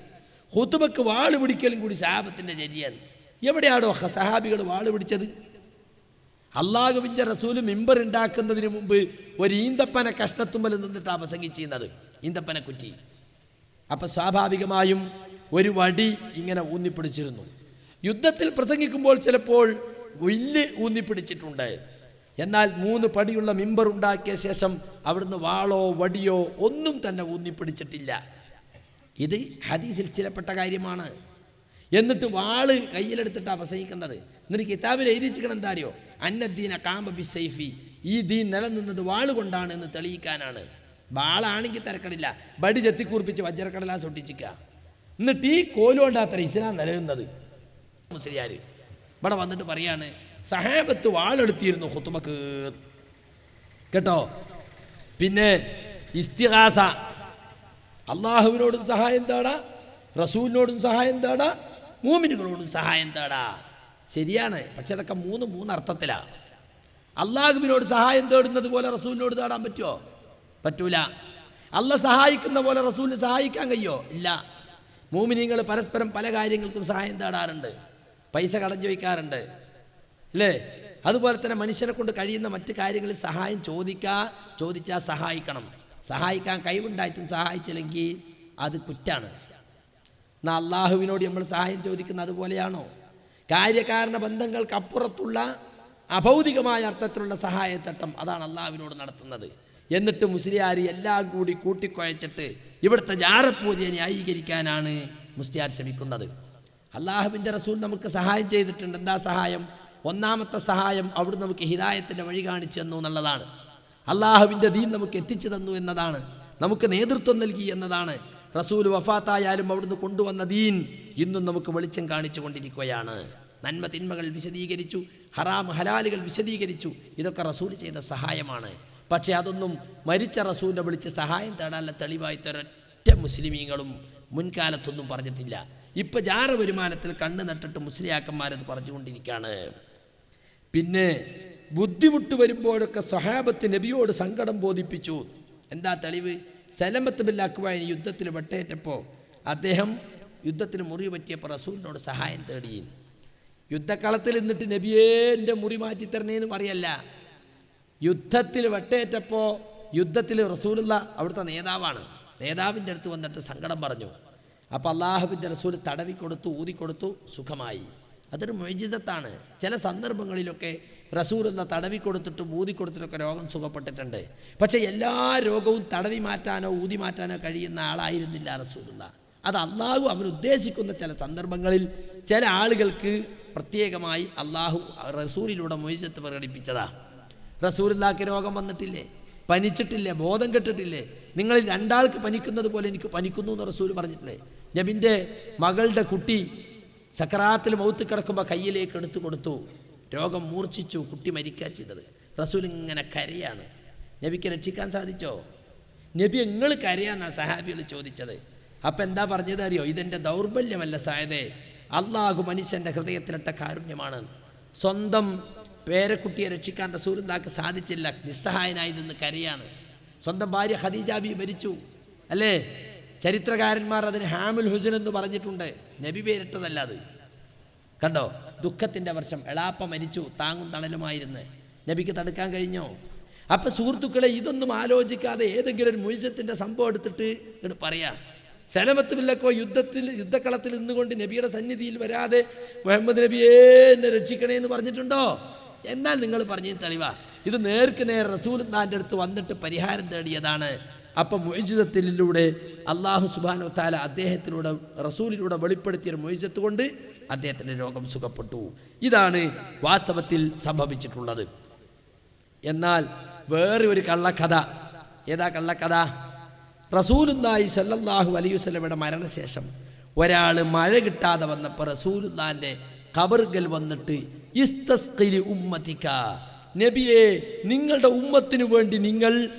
ഖുതുബക്ക് വാള് പിടിക്കലും കൂടി സഹാബത്തിൻ്റെ ചര്യാണ്. എവിടെയാണോ സഹാബികൾ വാള് പിടിച്ചത്? അള്ളാഹുവിൻ്റെ റസൂല് മിമ്പർ ഉണ്ടാക്കുന്നതിന് മുമ്പ് ഒരു ഈന്തപ്പന കഷ്ണത്തുമ്മൽ നിന്നിട്ടാണ് പ്രസംഗിച്ചിരുന്നത്. ഈന്തപ്പന കുറ്റി അപ്പം സ്വാഭാവികമായും ഒരു വടി ഇങ്ങനെ ഊന്നിപ്പിടിച്ചിരുന്നു. യുദ്ധത്തിൽ പ്രസംഗിക്കുമ്പോൾ ചിലപ്പോൾ വില്ല് ഊന്നിപ്പിടിച്ചിട്ടുണ്ട്. എന്നാൽ 3 പടിയുള്ള മിമ്പർ ഉണ്ടാക്കിയ ശേഷം അവിടുന്ന് വാളോ വടിയോ ഒന്നും തന്നെ ഊന്നിപ്പിടിച്ചിട്ടില്ല. ഇത് ഹദീസിൽ സ്ഥിരപ്പെട്ട കാര്യമാണ്. എന്നിട്ട് വാള് കയ്യിലെടുത്തിട്ടാണ് പ്രസംഗിക്കുന്നത്. എന്നിട്ട് കിതാബിൽ എഴുതിച്ചിരിക്കണം എന്താ അറിയോ? അന്നദ്ദീന കാമ്പ ബി സൈഫി, ഈ ദീൻ നിലനിന്നത് വാള് കൊണ്ടാണ് എന്ന് തെളിയിക്കാനാണ്. വാളാണെങ്കിൽ തിരക്കടില്ല, ബടി ചെത്തിക്കൂർപ്പിച്ച് വജ്രക്കടലാസ് ഒട്ടിച്ചിക്കുക. എന്നിട്ട് ഈ കോലുകൊണ്ടാത്ര ഇസ്ലാം നിലനിന്നത്. മുസ്ലിയാർ ഇവിടെ വന്നിട്ട് പറയാണ്, സഹാബത്ത് വാളെടുത്തിരുന്നു ഖുതുബക്ക് കേട്ടോ. പിന്നെ ഇസ്തിഗാസ, അള്ളാഹുവിനോടും സഹായം തേടാ, റസൂലിനോടും സഹായം തേടാ, മൂമിനുകളോടും സഹായം തേടാ. ശരിയാണ്, പക്ഷെ അതൊക്കെ മൂന്ന് അർത്ഥത്തിലാണ്. അള്ളാഹുവിനോട് സഹായം തേടുന്നത് പോലെ റസൂലിനോട് തേടാൻ പറ്റുമോ? പറ്റൂല. അള്ളാഹ് സഹായിക്കുന്ന പോലെ റസൂലിന് സഹായിക്കാൻ കഴിയോ? ഇല്ല. മൂമിനീങ്ങൾ പരസ്പരം പല കാര്യങ്ങൾക്കും സഹായം തേടാറുണ്ട്, പൈസ കടം ചോദിക്കാറുണ്ട്, അല്ലേ? അതുപോലെ തന്നെ മനുഷ്യനെ കൊണ്ട് കഴിയുന്ന മറ്റു കാര്യങ്ങളിൽ സഹായം ചോദിച്ചാൽ സഹായിക്കണം. സഹായിക്കാൻ കഴിവുണ്ടായിട്ടും സഹായിച്ചില്ലെങ്കിൽ അത് കുറ്റാണ്. എന്നാൽ അള്ളാഹുവിനോട് നമ്മൾ സഹായം ചോദിക്കുന്നത് അതുപോലെയാണോ? കാര്യകാരണ ബന്ധങ്ങൾക്കപ്പുറത്തുള്ള അഭൗതികമായ അർത്ഥത്തിലുള്ള സഹായത്തട്ടം അതാണ് അള്ളാഹുവിനോട് നടത്തുന്നത്. എന്നിട്ട് മുസ്ലിയാർ എല്ലാം കൂടി കൂട്ടിക്കുഴച്ചിട്ട് ഇവിടുത്തെ ജാറപ്പൂജയെ ന്യായീകരിക്കാനാണ് മുസ്ലിയാർ ശ്രമിക്കുന്നത്. അള്ളാഹുവിൻ്റെ റസൂൽ നമുക്ക് സഹായം ചെയ്തിട്ടുണ്ട്. എന്താ സഹായം? ഒന്നാമത്തെ സഹായം അവിടുന്ന് നമുക്ക് ഹിദായത്തിൻ്റെ വഴി കാണിച്ചു തന്നു എന്നുള്ളതാണ്. അള്ളാഹുവിൻ്റെ ദീൻ നമുക്ക് എത്തിച്ചു തന്നു എന്നതാണ്. നമുക്ക് നേതൃത്വം നൽകി എന്നതാണ്. റസൂൽ വഫാത്തായാലും അവിടുന്ന് കൊണ്ടുവന്ന ദീൻ ഇന്നും നമുക്ക് വെളിച്ചം കാണിച്ചു കൊണ്ടിരിക്കുകയാണ്. നന്മ തിന്മകൾ വിശദീകരിച്ചു, ഹറാം ഹലാലുകൾ വിശദീകരിച്ചു. ഇതൊക്കെ റസൂൽ ചെയ്ത സഹായമാണ്. പക്ഷേ അതൊന്നും മരിച്ച റസൂലിനെ വിളിച്ച് സഹായം തേടാനുള്ള തെളിവായിട്ട് ഒരൊറ്റ മുസ്ലിമീങ്ങളും മുൻകാലത്തൊന്നും പറഞ്ഞിട്ടില്ല. ഇപ്പം ജാറ വരുമാനത്തിൽ കണ്ണ് നട്ടിട്ട് മുസ്ലിയാക്കന്മാരത് പറഞ്ഞുകൊണ്ടിരിക്കുകയാണ്. പിന്നെ ബുദ്ധിമുട്ട് വരുമ്പോഴൊക്കെ സ്വഹാബത്ത് നബിയോട് സങ്കടം ബോധിപ്പിച്ചു. എന്താ തെളിവ്? സലമത്ത് ബിൻ അക്വാഇന് യുദ്ധത്തിൽ വെട്ടേറ്റപ്പോൾ അദ്ദേഹം യുദ്ധത്തിന് മുറിവ് പറ്റിയപ്പോൾ റസൂലിനോട് സഹായം തേടി. യുദ്ധക്കളത്തിൽ നിന്നിട്ട് നബിയേ എൻ്റെ മുറി മാറ്റിത്തരണേന്ന് പറയല്ല. യുദ്ധത്തിൽ വെട്ടേറ്റപ്പോൾ യുദ്ധത്തിൽ റസൂലുള്ള അവിടുത്തെ നേതാവാണ്. നേതാവിൻ്റെ അടുത്ത് വന്നിട്ട് സങ്കടം പറഞ്ഞു. അപ്പോൾ അള്ളാഹുവിൻ്റെ റസൂൽ തടവിക്കൊടുത്തു, ഊതിക്കൊടുത്തു, സുഖമായി. അതൊരു മുഅ്ജിസത്താണ്. ചില സന്ദർഭങ്ങളിലൊക്കെ റസൂലുള്ള തടവി കൊടുത്തിട്ടും ഊതി കൊടുത്തിട്ടൊക്കെ രോഗം സുഖപ്പെട്ടിട്ടുണ്ട്. പക്ഷേ എല്ലാ രോഗവും തടവി മാറ്റാനോ ഊതി മാറ്റാനോ കഴിയുന്ന ആളായിരുന്നില്ല റസൂലുള്ള. അത് അള്ളാഹു അവനുദ്ദേശിക്കുന്ന ചില സന്ദർഭങ്ങളിൽ ചില ആളുകൾക്ക് പ്രത്യേകമായി അള്ളാഹു റസൂലിലൂടെ മുഅ്ജിസത്ത് പ്രകടിപ്പിച്ചതാ. റസൂലുള്ളാഹിക്ക് രോഗം വന്നിട്ടില്ലേ? പനിച്ചിട്ടില്ലേ? ബോധം കെട്ടിട്ടില്ലേ? നിങ്ങളിൽ 2 ആൾക്ക് പനിക്കുന്നത് പോലെ എനിക്ക് പനിക്കുന്നു എന്ന് റസൂൽ പറഞ്ഞിട്ടില്ലേ? നബിൻ്റെ മകളുടെ കുട്ടി സക്കറാത്തിൽ മൗത്ത് കിടക്കുമ്പോൾ കയ്യിലേക്ക് എടുത്തു കൊടുത്തു, രോഗം മൂർച്ഛിച്ചു, കുട്ടി മരിക്കുക ചെയ്തത്. റസൂൽ ഇങ്ങനെ കരയാണ്. നബിക്ക് രക്ഷിക്കാൻ സാധിച്ചോ? നബി നിങ്ങൾ കരയാന്നാണ് സഹാബികൾ ചോദിച്ചത്. അപ്പം എന്താ പറഞ്ഞത് അറിയോ? ഇതെൻ്റെ ദൗർബല്യമല്ല സായദേ, അള്ളാഹു മനുഷ്യൻ്റെ ഹൃദയത്തിലിട്ട കാരുണ്യമാണ്. സ്വന്തം പേരക്കുട്ടിയെ രക്ഷിക്കാൻ റസൂലുള്ളാഹിക്ക് സാധിച്ചില്ല, നിസ്സഹായനായി നിന്ന് കരയാണ്. സ്വന്തം ഭാര്യ ഖദീജ ബി മരിച്ചു, അല്ലേ? ചരിത്രകാരന്മാർ അതിന് ഹാമുൽ ഹുസൻ എന്ന് പറഞ്ഞിട്ടുണ്ട്. നബി പേരിട്ടതല്ല അത്. കണ്ടോ? ദുഃഖത്തിൻ്റെ വർഷം. എളാപ്പ മരിച്ചു, താങ്ങും തണലുമായിരുന്നു. നബിക്ക് തടുക്കാൻ കഴിഞ്ഞോ? അപ്പം സുഹൃത്തുക്കളെ, ഇതൊന്നും ആലോചിക്കാതെ ഏതെങ്കിലും ഒരു മുഅ്ജിസത്തിൻ്റെ സംഭവം എടുത്തിട്ട് ഇങ്ങോട്ട് പറയാം. സലമത്ത് ബിൻ അക്വ യുദ്ധക്കളത്തിൽ നിന്നുകൊണ്ട് നബിയുടെ സന്നിധിയിൽ വരാതെ മുഹമ്മദ് നബിയെ എന്നെ രക്ഷിക്കണേ എന്ന് പറഞ്ഞിട്ടുണ്ടോ? എന്നാൽ നിങ്ങൾ പറഞ്ഞ തെളിവാ. ഇത് നേർക്ക് നേർ റസൂലുള്ളാഹിന്റെ അടുത്ത് വന്നിട്ട് പരിഹാരം തേടിയതാണ്. അപ്പം മുഅ്ജിസത്തിലൂടെ അല്ലാഹു സുബ്ഹാനഹു വ തആല അദ്ദേഹത്തിലൂടെ റസൂലിലൂടെ വെളിപ്പെടുത്തിയ മുഅ്ജിസത്ത് കൊണ്ട് അദ്ദേഹത്തിൻ്റെ രോഗം സുഖപ്പെട്ടു. ഇതാണ് വാസ്തവത്തിൽ സംഭവിച്ചിട്ടുള്ളത്. എന്നാൽ വേറെ ഒരു കള്ളക്കഥ. ഏതാ കള്ളക്കഥ? റസൂലുള്ളാഹി സ്വല്ലല്ലാഹു അലൈഹി വസല്ലമയുടെ മരണശേഷം ഒരാൾ മഴ കിട്ടാതെ വന്നപ്പോൾ റസൂലുള്ളാഹിൻ്റെ ഖബറുകൾ വന്നിട്ട് ഇസ്തസ്ഖിലി ഉമ്മതിക, നബിയെ നിങ്ങളുടെ ഉമ്മത്തിനു വേണ്ടി നിങ്ങൾ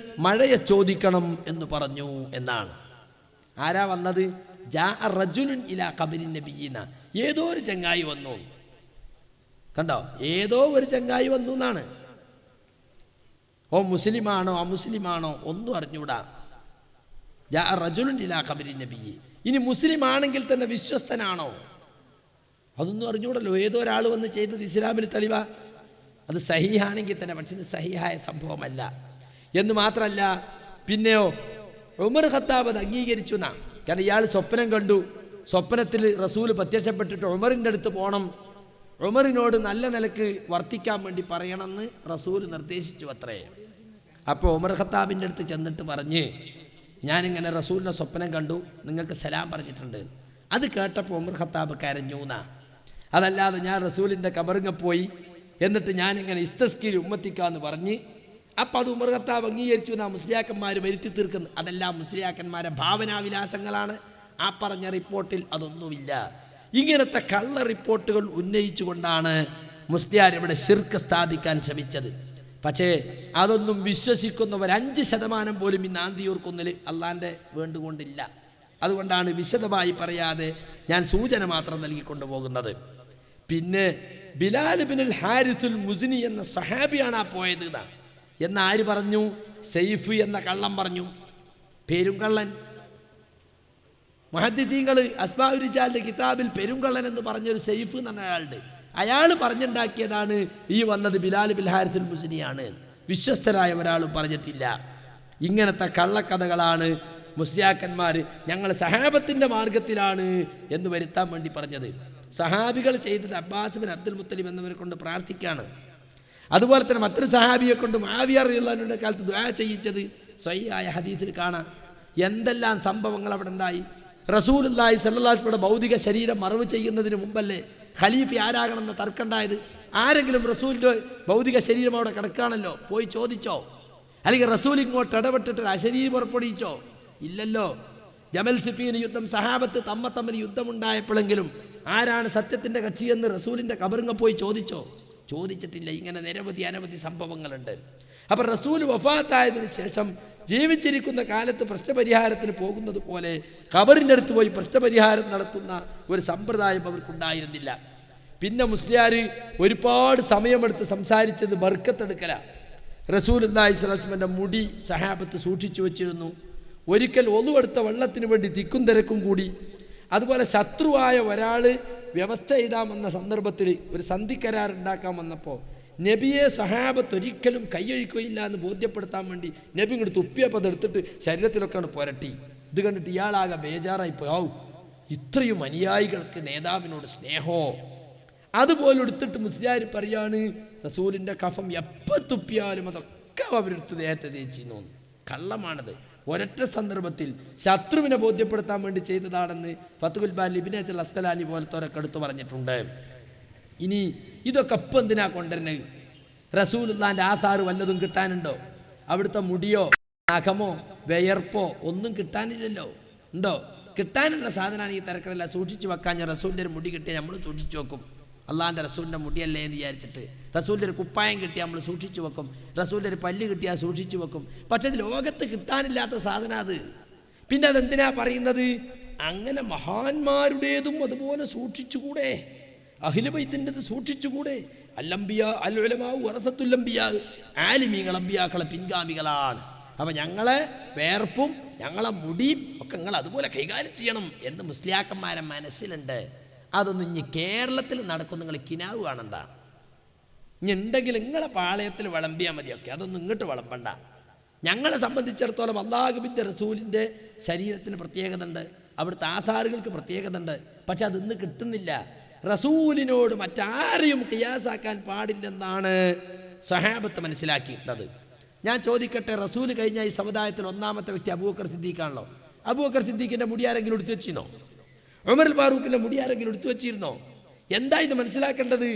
മഴയെ ചോദിക്കണം എന്ന് പറഞ്ഞു എന്നാണ്. ആരാ വന്നത്? ജാഅ റജുലുൻ ഇലാ ഖബരി നബിയിന, ഏതോ ഒരു ചങ്ങായി വന്നു. കണ്ടോ? ഏതോ ഒരു ചങ്ങായി വന്നു എന്നാണ്. ഓ മുസ്ലിമാണോ അമുസ്ലിമാണോ ഒന്നും അറിഞ്ഞൂടാ. ജാഅ റജുലുൻ ഇലാ ഖബരി നബിയി. ഇനി മുസ്ലിം ആണെങ്കിൽ തന്നെ വിശ്വസ്തനാണോ അതൊന്നും അറിഞ്ഞൂടല്ലോ. ഏതോ ഒരാൾ വന്ന് ചെയ്തത് ഇസ്ലാമിൽ തെളിവാ. അത് സഹീഹാണെങ്കിൽ തന്നെ, പക്ഷേ ഇത് സഹീഹായ സംഭവമല്ല എന്ന് മാത്രമല്ല, പിന്നെയോ ഉമർ ഖത്താബ് അത് അംഗീകരിച്ചു എന്നാ. കാരണം ഇയാൾ സ്വപ്നം കണ്ടു. സ്വപ്നത്തിൽ റസൂൽ പ്രത്യക്ഷപ്പെട്ടിട്ട് ഉമറിൻ്റെ അടുത്ത് പോകണം, ഉമറിനോട് നല്ല നിലക്ക് വർത്തിക്കാൻ വേണ്ടി പറയണമെന്ന് റസൂൽ നിർദ്ദേശിച്ചു അത്രേ. അപ്പോൾ ഉമർ ഖത്താബിൻ്റെ അടുത്ത് ചെന്നിട്ട് പറഞ്ഞ്, ഞാനിങ്ങനെ റസൂലിൻ്റെ സ്വപ്നം കണ്ടു, നിങ്ങൾക്ക് സലാം പറഞ്ഞിട്ടുണ്ട്. അത് കേട്ടപ്പോൾ ഉമർ ഖത്താബ് കരഞ്ഞൂന്നാ. അതല്ലാതെ ഞാൻ റസൂലിൻ്റെ കബറിങ്ങ പോയി എന്നിട്ട് ഞാനിങ്ങനെ ഇസ്തസ്കീൽ ഉമ്മത്തിക്കാന്ന് പറഞ്ഞ് അപ്പം അത് ഉമർ ഖത്താബ് അംഗീകരിച്ചു എന്നാ മുസ്ലിയാക്കന്മാർ വരുത്തി തീർക്കുന്നത്. അതെല്ലാം മുസ്ലിയാക്കന്മാരെ ഭാവനാവിലാസങ്ങളാണ്. ആ പറഞ്ഞ റിപ്പോർട്ടിൽ അതൊന്നുമില്ല. ഇങ്ങനത്തെ കള്ള റിപ്പോർട്ടുകൾ ഉന്നയിച്ചുകൊണ്ടാണ് മുസ്ലിയാർ ഇവിടെ ശിർക്ക് സ്ഥാപിക്കാൻ ശ്രമിച്ചത്. പക്ഷേ അതൊന്നും വിശ്വസിക്കുന്നവർ 5% പോലും ഇന്ന് ആന്തിയൂർക്കുന്നിൽ അള്ളാൻ്റെ വേണ്ടുകൊണ്ടില്ല. അതുകൊണ്ടാണ് വിശദമായി പറയാതെ ഞാൻ സൂചന മാത്രം നൽകിക്കൊണ്ടു പോകുന്നത്. പിന്നെ ബിലാൽ ബിനുൽ ഹാരിസുൽ മുസ്നി എന്ന സഹാബിയാണ് ആ പോയത് എന്ന് ആര് പറഞ്ഞു? സൈഫ് എന്ന കള്ളം പറഞ്ഞു, പെരുങ്കള്ളൻ. മുഹദ്ദിസീങ്ങൾ അസ്മാഉർ റിജാലിന്റെ കിതാബിൽ പെരുങ്കള്ളൻ എന്ന് പറഞ്ഞൊരു സൈഫ് എന്ന് പറഞ്ഞ ആളുണ്ട്. അയാൾ പറഞ്ഞുണ്ടാക്കിയതാണ് ഈ വന്നത് ബിലാൽ ബിൻ ഹാരിസുൽ മുസ്നിയാണ്. വിശ്വസ്തരായ ഒരാളും പറഞ്ഞിട്ടില്ല. ഇങ്ങനത്തെ കള്ളക്കഥകളാണ് മുസ്ലിയാക്കന്മാർ ഞങ്ങൾ സഹാബത്തിൻ്റെ മാർഗത്തിലാണ് എന്ന് വരുത്താൻ വേണ്ടി പറഞ്ഞത്. സഹാബികൾ ചെയ്തത് അബ്ബാസ് ബിൻ അബ്ദുൽ മുത്തലിബ് എന്നിവരെ കൊണ്ട് പ്രാർത്ഥിക്കുകയാണ്. അതുപോലെ തന്നെ മറ്റൊരു സഹാബിയെ കൊണ്ട് മുആവിയ റളിയല്ലാഹു അൻഹുവിന്റെ കാലത്ത് ദുആ ചെയ്യിച്ചത് സ്വഹീഹായ ഹദീസിൽ കാണാം. എന്തെല്ലാം സംഭവങ്ങൾ അവിടെ ഉണ്ടായി. റസൂലുള്ളാഹി സ്വല്ലല്ലാഹു അലൈഹി വസല്ലം ഭൗതിക ശരീരം മറവ് ചെയ്യുന്നതിന് മുമ്പല്ലേ ഖലീഫ ആരാകണമെന്ന് തർക്കമുണ്ടായത്? ആരെങ്കിലും റസൂലിൻ്റെ ഭൗതിക ശരീരം അവിടെ കിടക്കുകയാണല്ലോ, പോയി ചോദിച്ചോ? അല്ലെങ്കിൽ റസൂൽ ഇങ്ങോട്ട് ഇടപെട്ടിട്ട് അശരീരി പുറപ്പെടുവിച്ചോ? ഇല്ലല്ലോ. ജമൽ സിഫീൻ യുദ്ധം, സഹാബത്ത് തമ്മിൽ യുദ്ധമുണ്ടായപ്പോഴെങ്കിലും ആരാണ് സത്യത്തിൻ്റെ കക്ഷിയെന്ന് റസൂലിൻ്റെ കബറിങ്ങ പോയി ചോദിച്ചോ? ചോദിച്ചിട്ടില്ല. ഇങ്ങനെ അനവധി സംഭവങ്ങളുണ്ട്. അപ്പം റസൂൽ വഫാത്തായതിനു ശേഷം ജീവിച്ചിരിക്കുന്ന കാലത്ത് പ്രശ്നപരിഹാരത്തിന് പോകുന്നത് പോലെ ഖബറിൻ്റെ അടുത്ത് പോയി പ്രശ്നപരിഹാരം നടത്തുന്ന ഒരു സമ്പ്രദായം അവർക്കുണ്ടായിരുന്നില്ല. പിന്നെ മുസ്ലിയാർ ഒരുപാട് സമയമെടുത്ത് സംസാരിച്ചത് ബർക്കത്തെടുക്കലാണ്. റസൂലുള്ളാഹി സ്വല്ലല്ലാഹു അലൈഹി വസല്ലമയുടെ മുടി സഹാബത്ത് സൂക്ഷിച്ചു വച്ചിരുന്നു. ഒരിക്കൽ ഒളുവെടുത്ത വെള്ളത്തിന് വേണ്ടി തിക്കും തിരക്കും കൂടി. അതുപോലെ ശത്രുവായ ഒരാൾ വ്യവസ്ഥ ചെയ്താമെന്ന സന്ദർഭത്തിൽ ഒരു സന്ധിക്കരാർ ഉണ്ടാക്കാൻ വന്നപ്പോൾ നബിയെ സഹാബത്ത് ഒരിക്കലും കൈയൊഴിക്കുകയില്ല എന്ന് ബോധ്യപ്പെടുത്താൻ വേണ്ടി നബി ഇങ്ങോട്ട് തുപ്പിയപ്പോൾ അതെടുത്തിട്ട് ശരീരത്തിലൊക്കെയാണ് പുരട്ടി. ഇത് കണ്ടിട്ട് ഇയാളാകെ ബേജാറായിപ്പോയി. ഇത്രയും അനുയായികൾക്ക് നേതാവിനോട് സ്നേഹമോ? അതുപോലെ എടുത്തിട്ട് മുസ്ലിയാർ പറയാണ് റസൂലിൻ്റെ കഫം എപ്പോൾ തുപ്പിയാലും അതൊക്കെ അവരെടുത്ത് ദേഹത്തെ തേച്ചിന്നു. കള്ളമാണത്. ഒരൊറ്റ സന്ദർഭത്തിൽ ശത്രുവിനെ ബോധ്യപ്പെടുത്താൻ വേണ്ടി ചെയ്തതാണെന്ന് ഫത്ഹുൽ ബാരി ഇബ്നു ഹജർ അസ്ഖലാനി പോലത്തോരൊക്കെ എടുത്തു പറഞ്ഞിട്ടുണ്ട്. ഇനി ഇതൊക്കെ ഇപ്പം എന്തിനാ കൊണ്ടുവരുന്നത്? റസൂലുള്ളാഹിന്റെ ആസാറ് വല്ലതും കിട്ടാനുണ്ടോ? അവിടുത്തെ മുടിയോ നഖമോ വിയർപ്പോ ഒന്നും കിട്ടാനില്ലല്ലോ. ഉണ്ടോ? കിട്ടാനുള്ള സാധനമാണ് ഈ തിരക്കടല്ല. സൂക്ഷിച്ചു വെക്കാൻ ഞാൻ റസൂലിൻ്റെ ഒരു മുടി കിട്ടിയാൽ നമ്മൾ സൂക്ഷിച്ചു വെക്കും. അള്ളാഹിൻ്റെ റസൂലിൻ്റെ മുടിയല്ലേ എന്ന് വിചാരിച്ചിട്ട്. റസൂലിൻ്റെ ഒരു കുപ്പായം കിട്ടിയാൽ നമ്മൾ സൂക്ഷിച്ചു വെക്കും. റസൂലിൻ്റെ ഒരു പല്ല് കിട്ടിയാൽ സൂക്ഷിച്ചു വെക്കും. പക്ഷേ ഇത് ലോകത്ത് കിട്ടാനില്ലാത്ത സാധനം അത്. പിന്നെ അതെന്തിനാ പറയുന്നത്? അങ്ങനെ മഹാന്മാരുടേതും അതുപോലെ സൂക്ഷിച്ചുകൂടെ? അഹ്ലു ബൈത്തിൻ്റെത് സൂക്ഷിച്ചുകൂടെ? അല്ലംബിയ അൽ ഉലമാ വറസത്തുൽ അംബിയാ, ആലിമീങ്ങൾ അംബിയാക്കളെ പിൻഗാമികളാണ്. അപ്പം ഞങ്ങളെ വേർപ്പും ഞങ്ങളെ മുടിയും ഒക്കെ നിങ്ങൾ അതുപോലെ കൈകാര്യം ചെയ്യണം എന്ന് മുസ്ലിയാക്കന്മാരെ മനസ്സിലുണ്ട്. അതൊന്നും ഇനി കേരളത്തിൽ നടക്കും. നിങ്ങൾ കിനാവ് കാണണ്ട. ഇനി ഉണ്ടെങ്കിൽ നിങ്ങളെ പാളയത്തിൽ വിളമ്പിയാൽ മതിയൊക്കെ, അതൊന്നും ഇങ്ങോട്ട് വിളമ്പണ്ട. ഞങ്ങളെ സംബന്ധിച്ചിടത്തോളം അല്ലാഹുവിൻ്റെ റസൂലിൻ്റെ ശരീരത്തിന് പ്രത്യേകത ഉണ്ട്, അവിടുത്തെ ആധാറുകൾക്ക് പ്രത്യേകത ഉണ്ട്. പക്ഷെ അതിന്ന് കിട്ടുന്നില്ല. റസൂലിനോട് മറ്റാരെയും ഖിയാസാക്കാൻ പാടില്ലെന്നാണ് സഹാബത്ത് മനസ്സിലാക്കിയിട്ടുള്ളത്. ഞാൻ ചോദിക്കട്ടെ, റസൂൽ കഴിഞ്ഞ ഈ സമുദായത്തിൽ ഒന്നാമത്തെ വ്യക്തി അബൂബക്കർ സിദ്ദീഖാണല്ലോ. അബൂബക്കർ സിദ്ദീഖിൻ്റെ മുടി ആരെങ്കിലും എടുത്തു വെച്ചിരുന്നോ? ഉമർ ഫാറൂഖിൻ്റെ മുടി ആരെങ്കിലും എടുത്തു വെച്ചിരുന്നോ? എന്താ ഇത് മനസ്സിലാക്കേണ്ടത്?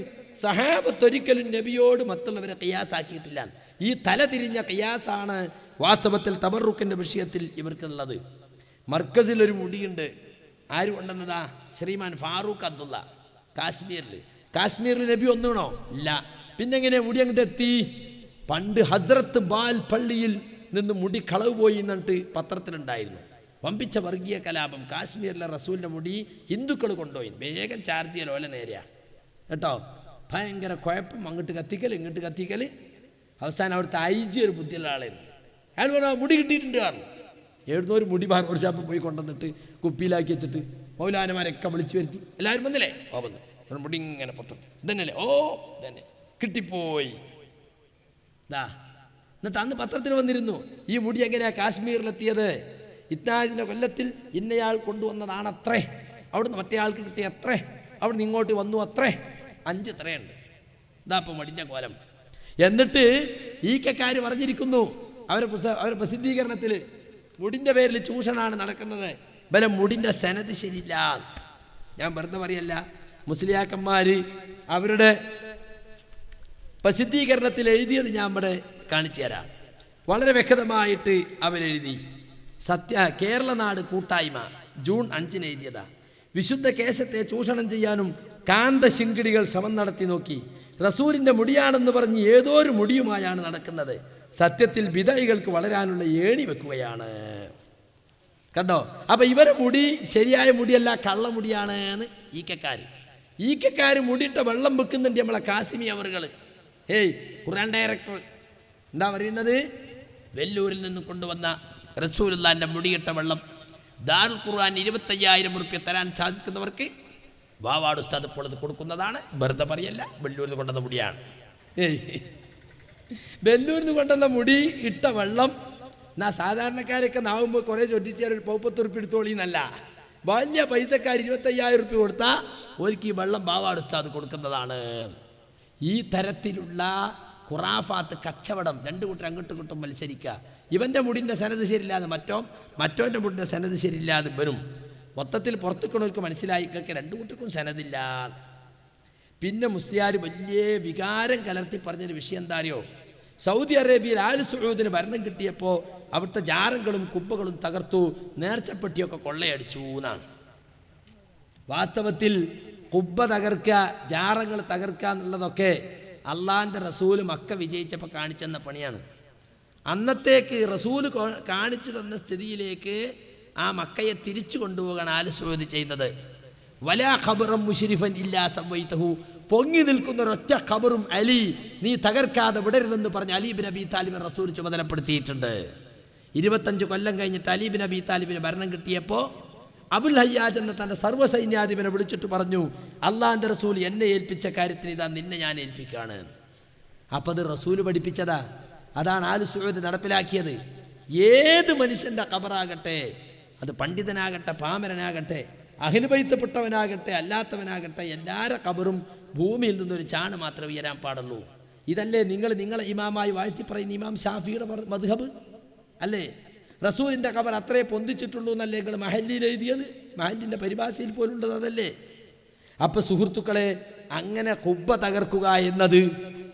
സഹാബത്ത് ഒരിക്കലും നബിയോട് മറ്റുള്ളവരെ ഖിയാസാക്കിയിട്ടില്ല. ഈ തല തിരിഞ്ഞ ഖിയാസാണ് വാസ്തവത്തിൽ തബറുക്കിൻ്റെ വിഷയത്തിൽ ഇവർക്കുള്ളത്. മർക്കസിൽ ഒരു മുടിയുണ്ട്. ആര് കൊണ്ടുവന്നതാ? ശ്രീമാൻ ഫാറൂഖ് അബ്ദുള്ള. കാശ്മീരിൽ നബി ഒന്നുണോ? ഇല്ല. പിന്നെങ്ങനെ മുടി അങ്ങോട്ട് എത്തി? പണ്ട് ഹസ്രത്ത് ബാൽ പള്ളിയിൽ നിന്ന് മുടി കളവ് പോയി എന്നിട്ട് പത്രത്തിലുണ്ടായിരുന്നു. വമ്പിച്ച വർഗീയ കലാപം. കാശ്മീരിലെ റസൂലിൻ്റെ മുടി ഹിന്ദുക്കൾ കൊണ്ടുപോയി. വേഗം ചാർജ് ചെയ്യൽ ഓല നേരെയാ കേട്ടോ. ഭയങ്കര കുഴപ്പം. അങ്ങോട്ട് കത്തിക്കൽ ഇങ്ങോട്ട് കത്തിക്കൽ. അവസാനം അവിടുത്തെ IG ഒരു ബുദ്ധിയുള്ള ആളായിരുന്നു. അയാൾ പറഞ്ഞാൽ മുടി കിട്ടിയിട്ടുണ്ട് കാരണം എഴുതുന്ന ഒരു മുടി ബാർബർ ഷാപ്പ് പോയി കൊണ്ടുവന്നിട്ട് കുപ്പിയിലാക്കി വെച്ചിട്ട് മൗലാനമാരൊക്കെ വിളിച്ചു വരുത്തി. എല്ലാവരും വന്നില്ലേ? വന്നു. മുടി ഇങ്ങനെ പുറത്തെടുത്ത് ഇതന്നെയല്ലേ? ഇതന്നെ കിട്ടിപ്പോയി. എന്നിട്ട് അന്ന് പത്രത്തിൽ വന്നിരുന്നു ഈ മുടി എങ്ങനെയാ കാശ്മീരിലെത്തിയത് ഇത്നാദിൻ്റെ കൊല്ലത്തിൽ ഇന്നയാൾ കൊണ്ടുവന്നതാണത്രേ, അവിടുന്ന് മറ്റേ ആൾക്ക് കിട്ടിയ അത്രേ, അവിടുന്ന് ഇങ്ങോട്ട് വന്നു അത്രേ, 5 ഇത്രയുണ്ട്. ഇതാ ഇപ്പം മടിൻ്റെ കോലം. എന്നിട്ട് ഈക്കക്കാർ പറഞ്ഞിരിക്കുന്നു അവരുടെ പ്രസിദ്ധീകരണത്തിൽ, മുടിൻ്റെ പേരിൽ ചൂഷണമാണ് നടക്കുന്നത്, ബലം മുടിൻ്റെ സനത് ശരിയില്ല. ഞാൻ വെറുതെ പറയല്ല, മുസ്ലിയാക്കന്മാർ അവരുടെ പ്രസിദ്ധീകരണത്തിൽ എഴുതിയത് ഞാൻ ഇവിടെ കാണിച്ചു തരാം. വളരെ വ്യക്തമായിട്ട് അവരെഴുതി. കേരളനാട് കൂട്ടായ്മ ജൂൺ 5 എഴുതിയതാ. വിശുദ്ധ കേശത്തെ ചൂഷണം ചെയ്യാനും കാന്തശിങ്കിടികൾ ശ്രമം നടത്തി നോക്കി. റസൂലിൻ്റെ മുടിയാണെന്ന് പറഞ്ഞ് ഏതോ ഒരു മുടിയുമായാണ് നടക്കുന്നത്. സത്യത്തിൽ ബിദഈകൾക്ക് വളരാനുള്ള ഏണി വെക്കുകയാണ്. കണ്ടോ? അപ്പം ഇവരെ മുടി ശരിയായ മുടിയല്ല, കള്ളമുടിയാണ് എന്ന് ഈക്കക്കാർ മുടിയിട്ട വെള്ളം വെക്കുന്നുണ്ട്. നമ്മളെ കാസിമി അവറുകൾ, ഹേയ് ഖുർആൻ ഡയറക്ടർ എന്താ പറയുന്നത്, വെല്ലൂരിൽ നിന്ന് കൊണ്ടുവന്ന റസൂലുള്ളാഹിന്റെ മുടിയിട്ട വെള്ളം ദാറുൽ ഖുർആൻ 25,000 റുപ്യ തരാൻ സാധിക്കുന്നവർക്ക് വാവാട് ഉസ്താദ് ഇപ്പോൾ കൊടുക്കുന്നതാണ്. വെറുതെ പറയല്ല, വെല്ലൂരിൽ നിന്ന് കൊണ്ടുവന്ന മുടിയാണ്. വെല്ലൂരിൽ നിന്ന് കൊണ്ടുവന്ന മുടി ഇട്ട വെള്ളം എന്നാ സാധാരണക്കാരൊക്കെ നാവുമ്പോൾ കുറേ ചൊല്ലിച്ചാൽ ഒരു 40 റുപ്യ എടുത്തോളിന്നല്ല, വലിയ പൈസക്കാർ 25,000 റുപ്യ കൊടുത്താൽ ഒരിക്കൽ ഈ വെള്ളം വാവാട് ഉസ്താദ് കൊടുക്കുന്നതാണ്. ഈ തരത്തിലുള്ള ഖുറാഫാത്ത് കച്ചവടം, 2 കൂട്ടർ അങ്ങോട്ടും ഇങ്ങോട്ടും മത്സരിക്കുക. ഇവൻ്റെ മുടിൻ്റെ സനത് ശരിയില്ലാതെ മറ്റോൻ്റെ മുടിൻ്റെ സനത് ശരിയില്ലാതെ വരും. മൊത്തത്തിൽ പുറത്തുക്കണവർക്ക് മനസ്സിലായി കേൾക്കുക 2 കൂട്ടർക്കും സനതില്ല. പിന്നെ മുസ്ലിയാർ വലിയ വികാരം കലർത്തി പറഞ്ഞൊരു വിഷയം എന്താ അറിയോ, സൗദി അറേബ്യയിൽ ആൽ സഊദിന് ഭരണം കിട്ടിയപ്പോൾ അവിടുത്തെ ജാറങ്ങളും കുബ്ബകളും തകർത്തു, നേർച്ചപ്പെട്ടിയൊക്കെ കൊള്ളയടിച്ചു എന്നാണ്. വാസ്തവത്തിൽ കുബ്ബ തകർക്കുക, ജാറങ്ങൾ തകർക്കുക എന്നുള്ളതൊക്കെ അള്ളാഹിൻ്റെ റസൂല് മക്ക വിജയിച്ചപ്പോൾ കാണിച്ചെന്ന പണിയാണ്. അന്നത്തേക്ക് റസൂല് കാണിച്ചു തന്ന സ്ഥിതിയിലേക്ക് ആ മക്കയെ തിരിച്ചു കൊണ്ടുപോകാൻ ആൽ സഊദ് ചെയ്തത്. വലാ ഖബറൻ മുശ്രിഫൻ ഇല്ലാ സവൈതഹു, പൊങ്ങി നിൽക്കുന്ന ഒരൊറ്റ ഖബറും അലി നീ തകർക്കാതെ വിടരുതെന്ന് പറഞ്ഞ് അലി ബിൻ അബി താലിബിനെ റസൂൽ ചുമതലപ്പെടുത്തിയിട്ടുണ്ട്. 25 കൊല്ലം കഴിഞ്ഞിട്ട് അലി ബിൻ അബി താലിബിന് ഭരണം കിട്ടിയപ്പോൾ അബുൽ ഹയ്യാജ് എന്ന തൻ്റെ സർവ്വസൈന്യാധിപനെ വിളിച്ചിട്ട് പറഞ്ഞു, അള്ളാഹിൻ്റെ റസൂൽ എന്നെ ഏൽപ്പിച്ച കാര്യത്തിന് ഇതാ നിന്നെ ഞാൻ ഏൽപ്പിക്കുകയാണ്. അപ്പം അത് റസൂൽ പഠിപ്പിച്ചതാ, അതാണ് ആൽ സഊദ് നടപ്പിലാക്കിയത്. ഏത് മനുഷ്യൻ്റെ ഖബറാകട്ടെ, അത് പണ്ഡിതനാകട്ടെ പാമരനാകട്ടെ അഹ്ലു ബൈത്തപ്പെട്ടവനാകട്ടെ അല്ലാത്തവനാകട്ടെ, എല്ലാവരുടെ ഖബറും ഭൂമിയിൽ നിന്നൊരു ചാണ് മാത്രമേ ഉയരാൻ പാടുള്ളൂ. ഇതല്ലേ നിങ്ങളെ ഇമാമായി വാഴ്ത്തി പറയുന്ന ഇമാം ഷാഫിയുടെ മദ്ഹബ് അല്ലേ? റസൂലിൻ്റെ ഖബർ അത്രേ പൊന്തിച്ചിട്ടുള്ളൂ എന്നല്ലേ നിങ്ങൾ മഹല്ലിൽ എഴുതിയത്? മഹല്ലിൻ്റെ പരിഭാഷയിൽ പോലുള്ളത് അതല്ലേ? അപ്പം സുഹൃത്തുക്കളെ, അങ്ങനെ ഖുബ്ബ തകർക്കുക എന്നത്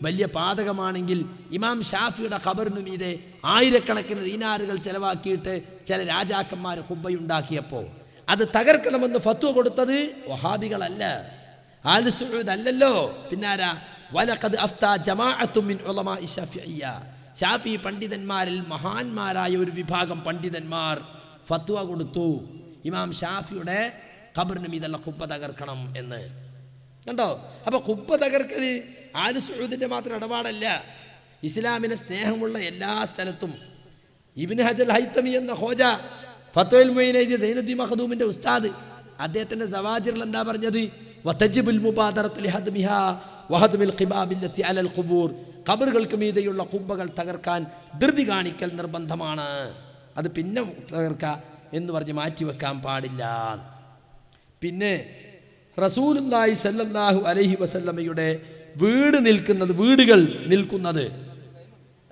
വലിയ പാതകമാണെങ്കിൽ ഇമാം ഷാഫിയുടെ ഖബറിനു മീതെ ആയിരക്കണക്കിന് ദീനാറുകൾ ചെലവാക്കിയിട്ട് ചില രാജാക്കന്മാർ ഖുബ്ബയുണ്ടാക്കിയപ്പോൾ അത് തകർക്കണമെന്ന് ഫത്വ കൊടുത്തത് വഹാബികളല്ല, ആൽ സഊദ് അല്ലല്ലോ. പിന്നാരാ? വലഖദ് അഫ്താ ജമാഅത്തും മിൻ ഉലമാഇ ശാഫിഇയ്യ, ഷാഫി പണ്ഡിതന്മാരിൽ മഹാന്മാരായ ഒരു വിഭാഗം പണ്ഡിതന്മാർ ഫത്വ കൊടുത്തു, ഇമാം ഷാഫിയുടെ ഖബറിന് മീതുള്ള ഖുബ്ബ തകർക്കണം എന്ന്. കണ്ടോ? അപ്പോൾ ഖുബ്ബ തകർക്കൽ ആൽ സഊദിൻ്റെ മാത്രം ഇടപാടല്ല. ഇസ്ലാമിനെ സ്നേഹമുള്ള എല്ലാ സ്ഥലത്തും ഇബ്നു ഹജർ ഹൈതമി എന്ന ഹോജ ഫത്വൽ മുഈൻ എഴുതിയ സൈനുദ്ദീൻ മഖ്ദൂമിൻ്റെ ഉസ്താദ്, അദ്ദേഹത്തിൻ്റെ സവാജിറിൽ എന്താ പറഞ്ഞത്? വതജിബുൽ മുബാദറത്തു ലിഹദ്മിഹാ വഹദ്മിൽ ഖിബാബില്ലത്തി അലൽ ഖുബൂർ, ഖബറുകൾക്ക് മീതെയുള്ള ഖുബ്ബകൾ തകർക്കാൻ ധൃതി കാണിക്കൽ നിർബന്ധമാണ്, അത് പിന്നെ തകർക്കുക എന്ന് പറഞ്ഞ് മാറ്റിവെക്കാൻ പാടില്ല. പിന്നെ റസൂലുള്ളാഹി സ്വല്ലല്ലാഹു അലൈഹി വസല്ലമയുടെ വീടുകൾ നിൽക്കുന്നത്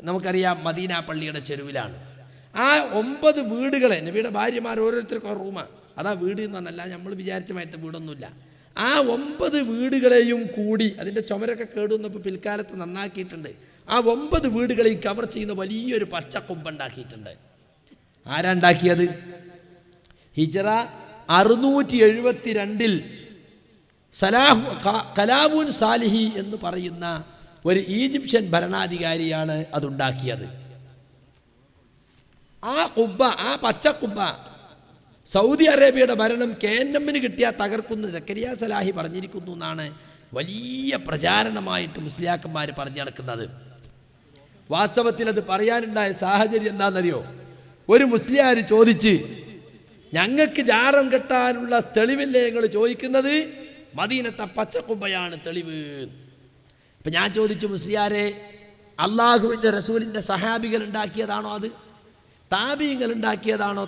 നമുക്കറിയാം മദീന പള്ളിയുടെ ചെരുവിലാണ്. ആ 9 വീടുകളെ നബിയുടെ ഭാര്യമാർ ഓരോരുത്തർക്കും റൂമാണ്, അതാ വീട് എന്ന് പറഞ്ഞല്ല, നമ്മൾ വിചാരിച്ച മായത്തെ വീടൊന്നുമില്ല. ആ 9 വീടുകളെയും കൂടി അതിൻ്റെ ചുമരൊക്കെ കേടുവന്നപ്പോൾ പിൽക്കാലത്ത് നന്നാക്കിയിട്ടുണ്ട്. ആ 9 വീടുകളെയും കവർ ചെയ്യുന്ന വലിയൊരു പച്ചക്കൊമ്പ് ഉണ്ടാക്കിയിട്ടുണ്ട്. ആരാ ഉണ്ടാക്കിയത്? ഹിജ്റ 672 കലാബൂൻ സാലിഹി എന്ന് പറയുന്ന ഒരു ഈജിപ്ഷ്യൻ ഭരണാധികാരിയാണ് അതുണ്ടാക്കിയത്. ആ കുബ്ബ, ആ പച്ചക്കുബ്ബ സൗദി അറേബ്യയുടെ ഭരണം KNM-ന് കിട്ടിയാൽ തകർക്കുന്നു സക്കരിയ സലാഹി പറഞ്ഞിരിക്കുന്നു എന്നാണ് വലിയ പ്രചാരണമായിട്ട് മുസ്ലിയാക്കന്മാർ പറഞ്ഞു നടക്കുന്നത്. വാസ്തവത്തിൽ അത് പറയാനുണ്ടായ സാഹചര്യം എന്താണെന്നറിയോ? ഒരു മുസ്ലിയാർ ചോദിച്ച്, ഞങ്ങൾക്ക് ജാറം കെട്ടാനുള്ള തെളിവില്ലേ നിങ്ങൾ ചോദിക്കുന്നത്? മദീനത്തെ പച്ചക്കുബ്ബയാണ് തെളിവ്. ഇപ്പം ഞാൻ ചോദിച്ചു, മുസ്ലിയാരെ, അള്ളാഹുവിൻ്റെ റസൂലിൻ്റെ സഹാബികൾ ഉണ്ടാക്കിയതാണോ അത്? താബീങ്ങൾ ഉണ്ടാക്കിയതാണോ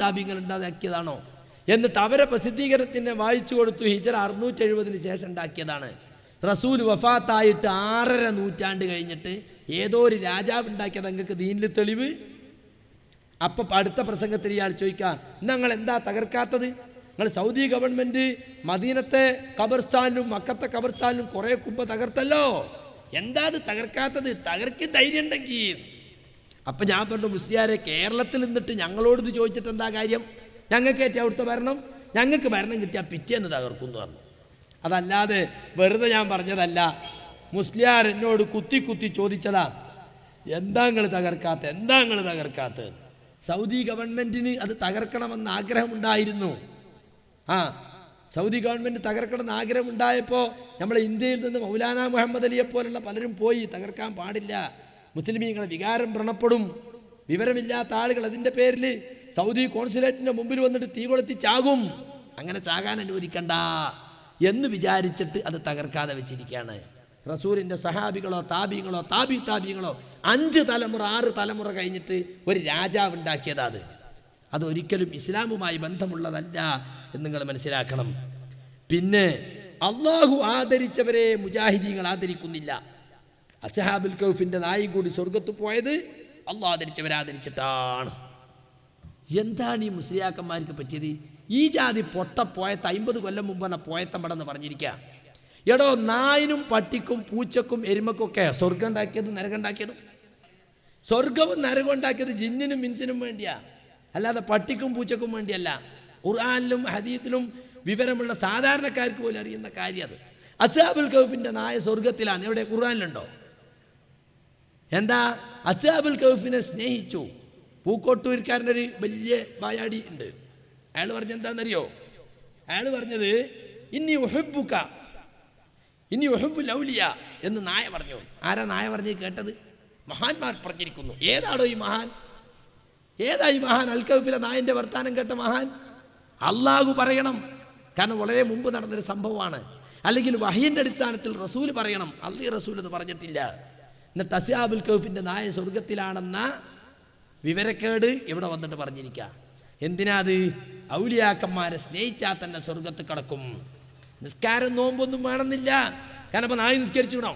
താബീങ്ങൾ ഉണ്ടാക്കിയതാണോ എന്നിട്ട് അവരെ പ്രസിദ്ധീകരണത്തിനെ വായിച്ചു കൊടുത്തു. ഹിജറ 670 ശേഷം ഉണ്ടാക്കിയതാണ്. റസൂൽ വഫാത്തായിട്ട് 6.5 നൂറ്റാണ്ട് കഴിഞ്ഞിട്ട് ഏതോ ഒരു രാജാവ് ഉണ്ടാക്കിയത് നിങ്ങൾക്ക് ദീനിൽ തെളിവ്? അപ്പം അടുത്ത പ്രസംഗത്തിൽ ഇയാൾ ചോദിക്കാം, നിങ്ങൾ എന്താ തകർക്കാത്തത്? നിങ്ങൾ സൗദി ഗവൺമെൻറ് മദീനത്തെ ഖബർസ്ഥാനിലും മക്കത്തെ ഖബർസ്ഥാനിലും കുറേ കുമ്പ തകർത്തല്ലോ, എന്താ അത് തകർക്കാത്തത്? തകർക്ക് ധൈര്യം ഉണ്ടെങ്കിൽ. അപ്പം ഞാൻ പറഞ്ഞു, മുസ്ലിയാരെ കേരളത്തിൽ നിന്നിട്ട് ഞങ്ങളോട് ചോദിച്ചിട്ട് എന്താ കാര്യം? ഞങ്ങൾക്ക് ഏറ്റവും അവിടുത്തെ ഭരണം, ഞങ്ങൾക്ക് ഭരണം കിട്ടിയാൽ പിറ്റേന്ന് തകർക്കുന്നു പറഞ്ഞു. അതല്ലാതെ വെറുതെ ഞാൻ പറഞ്ഞതല്ല. മുസ്ലിയാർ എന്നോട് കുത്തി കുത്തി ചോദിച്ചതാ, എന്താ നിങ്ങൾ തകർക്കാത്തത്? സൗദി ഗവൺമെൻറ്റിന് അത് തകർക്കണമെന്ന് ആഗ്രഹമുണ്ടായിരുന്നു. സൗദി ഗവൺമെൻറ് തകർക്കണമെന്ന് ആഗ്രഹമുണ്ടായപ്പോൾ നമ്മളെ ഇന്ത്യയിൽ നിന്ന് മൗലാന മുഹമ്മദ് അലിയെ പോലുള്ള പലരും പോയി, തകർക്കാൻ പാടില്ല, മുസ്ലിമീങ്ങളെ വികാരം വ്രണപ്പെടും, വിവരമില്ലാത്ത ആളുകൾ അതിൻ്റെ പേരിൽ സൗദി കോൺസുലേറ്റിൻ്റെ മുമ്പിൽ വന്നിട്ട് തീ കൊളുത്തി ചാകും, അങ്ങനെ ചാകാൻ അനുവദിക്കണ്ട എന്ന് വിചാരിച്ചിട്ട് അത് തകർക്കാതെ വെച്ചിരിക്കുകയാണ്. റസൂലിൻ്റെ സഹാബികളോ താബീങ്ങളോ താബീങ്ങളോ 5 തലമുറ 6 തലമുറ കഴിഞ്ഞിട്ട് ഒരു രാജാവ് ഉണ്ടാക്കിയതാ. അതൊരിക്കലും ഇസ്ലാമുമായി ബന്ധമുള്ളതല്ല എന്ന് നിങ്ങൾ മനസ്സിലാക്കണം. പിന്നെ അള്ളാഹു ആദരിച്ചവരെ മുജാഹിദീങ്ങൾ ആദരിക്കുന്നില്ല. അസ്ഹാബുൽ കൗഫിൻ്റെ നായി കൂടി സ്വർഗത്ത് പോയത് അള്ളാഹു ആദരിച്ചവരെ ആദരിച്ചിട്ടാണ്. എന്താണ് ഈ മുസ്ലിയാക്കന്മാർക്ക് പറ്റിയത്? ഈ ജാതി പൊട്ടപ്പോയത്ത് 50 കൊല്ലം മുമ്പാണ് പോയത്തമ്പടെന്ന് പറഞ്ഞിരിക്കുക. എടോ, നായിനും പട്ടിക്കും പൂച്ചക്കും എരുമക്കൊക്കെ സ്വർഗം ഉണ്ടാക്കിയതും നരകം ഉണ്ടാക്കിയതും. സ്വർഗവും നരകം ഉണ്ടാക്കിയത് ജിന്നിനും മിൻസിനും വേണ്ടിയാ, അല്ലാതെ പട്ടിക്കും പൂച്ചക്കും വേണ്ടിയല്ല. ഖുർആനിലും ഹദീസിലും വിവരമുള്ള സാധാരണക്കാർക്ക് പോലും അറിയുന്ന കാര്യം അത്. അസ്ഹാബുൽ കൗഫിൻ്റെ നായ സ്വർഗത്തിലാണ്. എവിടെ? ഖുർആനിലുണ്ടോ? എന്താ? അസ്ഹാബുൽ കൗഫിനെ സ്നേഹിച്ചു. പൂക്കോട്ടൂർക്കാരനൊരു വലിയ ബായാടി ഉണ്ട്. അയാൾ പറഞ്ഞെന്താണെന്നറിയോ? അയാൾ പറഞ്ഞത് ഇന്നി ഉഹിബ്ബുൽ ഔലിയ എന്ന് നായ പറഞ്ഞു. ആരാ നായ പറഞ്ഞ് കേട്ടത്? മഹാന്മാർ പറഞ്ഞിരിക്കുന്നു. ഏതാടോ ഈ മഹാൻ? ഏതാ ഈ മഹാൻ? അൽ കൗഫിലെ നായൻ്റെ വർത്താനം കേട്ട മഹാൻ അള്ളാഹു പറയണം, കാരണം വളരെ മുമ്പ് നടന്നൊരു സംഭവമാണ്. അല്ലെങ്കിൽ വഹയിൻ്റെ അടിസ്ഥാനത്തിൽ റസൂൽ പറയണം. റസൂൽ അത് പറഞ്ഞിട്ടില്ല. എന്നിട്ട് അസ്ഹാബുൽ കൗഫിൻ്റെ നായ സ്വർഗത്തിലാണെന്ന വിവരക്കേട് ഇവിടെ വന്നിട്ട് പറഞ്ഞിരിക്കുക. എന്തിനാ അത്? ഔലിയാക്കന്മാരെ സ്നേഹിച്ചാൽ തന്നെ സ്വർഗത്ത് കിടക്കും. നിസ്കാരം നോമ്പൊന്നും വേണമെന്നില്ല. കാരണം അപ്പം നായി നിസ്കരിച്ചിടണോ?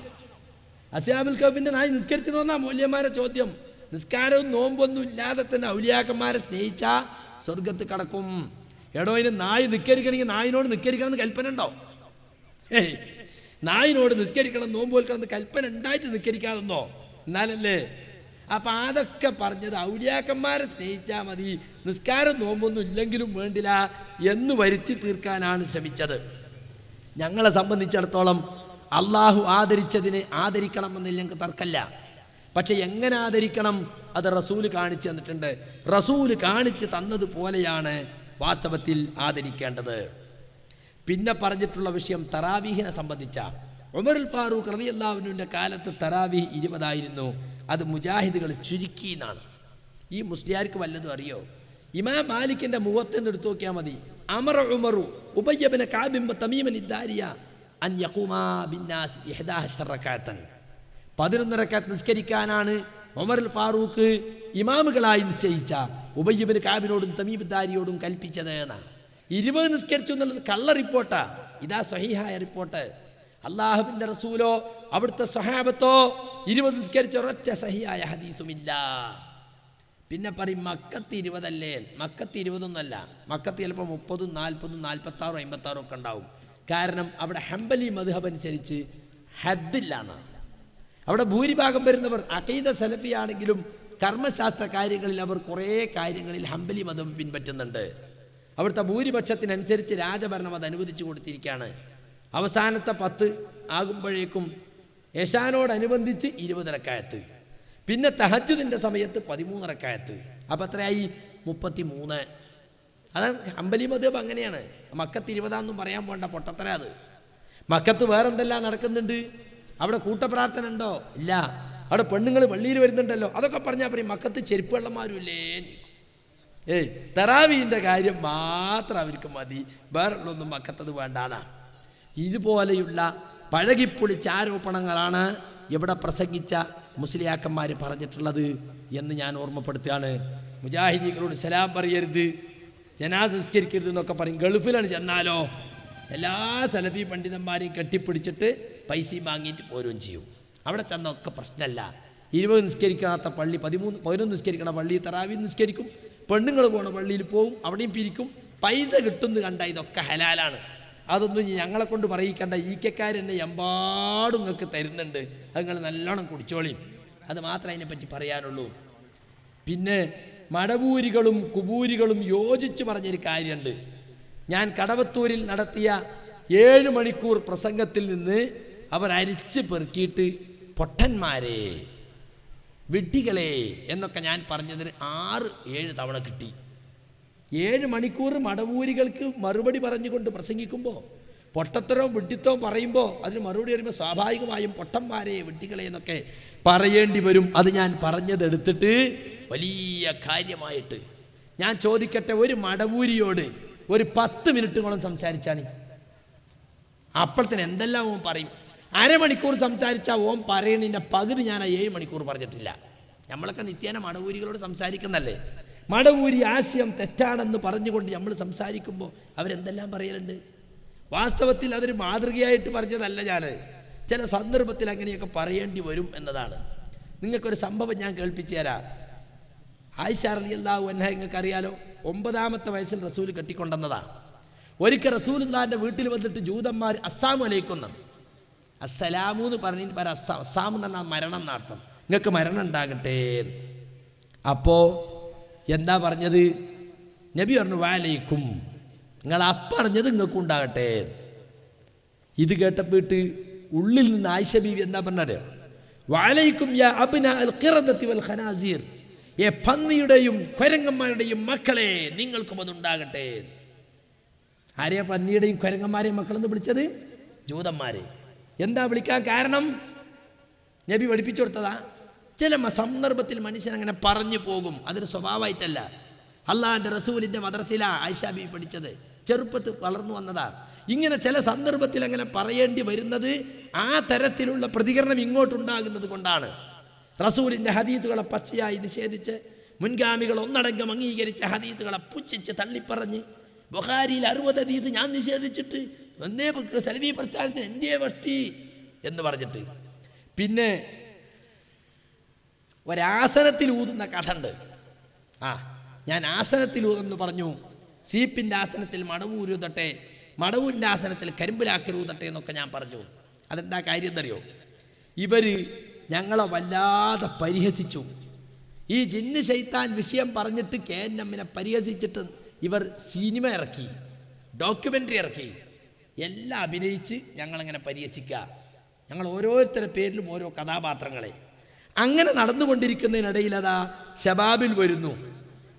അസ്ഹാബുൽ കൗഫിൻ്റെ നായി നിസ്കരിച്ചിടണമെന്നാ മൂല്യന്മാരെ ചോദ്യം. നിസ്കാരവും നോമ്പൊന്നും ഇല്ലാതെ തന്നെ ഔലിയാക്കന്മാരെ സ്നേഹിച്ചാൽ സ്വർഗത്ത് കിടക്കും. എടോ, ഇതിന് നായി നിസ്കരിക്കണമെങ്കിൽ നായിനോട് നിസ്കരിക്കണം എന്ന് കൽപ്പന ഉണ്ടോ? നായിനോട് നിസ്കരിക്കണം നോമ്പ് വെൽക്കണം കൽപ്പന ഉണ്ടായിട്ട് നിസ്കരിക്കാതെന്നോ? എന്നാലല്ലേ. അപ്പം അതൊക്കെ പറഞ്ഞത് ഔലിയാക്കന്മാരെ സ്നേഹിച്ചാൽ മതി, നിസ്കാരം നോമ്പൊന്നും ഇല്ലെങ്കിലും വേണ്ടില്ല എന്ന് വരുത്തി തീർക്കാനാണ് ശ്രമിച്ചത്. ഞങ്ങളെ സംബന്ധിച്ചിടത്തോളം അള്ളാഹു ആദരിച്ചതിനെ ആദരിക്കണമെന്നില്ല, ഞങ്ങൾക്ക് തർക്കമില്ല. പക്ഷെ എങ്ങനെ ആദരിക്കണം? അത് റസൂല് കാണിച്ചു തന്നിട്ടുണ്ട്. റസൂല് കാണിച്ചു തന്നതുപോലെയാണ് വാസ്തവത്തിൽ ആദരിക്കേണ്ടത്. പിന്നെ പറഞ്ഞിട്ടുള്ള വിഷയം തറാവീഹിനെ സംബന്ധിച്ച. ഉമറുൽ ഫാറൂഖ് റളിയല്ലാഹു അൻഹുവിൻ്റെ കാലത്ത് തറാവീഹ് 20 ആയിരുന്നു. അത് മുജാഹിദുകൾ ചുരുക്കി എന്നാണ്. ഈ മുസ്ലിയാർക്ക് വല്ലതും അറിയോ? ഇമാം മാലിക്കിൻ്റെ മുഖത്തിന് എടുത്തു നോക്കിയാൽ മതി. അമറ ഉമറു ഉബയ്യ ഇബ്നു കഅബ് തമീമൻ ഇദ്ദാരിയ അൻ യഖൂമാ ബിന്നാസ് 11 റകഅത്തൻ. 11 റകഅത്ത് നിസ്കരിക്കാനാണ് ഉമറുൽ ഫാറൂഖ് ഇമാമുകളായി നിശ്ചയിച്ച ഉബയ്യ ഇബ്നു കഅബിനോടും തമീം ഇദ്ദാരിയോടും കൽപ്പിച്ചത് എന്നാണ്. 20 നിസ്കരിച്ചു എന്നുള്ളത് കള്ള റിപ്പോർട്ടാ. ഇതാ സഹീഹായ റിപ്പോർട്ട്. അള്ളാഹുവിൻ്റെ റസൂലോ അവിടുത്തെ സ്വഹാബത്തോ 20 നിസ്കരിച്ച ഒരൊറ്റ സഹിയായ ഹദീസുമില്ല. പിന്നെ പറയും മക്കത്ത് 20 അല്ലേ? മക്കത്ത് 20 മക്കത്ത് ചിലപ്പോൾ 30, 40, 46, 56 ഒക്കെ ഉണ്ടാവും. കാരണം അവിടെ ഹംബലി മദ്ഹബ് അനുസരിച്ച് ഹദ്ദില്ല എന്നാണ്. അവിടെ ഭൂരിഭാഗം വരുന്നവർ അഖീദ സലഫി ആണെങ്കിലും കർമ്മശാസ്ത്ര കാര്യങ്ങളിൽ അവർ കുറേ കാര്യങ്ങളിൽ ഹംബലി മതം പിൻപറ്റുന്നുണ്ട്. അവിടുത്തെ ഭൂരിപക്ഷത്തിനനുസരിച്ച് രാജഭരണം അത് അനുവദിച്ചു കൊടുത്തിരിക്കുകയാണ്. അവസാനത്തെ 10 ആകുമ്പോഴേക്കും യശാനോടനുബന്ധിച്ച് 20 റകഅത്ത്, പിന്നെ തഹജ്ജുദിൻ്റെ സമയത്ത് 13 റകഅത്ത്. അപ്പം എത്രയായി? 33. അത് ഹംബലി മദ്ഹബ് അങ്ങനെയാണ്. മക്കത്ത് 20 പറയാൻ പോണ്ട, പൊട്ടത്തര അത്. മക്കത്ത് വേറെന്തെല്ലാം നടക്കുന്നുണ്ട്? അവിടെ കൂട്ടപ്രാർത്ഥന ഉണ്ടോ? ഇല്ല. അവിടെ പെണ്ണുങ്ങൾ പള്ളിയിൽ വരുന്നുണ്ടല്ലോ, അതൊക്കെ പറഞ്ഞാൽ പറയും മക്കത്ത് ചെരുപ്പ് വെള്ളന്മാരുമില്ലേ. തറാവീൻ്റെ കാര്യം മാത്രം അവർക്ക് മതി, വേറുള്ളൊന്നും മക്കത്തത് വേണ്ടാന്നാ. ഇതുപോലെയുള്ള പഴകിപ്പൊളിച്ച ആരോപണങ്ങളാണ് എവിടെ പ്രസംഗിച്ച മുസ്ലിയാക്കന്മാർ പറഞ്ഞിട്ടുള്ളത് എന്ന് ഞാൻ ഓർമ്മപ്പെടുത്തുകയാണ്. മുജാഹിദീകളോട് സലാം പറയരുത്, ജനാസ നിസ്കരിക്കരുത് എന്നൊക്കെ പറയും. ഗൾഫിലാണ് ചെന്നാലോ എല്ലാ സലഫി പണ്ഡിതന്മാരെയും കെട്ടിപ്പിടിച്ചിട്ട് പൈസയും വാങ്ങിയിട്ട് പോരുകയും ചെയ്യും. അവിടെ ചെന്നൊക്കെ പ്രശ്നമല്ല. 20 നിസ്കരിക്കാത്ത പള്ളി 11 നിസ്കരിക്കണ പള്ളി തറാവി നിസ്കരിക്കും, പെണ്ണുങ്ങൾ പോണ പള്ളിയിൽ പോവും, അവിടെയും പിരിക്കും, പൈസ കിട്ടുന്നത് കണ്ട ഇതൊക്കെ ഹലാലാണ്. അതൊന്നും ഞങ്ങളെ കൊണ്ട് പറയിക്കണ്ട, ഈക്കക്കാരെന്നെ എമ്പാടും നിങ്ങൾക്ക് തരുന്നുണ്ട്, അത് നിങ്ങൾ നല്ലോണം കുടിച്ചോളിയും. അത് മാത്രമേ അതിനെപ്പറ്റി പറയാനുള്ളൂ. പിന്നെ മടവൂരികളും കുബൂരികളും യോജിച്ച് പറഞ്ഞൊരു കാര്യമുണ്ട്. ഞാൻ കടവത്തൂരിൽ നടത്തിയ 7 മണിക്കൂർ പ്രസംഗത്തിൽ നിന്ന് അവർ അരിച്ച് പെറുക്കിയിട്ട് പൊട്ടന്മാരെ, വിഡ്ഢികളെ എന്നൊക്കെ ഞാൻ പറഞ്ഞതിന് 6-7 തവണ കിട്ടി. 7 മണിക്കൂർ മടവൂരികൾക്ക് മറുപടി പറഞ്ഞുകൊണ്ട് പ്രസംഗിക്കുമ്പോൾ, പൊട്ടത്തരവും വിഡ്ഢിത്തവും പറയുമ്പോൾ അതിന് മറുപടി വരുമ്പോൾ സ്വാഭാവികമായും പൊട്ടന്മാരെ, വിഡ്ഢികളെ എന്നൊക്കെ പറയേണ്ടി വരും. അത് ഞാൻ പറഞ്ഞതെടുത്തിട്ട് വലിയ കാര്യമായിട്ട് ഞാൻ ചോദിക്കട്ടെ, ഒരു മടവൂരിയോട് ഒരു 10 മിനിറ്റുകളും സംസാരിച്ചാണ്, അപ്പോഴത്തേന് എന്തെല്ലാം ഓൻ പറയും. അരമണിക്കൂർ സംസാരിച്ചാൽ ഓൻ പറയുന്നതിൻ്റെ പകുതി ഞാൻ 7 മണിക്കൂർ പറഞ്ഞിട്ടില്ല. നമ്മളൊക്കെ നിത്യേന മടവൂരികളോട് സംസാരിക്കുന്നല്ലേ. മടവൂരി ആശയം തെറ്റാണെന്ന് പറഞ്ഞുകൊണ്ട് നമ്മൾ സംസാരിക്കുമ്പോൾ അവരെന്തെല്ലാം പറയലുണ്ട്. വാസ്തവത്തിൽ അതൊരു മാതൃകയായിട്ട് പറഞ്ഞതല്ല ഞാൻ, ചില സന്ദർഭത്തിൽ അങ്ങനെയൊക്കെ പറയേണ്ടി വരും എന്നതാണ്. നിങ്ങൾക്കൊരു സംഭവം ഞാൻ കേൾപ്പിച്ചു തരാം. ആയിഷ റളിയല്ലാഹു അൻഹ നിങ്ങൾക്കറിയാലോ, 9ാമത്തെ വയസ്സിൽ റസൂൽ കെട്ടിക്കൊണ്ടെന്നതാ. ഒരിക്കൽ റസൂലുള്ളാഹിന്റെ വീട്ടിൽ വന്നിട്ട് ജൂതന്മാർ അസ്സാമു അലൈക്കും, അസ്സലാമു എന്ന് പറഞ്ഞതിന് പല അസ്സാം എന്ന് പറഞ്ഞാൽ മരണം എന്നർത്ഥം, നിങ്ങൾക്ക് മരണം ഉണ്ടാകട്ടെ. അപ്പോൾ എന്താ പറഞ്ഞത്? നബി പറഞ്ഞു വഅലൈക്കും, നിങ്ങൾ അപ്പറഞ്ഞത് നിങ്ങൾക്കും ഉണ്ടാകട്ടെ. ഇത് കേട്ടപ്പോയിട്ട് ഉള്ളിൽ നിന്ന് ആയിഷ ബീവി എന്താ പറഞ്ഞത്? വഅലൈക്കും യാ അബ്നാ അൽ ഖിറദത്തി വൽ ഖനാസീർ, പന്നിയുടെയും കുരങ്ങന്മാരുടെയും മക്കളെ നിങ്ങൾക്കും അതുണ്ടാകട്ടെ. ആരെയാ പന്നിയുടെയും കുരങ്ങന്മാരെയും മക്കളെന്ന് വിളിച്ചത്? ജൂതന്മാരെ. എന്താ വിളിക്കാൻ കാരണം? നബി പഠിപ്പിച്ചു കൊടുത്തതാ. ചില സന്ദർഭത്തിൽ മനുഷ്യൻ അങ്ങനെ പറഞ്ഞു പോകും, അതൊരു സ്വഭാവമായിട്ടല്ല. അള്ളാഹിൻ്റെ റസൂലിൻ്റെ മദ്രസയിലാ ആയിഷ ബീവി പഠിച്ചത്, ചെറുപ്പത്തിൽ വളർന്നു വന്നതാ. ഇങ്ങനെ ചില സന്ദർഭത്തിൽ അങ്ങനെ പറയേണ്ടി വരുന്നത് ആ തരത്തിലുള്ള പ്രതികരണം ഇങ്ങോട്ടുണ്ടാകുന്നത് കൊണ്ടാണ്. റസൂലിൻ്റെ ഹദീത്തുകളെ പച്ചയായി നിഷേധിച്ച്, മുൻഗാമികൾ ഒന്നടങ്കം അംഗീകരിച്ച ഹദീത്തുകളെ പുച്ഛിച്ച് തള്ളിപ്പറഞ്ഞ്, ബുഖാരിയിൽ 60 ഹദീത്ത് ഞാൻ നിഷേധിച്ചിട്ട് ഒന്നേ സലഫി പ്രസ്ഥാനത്തിന് എന്തേ വട്ടി എന്ന് പറഞ്ഞിട്ട്, പിന്നെ ഒരാസനത്തിൽ ഊതുന്ന കഥ ഉണ്ട്. ഞാൻ ആസനത്തിൽ ഊതെന്ന് പറഞ്ഞു, സീപ്പിൻ്റെ ആസനത്തിൽ മടവൂരൂതട്ടെ, മടവൂരിൻ്റെ ആസനത്തിൽ കരിമ്പിലാക്കരൂതട്ടെ എന്നൊക്കെ ഞാൻ പറഞ്ഞു. അതെന്താ കാര്യം എന്നറിയോ? ഇവർ ഞങ്ങളെ വല്ലാതെ പരിഹസിച്ചു. ഈ ജിന്ന് ശൈത്താൻ വിഷയം പറഞ്ഞിട്ട് KNM പരിഹസിച്ചിട്ട് ഇവർ സിനിമ ഇറക്കി, ഡോക്യുമെൻ്ററി ഇറക്കി, എല്ലാം അഭിനയിച്ച് ഞങ്ങളങ്ങനെ പരിഹസിക്കുക. ഞങ്ങൾ ഓരോരുത്തരുടെ പേരിലും ഓരോ കഥാപാത്രങ്ങളെ. അങ്ങനെ നടന്നുകൊണ്ടിരിക്കുന്നതിനിടയിൽ അതാ ശബാബിൽ വരുന്നു.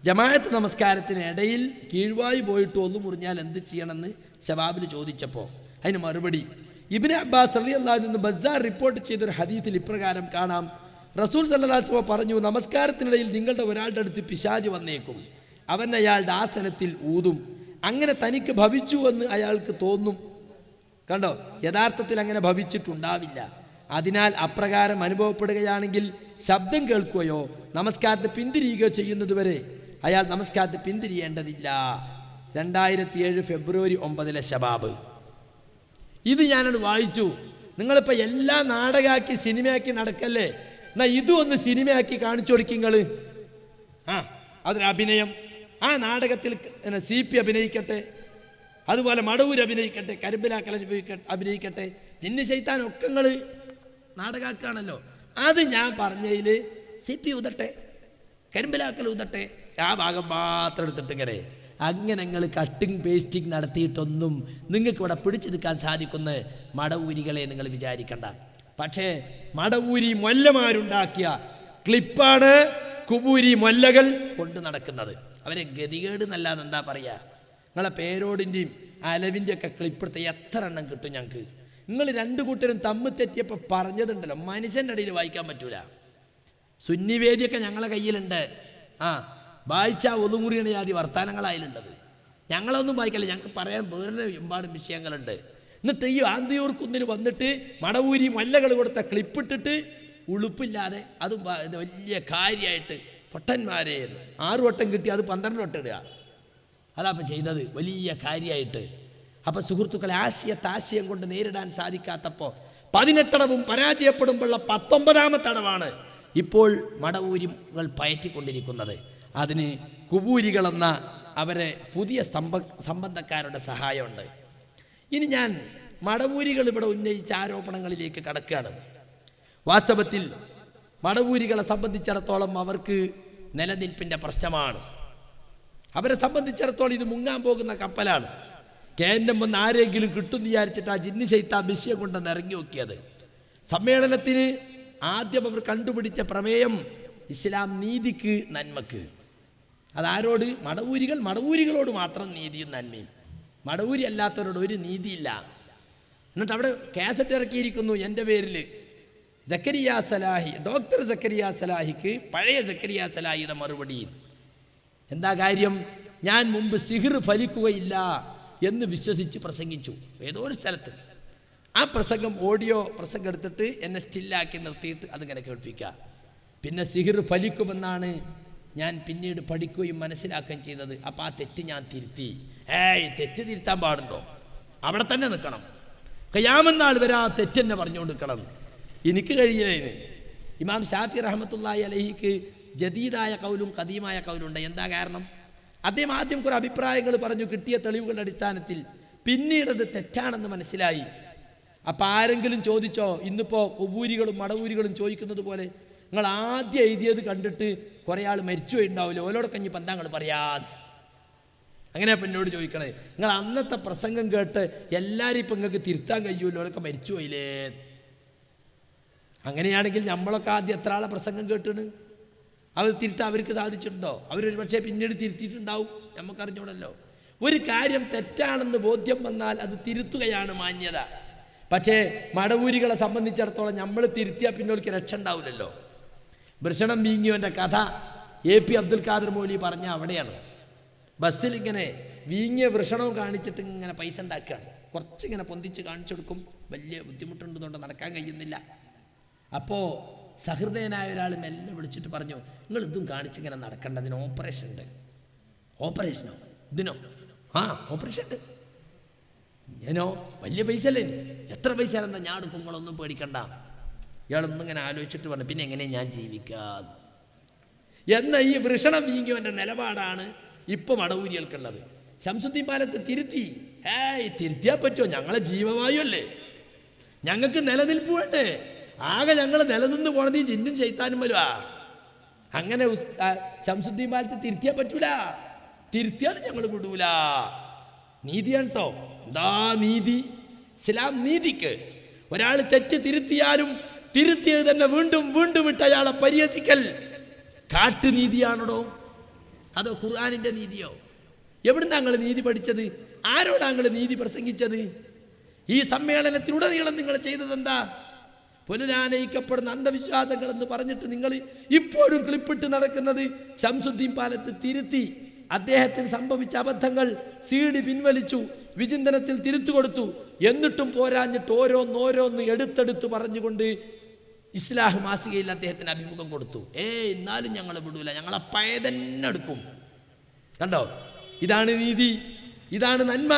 ജമാഅത്ത് നമസ്കാരത്തിനിടയിൽ കീഴ്വായി പോയിട്ട് ഒന്ന് മുറിഞ്ഞാൽ എന്ത് ചെയ്യണമെന്ന് ശബാബിൽ ചോദിച്ചപ്പോൾ അതിന് മറുപടി ഇബ്നു അബ്ബാസ് റളിയല്ലാഹു അൻഹു നിന്ന് ബസ്സാർ റിപ്പോർട്ട് ചെയ്തൊരു ഹദീസിൽ ഇപ്രകാരം കാണാം. റസൂൽ സല്ലല്ലാഹു അലൈഹി വസല്ലം പറഞ്ഞു, നമസ്കാരത്തിനിടയിൽ നിങ്ങളുടെ ഒരാളുടെ അടുത്ത് പിശാച് വന്നേക്കും, അവൻ അയാളുടെ ആസനത്തിൽ ഊതും, അങ്ങനെ തനിക്ക് ഭവിച്ചു എന്ന് അയാൾക്ക് തോന്നും. കണ്ടോ, യഥാർത്ഥത്തിൽ അങ്ങനെ ഭവിച്ചിട്ടുണ്ടാവില്ല. അതിനാൽ അപ്രകാരം അനുഭവപ്പെടുകയാണെങ്കിൽ ശബ്ദം കേൾക്കുകയോ നമസ്കാരത്തെ പിന്തിരിയുകയോ ചെയ്യുന്നതുവരെ അയാൾ നമസ്കാരത്തെ പിന്തിരിയേണ്ടതില്ല. 2007 ഫെബ്രുവരി 9 ശബാബ്. ഇത് ഞാനത് വായിച്ചു. നിങ്ങളിപ്പോൾ എല്ലാം നാടകമാക്കി സിനിമയാക്കി നടക്കല്ലേ, എന്നാൽ ഇതും ഒന്ന് സിനിമയാക്കി കാണിച്ചു കൊടുക്കുക. അതൊരു അഭിനയം. ആ നാടകത്തിൽ CP അഭിനയിക്കട്ടെ, അതുപോലെ മടവൂർ അഭിനയിക്കട്ടെ, കരിമ്പിലാക്കൽ അഭിനയിക്കട്ടെ, ജിന്ന് ശൈത്താൻ ഒക്കെ നിങ്ങൾ നാടകമാക്കുകയാണല്ലോ. അത് ഞാൻ പറഞ്ഞതിൽ CP ഊതട്ടെ, കരിമ്പിലാക്കൽ ഊതട്ടെ, ആ ഭാഗം മാത്രം എടുത്തിട്ട് ഇങ്ങനെ അങ്ങനെ നിങ്ങൾ കട്ടിങ് പേസ്റ്റിങ് നടത്തിയിട്ടൊന്നും നിങ്ങൾക്ക് ഇവിടെ പിടിച്ചു നിൽക്കാൻ സാധിക്കുന്ന മടവൂരികളെ നിങ്ങൾ വിചാരിക്കണ്ട. പക്ഷേ മടവൂരി മൊല്ലമാരുണ്ടാക്കിയ ക്ലിപ്പാണ് കുബൂരി മൊല്ലകൾ കൊണ്ട് നടക്കുന്നത്. അവരെ ഗതികേട് എന്നല്ലാതെ എന്താ പറയുക. നിങ്ങളെ പേരോടിൻ്റെയും അലവിൻ്റെ ഒക്കെ ക്ലിപ്പെടുത്ത എത്ര എണ്ണം കിട്ടും ഞങ്ങൾക്ക്. നിങ്ങൾ 2 കൂട്ടരും തമ്മിൽ തെറ്റിയപ്പോൾ പറഞ്ഞതുണ്ടല്ലോ, മനുഷ്യൻ്റെ ഇടയിൽ വായിക്കാൻ പറ്റൂല. സുന്നിവേദിയൊക്കെ ഞങ്ങളെ കയ്യിലുണ്ട്. വായിച്ചാൽ ഒതുമുറിയണ ജാതി വർത്താനങ്ങളായാലുണ്ടത്. ഞങ്ങളൊന്നും വായിക്കല്ല, ഞങ്ങൾക്ക് പറയാൻ വേറെ ഒരുപാട് വിഷയങ്ങളുണ്ട്. എന്നിട്ട് ഈ ആന്തിയൂർ കുന്നിൽ വന്നിട്ട് മടവൂരി മല്ലകൾ കൊടുത്ത ക്ലിപ്പിട്ടിട്ട് ഉളുപ്പില്ലാതെ അത് വലിയ കാര്യമായിട്ട് പൊട്ടന്മാരെ 6 വട്ടം കിട്ടി അത് 12 വട്ടം ഇടുക. അതപ്പം ചെയ്തത് വലിയ കാര്യമായിട്ട്. അപ്പം സുഹൃത്തുക്കളെ, ആശയം കൊണ്ട് നേരിടാൻ സാധിക്കാത്തപ്പോൾ 18 പരാജയപ്പെടുമ്പോഴുള്ള 19ാമത്തെ അടവാണ് ഇപ്പോൾ മടവൂരികൾ പയറ്റിക്കൊണ്ടിരിക്കുന്നത്. അതിന് കുബൂരികളെന്ന അവരെ പുതിയ സംബന്ധക്കാരുടെ സഹായമുണ്ട്. ഇനി ഞാൻ മടവൂരികൾ ഇവിടെ ഉന്നയിച്ച ആരോപണങ്ങളിലേക്ക് കടക്കുകയാണ്. വാസ്തവത്തിൽ മടവൂരികളെ സംബന്ധിച്ചിടത്തോളം അവർക്ക് നിലനിൽപ്പിൻ്റെ പ്രശ്നമാണ്. അവരെ സംബന്ധിച്ചിടത്തോളം ഇത് മുങ്ങാൻ പോകുന്ന കപ്പലാണ്. കേന്ദ്രം വന്ന് ആരെങ്കിലും കിട്ടും വിചാരിച്ചിട്ട് ആ ജിന്ന് ശൈത്താൻ വിഷയം കൊണ്ടെന്ന് ഇറങ്ങി നോക്കിയത്. സമ്മേളനത്തിന് ആദ്യം അവർ കണ്ടുപിടിച്ച പ്രമേയം ഇസ്ലാം നീതിക്ക് നന്മക്ക്. അതാരോട്? മടവൂരികളോട് മാത്രം നീതിയും നന്മയും, മടവൂരി അല്ലാത്തവരോട് ഒരു നീതിയില്ല. എന്നിട്ട് അവിടെ കാസറ്റ് ഇറക്കിയിരിക്കുന്നു എൻ്റെ പേരിൽ. സക്കരിയ സലാഹി, ഡോക്ടർ സക്കരിയ സലാഹിക്ക് പഴയ സക്കരിയ സലാഹിയുടെ മറുപടി. എന്താ കാര്യം? ഞാൻ മുമ്പ് സിഹിർ ഫലിക്കുകയില്ല എന്ന് വിശ്വസിച്ച് പ്രസംഗിച്ചു ഏതോ ഒരു സ്ഥലത്ത്. ആ പ്രസംഗം ഓഡിയോ പ്രസംഗം എടുത്തിട്ട് എന്നെ സ്റ്റില്ലാക്കി നിർത്തിയിട്ട് അതിങ്ങനെ കേൾപ്പിക്കുക. പിന്നെ സിഹിർ ഫലിക്കുമെന്നാണ് ഞാൻ പിന്നീട് പഠിക്കുകയും മനസ്സിലാക്കുകയും ചെയ്തത്. അപ്പോൾ ആ തെറ്റ് ഞാൻ തിരുത്തി. തെറ്റ് തിരുത്താൻ പാടുണ്ടോ? അവിടെ തന്നെ നിൽക്കണം. ഖിയാമത്ത് വരെ ആ തെറ്റെന്നെ പറഞ്ഞുകൊണ്ട് നിൽക്കണം. എനിക്ക് കഴിയില്ല. ഇമാം ഷാഫി റഹ്മത്തുള്ളാഹി അലൈഹിക്ക് ജദീദായ കൗലും ഖദീമായ കൗലുണ്ട്. എന്താ കാരണം? അദ്ദേഹം ആദ്യം കുറേ അഭിപ്രായങ്ങൾ പറഞ്ഞു, കിട്ടിയ തെളിവുകളുടെ അടിസ്ഥാനത്തിൽ. പിന്നീട് അത് തെറ്റാണെന്ന് മനസ്സിലായി. അപ്പം ആരെങ്കിലും ചോദിച്ചോ? ഇന്നിപ്പോൾ കുബൂരികളും മടവൂരികളും ചോദിക്കുന്നത് പോലെ നിങ്ങൾ ആദ്യം എഴുതിയത് കണ്ടിട്ട് കുറേ ആൾ മരിച്ചു പോയിട്ടുണ്ടാവില്ല, ഓലോടെ കഞ്ഞിപ്പം എന്താ നിങ്ങൾ പറയാ? അങ്ങനെ അപ്പം എന്നോട് ചോദിക്കണേ, നിങ്ങൾ അന്നത്തെ പ്രസംഗം കേട്ട് എല്ലാവരും ഇപ്പം നിങ്ങൾക്ക് തിരുത്താൻ കഴിയുമല്ലോ, ഓരൊക്കെ മരിച്ചു പോയില്ലേ? അങ്ങനെയാണെങ്കിൽ നമ്മളൊക്കെ ആദ്യം എത്ര ആളെ പ്രസംഗം കേട്ടാണ്? അവർ തിരുത്താൻ അവർക്ക് സാധിച്ചിട്ടുണ്ടോ? അവരൊരു പക്ഷേ പിന്നീട് തിരുത്തിയിട്ടുണ്ടാവും, നമുക്കറിഞ്ഞൂടല്ലോ. ഒരു കാര്യം തെറ്റാണെന്ന് ബോധ്യം വന്നാൽ അത് തിരുത്തുകയാണ് മാന്യത. പക്ഷേ മടവൂരികളെ സംബന്ധിച്ചിടത്തോളം നമ്മൾ തിരുത്തിയാൽ പിന്നെ അവർക്ക് രക്ഷ ഉണ്ടാവില്ലല്ലോ. വൃഷണം വീങ്ങിയവൻ്റെ കഥ AP അബ്ദുൽ ഖാദർ മൗലവി പറഞ്ഞ അവിടെയാണ്. ബസ്സിൽ ഇങ്ങനെ വീങ്ങിയ വൃഷണവും കാണിച്ചിട്ട് ഇങ്ങനെ പൈസ ഉണ്ടാക്കുകയാണ്. കുറച്ചിങ്ങനെ പൊന്തിച്ച് കാണിച്ചു കൊടുക്കും. വലിയ ബുദ്ധിമുട്ടുണ്ടെന്നുകൊണ്ട് നടക്കാൻ കഴിയുന്നില്ല. അപ്പോൾ സഹൃദയനായ ഒരാൾ മെല്ലെ വിളിച്ചിട്ട് പറഞ്ഞു, നിങ്ങൾ ഇതും കാണിച്ചിങ്ങനെ നടക്കേണ്ട, അതിന് ഓപ്പറേഷൻ ഉണ്ട്. ഓപ്പറേഷനോ? ഇതിനോ? ഓപ്പറേഷൻ ഉണ്ട്. ഞാനോ വലിയ പൈസ അല്ലേ? എത്ര പൈസ ആണെന്നാ ഞാൻ എടുക്കും, നിങ്ങളൊന്നും പേടിക്കണ്ട. ഇയാളൊന്നും ഇങ്ങനെ ആലോചിച്ചിട്ട് പറഞ്ഞു, പിന്നെ എങ്ങനെ ഞാൻ ജീവിക്കാം എന്ന ഈ വൃഷണം വീങ്ങിയവൻ്റെ നിലപാടാണ് ഇപ്പം മടവൂരികൾക്കുള്ളത്. ശംസുദ്ദീൻ പാലത്ത് തിരുത്തി. തിരുത്തിയാൽ പറ്റുമോ? ഞങ്ങളെ ജീവവായു അല്ലേ, ഞങ്ങൾക്ക് നിലനിൽപ്പ് വേണ്ടേ? ആകെ ഞങ്ങൾ നിലനിന്ന് പോണത് ഈ ജിന്നും ശൈത്താനും വരുവാ. അങ്ങനെ ശംസുദ്ദീൻ പാലത്ത് തിരുത്തിയാൽ പറ്റൂല, തിരുത്തിയാൽ ഞങ്ങൾ വിടൂല. നീതിയാണ് കേട്ടോ. എന്താ നീതി? ഇസ്ലാം നീതിക്ക് ഒരാൾ തെറ്റ് തിരുത്തിയാലും തിരുത്തിയത് തന്നെ വീണ്ടും വീണ്ടും ഇട്ട് അയാളെ പരിഹസിക്കൽ കാട്ടുനീതിയാണോ? അതോ ഖുർആനിൻ്റെ നീതിയോ? എവിടുന്ന് ഞങ്ങൾ നീതി പഠിച്ചത്? ആരോട് ഞങ്ങൾ നീതി പ്രസംഗിച്ചത്? ഈ സമ്മേളനത്തിലുടനീളം നിങ്ങൾ ചെയ്തതെന്താ? പുനരാനയിക്കപ്പെടുന്ന അന്ധവിശ്വാസങ്ങൾ എന്ന് പറഞ്ഞിട്ട് നിങ്ങൾ ഇപ്പോഴും ക്ലിപ്പിട്ട് നടക്കുന്നത് ശംസുദ്ദീൻ പാലത്ത് തിരുത്തി, അദ്ദേഹത്തിന് സംഭവിച്ച അബദ്ധങ്ങൾ CD പിൻവലിച്ചു, വിചിന്തനത്തിൽ തിരുത്തു കൊടുത്തു. എന്നിട്ടും പോരാഞ്ഞിട്ട് ഓരോന്നോരോന്ന് എടുത്തെടുത്ത് പറഞ്ഞുകൊണ്ട് ഇസ്ലാഹ് മാസികയിൽ അദ്ദേഹത്തിന് അഭിമുഖം കൊടുത്തു. എന്നാലും ഞങ്ങൾ വിടൂല, ഞങ്ങളെ പഴയ തന്നെ എടുക്കും. കണ്ടോ? ഇതാണ് നീതി, ഇതാണ് നന്മ.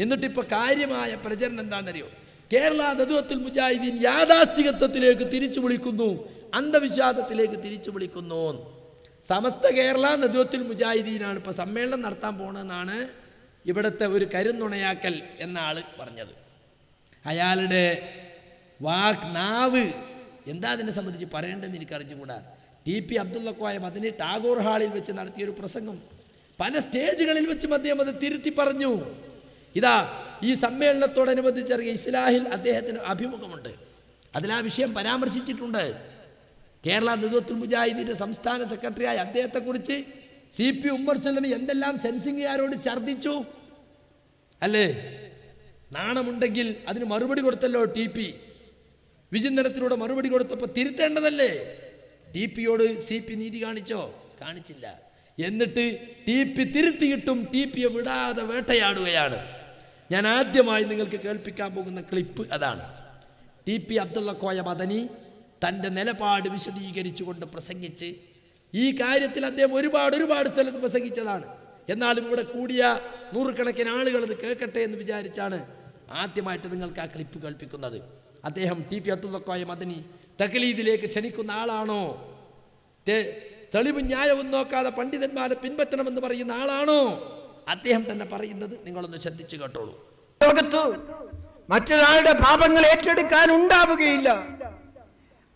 എന്നിട്ടിപ്പോൾ കാര്യമായ പ്രചരണം എന്താണെന്നറിയോ? കേരള നദ്വത്തുൽ മുജാഹിദീൻ യാഥാസ്ഥികത്വത്തിലേക്ക് തിരിച്ചു വിളിക്കുന്നു, അന്ധവിശ്വാസത്തിലേക്ക് തിരിച്ചു വിളിക്കുന്നു. സമസ്ത കേരള നദ്വത്തുൽ മുജാഹിദീനാണ് ഇപ്പോൾ സമ്മേളനം നടത്താൻ പോകണമെന്നാണ് ഇവിടുത്തെ ഒരു കരുന്നുണയാക്കൽ എന്ന ആൾ പറഞ്ഞത്. അയാളുടെ നാവ് എന്താ അതിനെ സംബന്ധിച്ച് പറയേണ്ടതെന്ന് എനിക്ക് അറിഞ്ഞുകൂടാ. TP അബ്ദുള്ള കോയ മദനി ടാഗോർ ഹാളിൽ വെച്ച് നടത്തിയൊരു പ്രസംഗം പല സ്റ്റേജുകളിൽ വെച്ചും അദ്ദേഹം അത് തിരുത്തി പറഞ്ഞു. ഇതാ ഈ സമ്മേളനത്തോടനുബന്ധിച്ചിറങ്ങിയ ഇസ്ലാഹിൽ അദ്ദേഹത്തിന് അഭിമുഖമുണ്ട്, അതിൽ ആ വിഷയം പരാമർശിച്ചിട്ടുണ്ട്. കേരള നദ്വത്തുൽ മുജാഹിദീൻ്റെ സംസ്ഥാന സെക്രട്ടറിയായ അദ്ദേഹത്തെക്കുറിച്ച് CP ഉമ്മർ സലമി എന്തെല്ലാം സെൻസിംഗുകാരോട് ഛർദ്ദിച്ചു അല്ലേ? നാണമുണ്ടെങ്കിൽ അതിന് മറുപടി കൊടുത്തല്ലോ TP. വിചിന്തനത്തിലൂടെ മറുപടി കൊടുത്തപ്പോൾ തിരുത്തേണ്ടതല്ലേ? TPയോട് CP നീതി കാണിച്ചോ? കാണിച്ചില്ല. എന്നിട്ട് TP തിരുത്തിയിട്ടും TPയെ വിടാതെ വേട്ടയാടുകയാണ്. ഞാൻ ആദ്യമായി നിങ്ങൾക്ക് കേൾപ്പിക്കാൻ പോകുന്ന ക്ലിപ്പ് അതാണ്. TP അബ്ദുള്ള കോയ മദനി തൻ്റെ നിലപാട് വിശദീകരിച്ചുകൊണ്ട് പ്രസംഗിച്ച്, ഈ കാര്യത്തിൽ അദ്ദേഹം ഒരുപാട് സ്ഥലത്ത് പ്രസംഗിച്ചതാണ്. എന്നാലും ഇവിടെ കൂടിയ നൂറുകണക്കിന് ആളുകൾ ഇത് കേൾക്കട്ടെ എന്ന് വിചാരിച്ചാണ് ആദ്യമായിട്ട് നിങ്ങൾക്ക് ആ ക്ലിപ്പ് കേൾപ്പിക്കുന്നത്. അദ്ദേഹം TP അബ്ദുള്ള കോയ മദനി തഖ്ലീദിലേക്ക് ക്ഷണിക്കുന്ന ആളാണോ? തെളിവും ന്യായവും നോക്കാതെ പണ്ഡിതന്മാരെ പിൻപറ്റണമെന്ന് പറയുന്ന ആളാണോ? അദ്ദേഹം തന്നെ പറയുന്നത് നിങ്ങളൊന്ന് ശ്രദ്ധിച്ചു കേട്ടോളൂ. ലോകത്ത് മറ്റൊരാളുടെ പാപങ്ങൾ ഏറ്റെടുക്കാൻ ഉണ്ടാവുകയില്ല.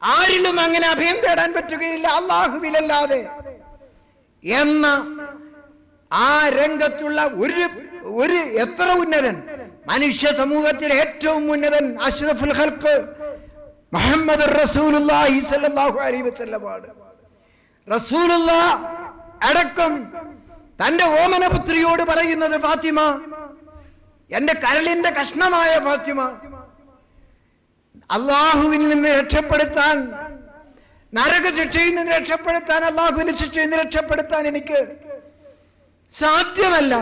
ആരിലും അങ്ങനെ അഭയം തേടാൻ പറ്റുകയില്ല അല്ലാഹുവിലല്ലാതെ എന്ന ആ രംഗത്തുള്ള ഒരു എത്ര ഉന്നതൻ, മനുഷ്യ സമൂഹത്തിലെ ഏറ്റവും ഉന്നതൻ അഷ്റഫുൽ ഖൽഖ് മുഹമ്മദ് റസൂലുള്ളാഹി സ്വല്ലല്ലാഹു അലൈഹി വസല്ലമാണ്. റസൂലുള്ളാഹ് അടക്കം തന്റെ ഓമനപുത്രിയോട് പറയുന്നത്, ഫാത്തിമ, എന്റെ കരളിന്റെ കഷ്ണമായ ഫാത്തിമ, അള്ളാഹുവിൽ നിന്ന് രക്ഷപ്പെടുത്താൻ, നരകശിക്ഷയിൽ നിന്ന് രക്ഷപ്പെടുത്താൻ, അള്ളാഹുവിന്റെ ശിക്ഷയിൽ നിന്ന് രക്ഷപ്പെടുത്താൻ എനിക്ക് സാധ്യമല്ല.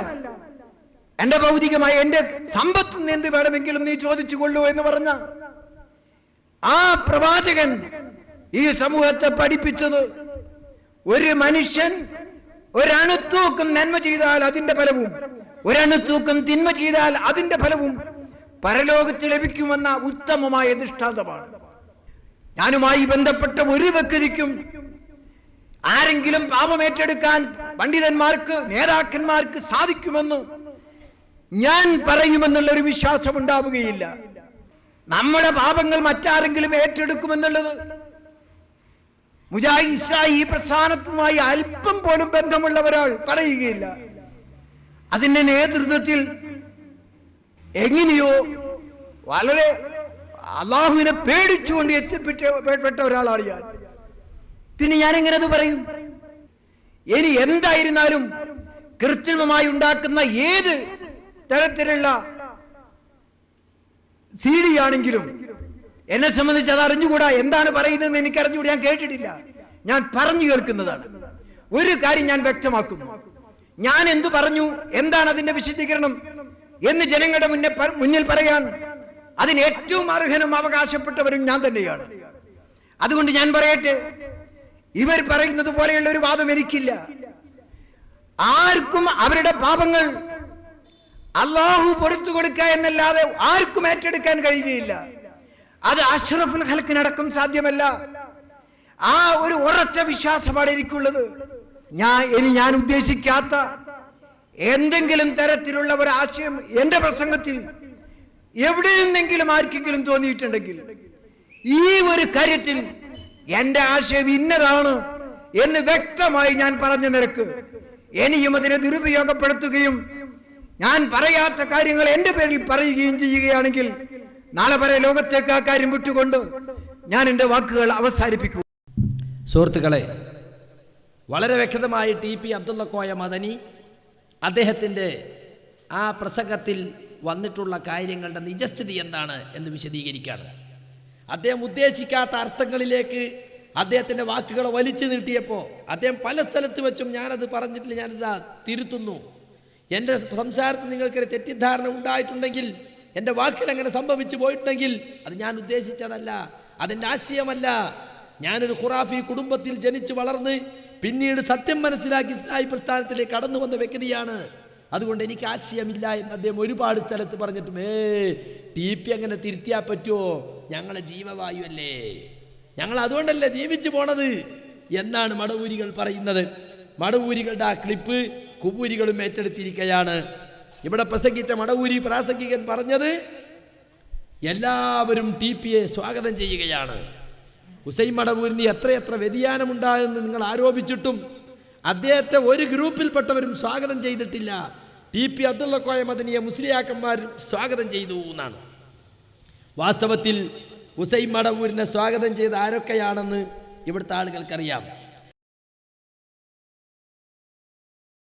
എന്റെ ഭൗതികമായ എന്റെ സമ്പത്ത് നിന്ന് എന്ത് വേണമെങ്കിലും നീ ചോദിച്ചു കൊള്ളൂ എന്ന് പറഞ്ഞ ആ പ്രവാചകൻ ഈ സമൂഹത്തെ പഠിപ്പിച്ചത്, ഒരു മനുഷ്യൻ ഒരണുത്തൂക്കം നന്മ ചെയ്താൽ അതിന്റെ ഫലവും ഒരണുത്തൂക്കം തിന്മ ചെയ്താൽ അതിന്റെ ഫലവും പരലോകത്ത് ലഭിക്കുമെന്ന ഉത്തമമായ ദൃഷ്ടാന്തമാണ്. ഞാനുമായി ബന്ധപ്പെട്ട ഒരു വ്യക്തിക്കും ആരെങ്കിലും പാപം ഏറ്റെടുക്കാൻ പണ്ഡിതന്മാർക്ക്, നേതാക്കന്മാർക്ക് സാധിക്കുമെന്ന് ഞാൻ പറയുമെന്നുള്ളൊരു വിശ്വാസം ഉണ്ടാവുകയില്ല. നമ്മുടെ പാപങ്ങൾ മറ്റാരെങ്കിലും ഏറ്റെടുക്കുമെന്നുള്ളത് മുജാഹിദ് ഇസ്ലാഹി പ്രസ്ഥാനത്തുമായി അല്പം പോലും ബന്ധമുള്ള ഒരാൾ പറയുകയില്ല. അതിന്റെ നേതൃത്വത്തിൽ എങ്ങനെയോ വളരെ അള്ളാഹുവിനെ പേടിച്ചുകൊണ്ട് എത്തിപ്പെട്ട ഒരാളാണ് ഞാൻ. പിന്നെ ഞാൻ എങ്ങനെ അത് പറയും? ഇനി എന്തായിരുന്നാലും കൃത്രിമമായി ഉണ്ടാക്കുന്ന ഏത് തരത്തിലുള്ള CD ആണെങ്കിലും എന്നെ സംബന്ധിച്ച് അത് അറിഞ്ഞുകൂടാ. എന്താണ് പറയുന്നതെന്ന് എനിക്ക് അറിഞ്ഞുകൂടാ, ഞാൻ കേട്ടിട്ടില്ല. ഞാൻ പറഞ്ഞു കേൾക്കുന്നതാണ്. ഒരു കാര്യം ഞാൻ വ്യക്തമാക്കുന്നു, ഞാൻ എന്തു പറഞ്ഞു, എന്താണ് അതിന്റെ വിശദീകരണം എന്ന് ജനങ്ങളുടെ മുന്നിൽ പറയാൻ അതിന് ഏറ്റവും അർഹനും അവകാശപ്പെട്ടവരും ഞാൻ തന്നെയാണ്. അതുകൊണ്ട് ഞാൻ പറയട്ടെ, ഇവർ പറയുന്നത് പോലെയുള്ള ഒരു വാദം എനിക്കില്ല. ആർക്കും അവരുടെ പാപങ്ങൾ അള്ളാഹു പൊറുത്തു കൊടുക്കുക എന്നല്ലാതെ ആർക്കും ഏറ്റെടുക്കാൻ കഴിയുകയില്ല. അത് അഷ്റഫുൽ ഖൽഖിനടക്കം സാധ്യമല്ല. ആ ഒരു ഉറച്ച വിശ്വാസമാണ് എനിക്കുള്ളത്. ഞാൻ ഉദ്ദേശിക്കാത്ത എന്തെങ്കിലും തരത്തിലുള്ള ഒരു ആശയം എന്റെ പ്രസംഗത്തിൽ എവിടെ നിന്നെങ്കിലും ആർക്കെങ്കിലും തോന്നിയിട്ടുണ്ടെങ്കിൽ, ഈ ഒരു കാര്യത്തിൽ എന്റെ ആശയം ഇന്നതാണ് എന്ന് വ്യക്തമായി ഞാൻ പറഞ്ഞ നിരക്ക് ഇനിയും അതിനെ ദുരുപയോഗപ്പെടുത്തുകയും ഞാൻ പറയാത്ത കാര്യങ്ങൾ എന്റെ പേരിൽ പറയുകയും ചെയ്യുകയാണെങ്കിൽ നാളെ വരെ ലോകത്തേക്ക് ആ കാര്യം വിട്ടുകൊണ്ട് ഞാൻ എന്റെ വാക്കുകൾ അവസാനിപ്പിക്കും. സുഹൃത്തുക്കളെ, വളരെ വ്യക്തമായി TP അബ്ദുള്ള കോയ മദനി അദ്ദേഹത്തിൻ്റെ ആ പ്രസംഗത്തിൽ വന്നിട്ടുള്ള കാര്യങ്ങളുടെ നിജസ്ഥിതി എന്താണ് എന്ന് വിശദീകരിക്കുകയാണ്. അദ്ദേഹം ഉദ്ദേശിക്കാത്ത അർത്ഥങ്ങളിലേക്ക് അദ്ദേഹത്തിൻ്റെ വാക്കുകളെ വലിച്ചു നീട്ടിയപ്പോൾ അദ്ദേഹം പല സ്ഥലത്ത് വെച്ചും ഞാനത് പറഞ്ഞിട്ടില്ല, ഞാനിതാ തിരുത്തുന്നു. എൻ്റെ സംസാരത്തിൽ നിങ്ങൾക്കൊരു തെറ്റിദ്ധാരണ ഉണ്ടായിട്ടുണ്ടെങ്കിൽ, എൻ്റെ വാക്കിൽ അങ്ങനെ സംഭവിച്ചു പോയിട്ടുണ്ടെങ്കിൽ അത് ഞാൻ ഉദ്ദേശിച്ചതല്ല, അതെൻ്റെ ആശയമല്ല. ഞാനൊരു ഖുറാഫി കുടുംബത്തിൽ ജനിച്ചു വളർന്ന് പിന്നീട് സത്യം മനസ്സിലാക്കി ഇസ്ലാഹി പ്രസ്ഥാനത്തിലേക്ക് കടന്നു വന്ന വ്യക്തിയാണ്. അതുകൊണ്ട് എനിക്ക് ആശയമില്ല എന്ന് അദ്ദേഹം ഒരുപാട് സ്ഥലത്ത് പറഞ്ഞിട്ടും TP അങ്ങനെ തിരുത്തിയാൽ പറ്റുമോ? ഞങ്ങളെ ജീവവായു അല്ലേ, ഞങ്ങൾ അതുകൊണ്ടല്ലേ ജീവിച്ചു പോണത് എന്നാണ് മടവൂരികൾ പറയുന്നത്. മടവൂരികളുടെ ആ ക്ലിപ്പ് കുബൂരികളും ഏറ്റെടുത്തിരിക്കുകയാണ്. ഇവിടെ പ്രസംഗിച്ച മടവൂരി പ്രാസംഗികൻ പറഞ്ഞത് എല്ലാവരും TPയെ സ്വാഗതം ചെയ്യുകയാണ്. ഹുസൈൻ മടവൂരിന് എത്രയെത്ര വ്യതിയാനമുണ്ടായെന്ന് നിങ്ങൾ ആരോപിച്ചിട്ടും അദ്ദേഹത്തെ ഒരു ഗ്രൂപ്പിൽപ്പെട്ടവരും സ്വാഗതം ചെയ്തിട്ടില്ല. TP അബ്ദുള്ള കോയ മദനിയെ മുസ്ലിയാക്കന്മാർ സ്വാഗതം ചെയ്തു എന്നാണ്. വാസ്തവത്തിൽ ഹുസൈൻ മടവൂരിനെ സ്വാഗതം ചെയ്ത ആരൊക്കെയാണെന്ന് ഇവിടുത്തെ ആളുകൾക്കറിയാം.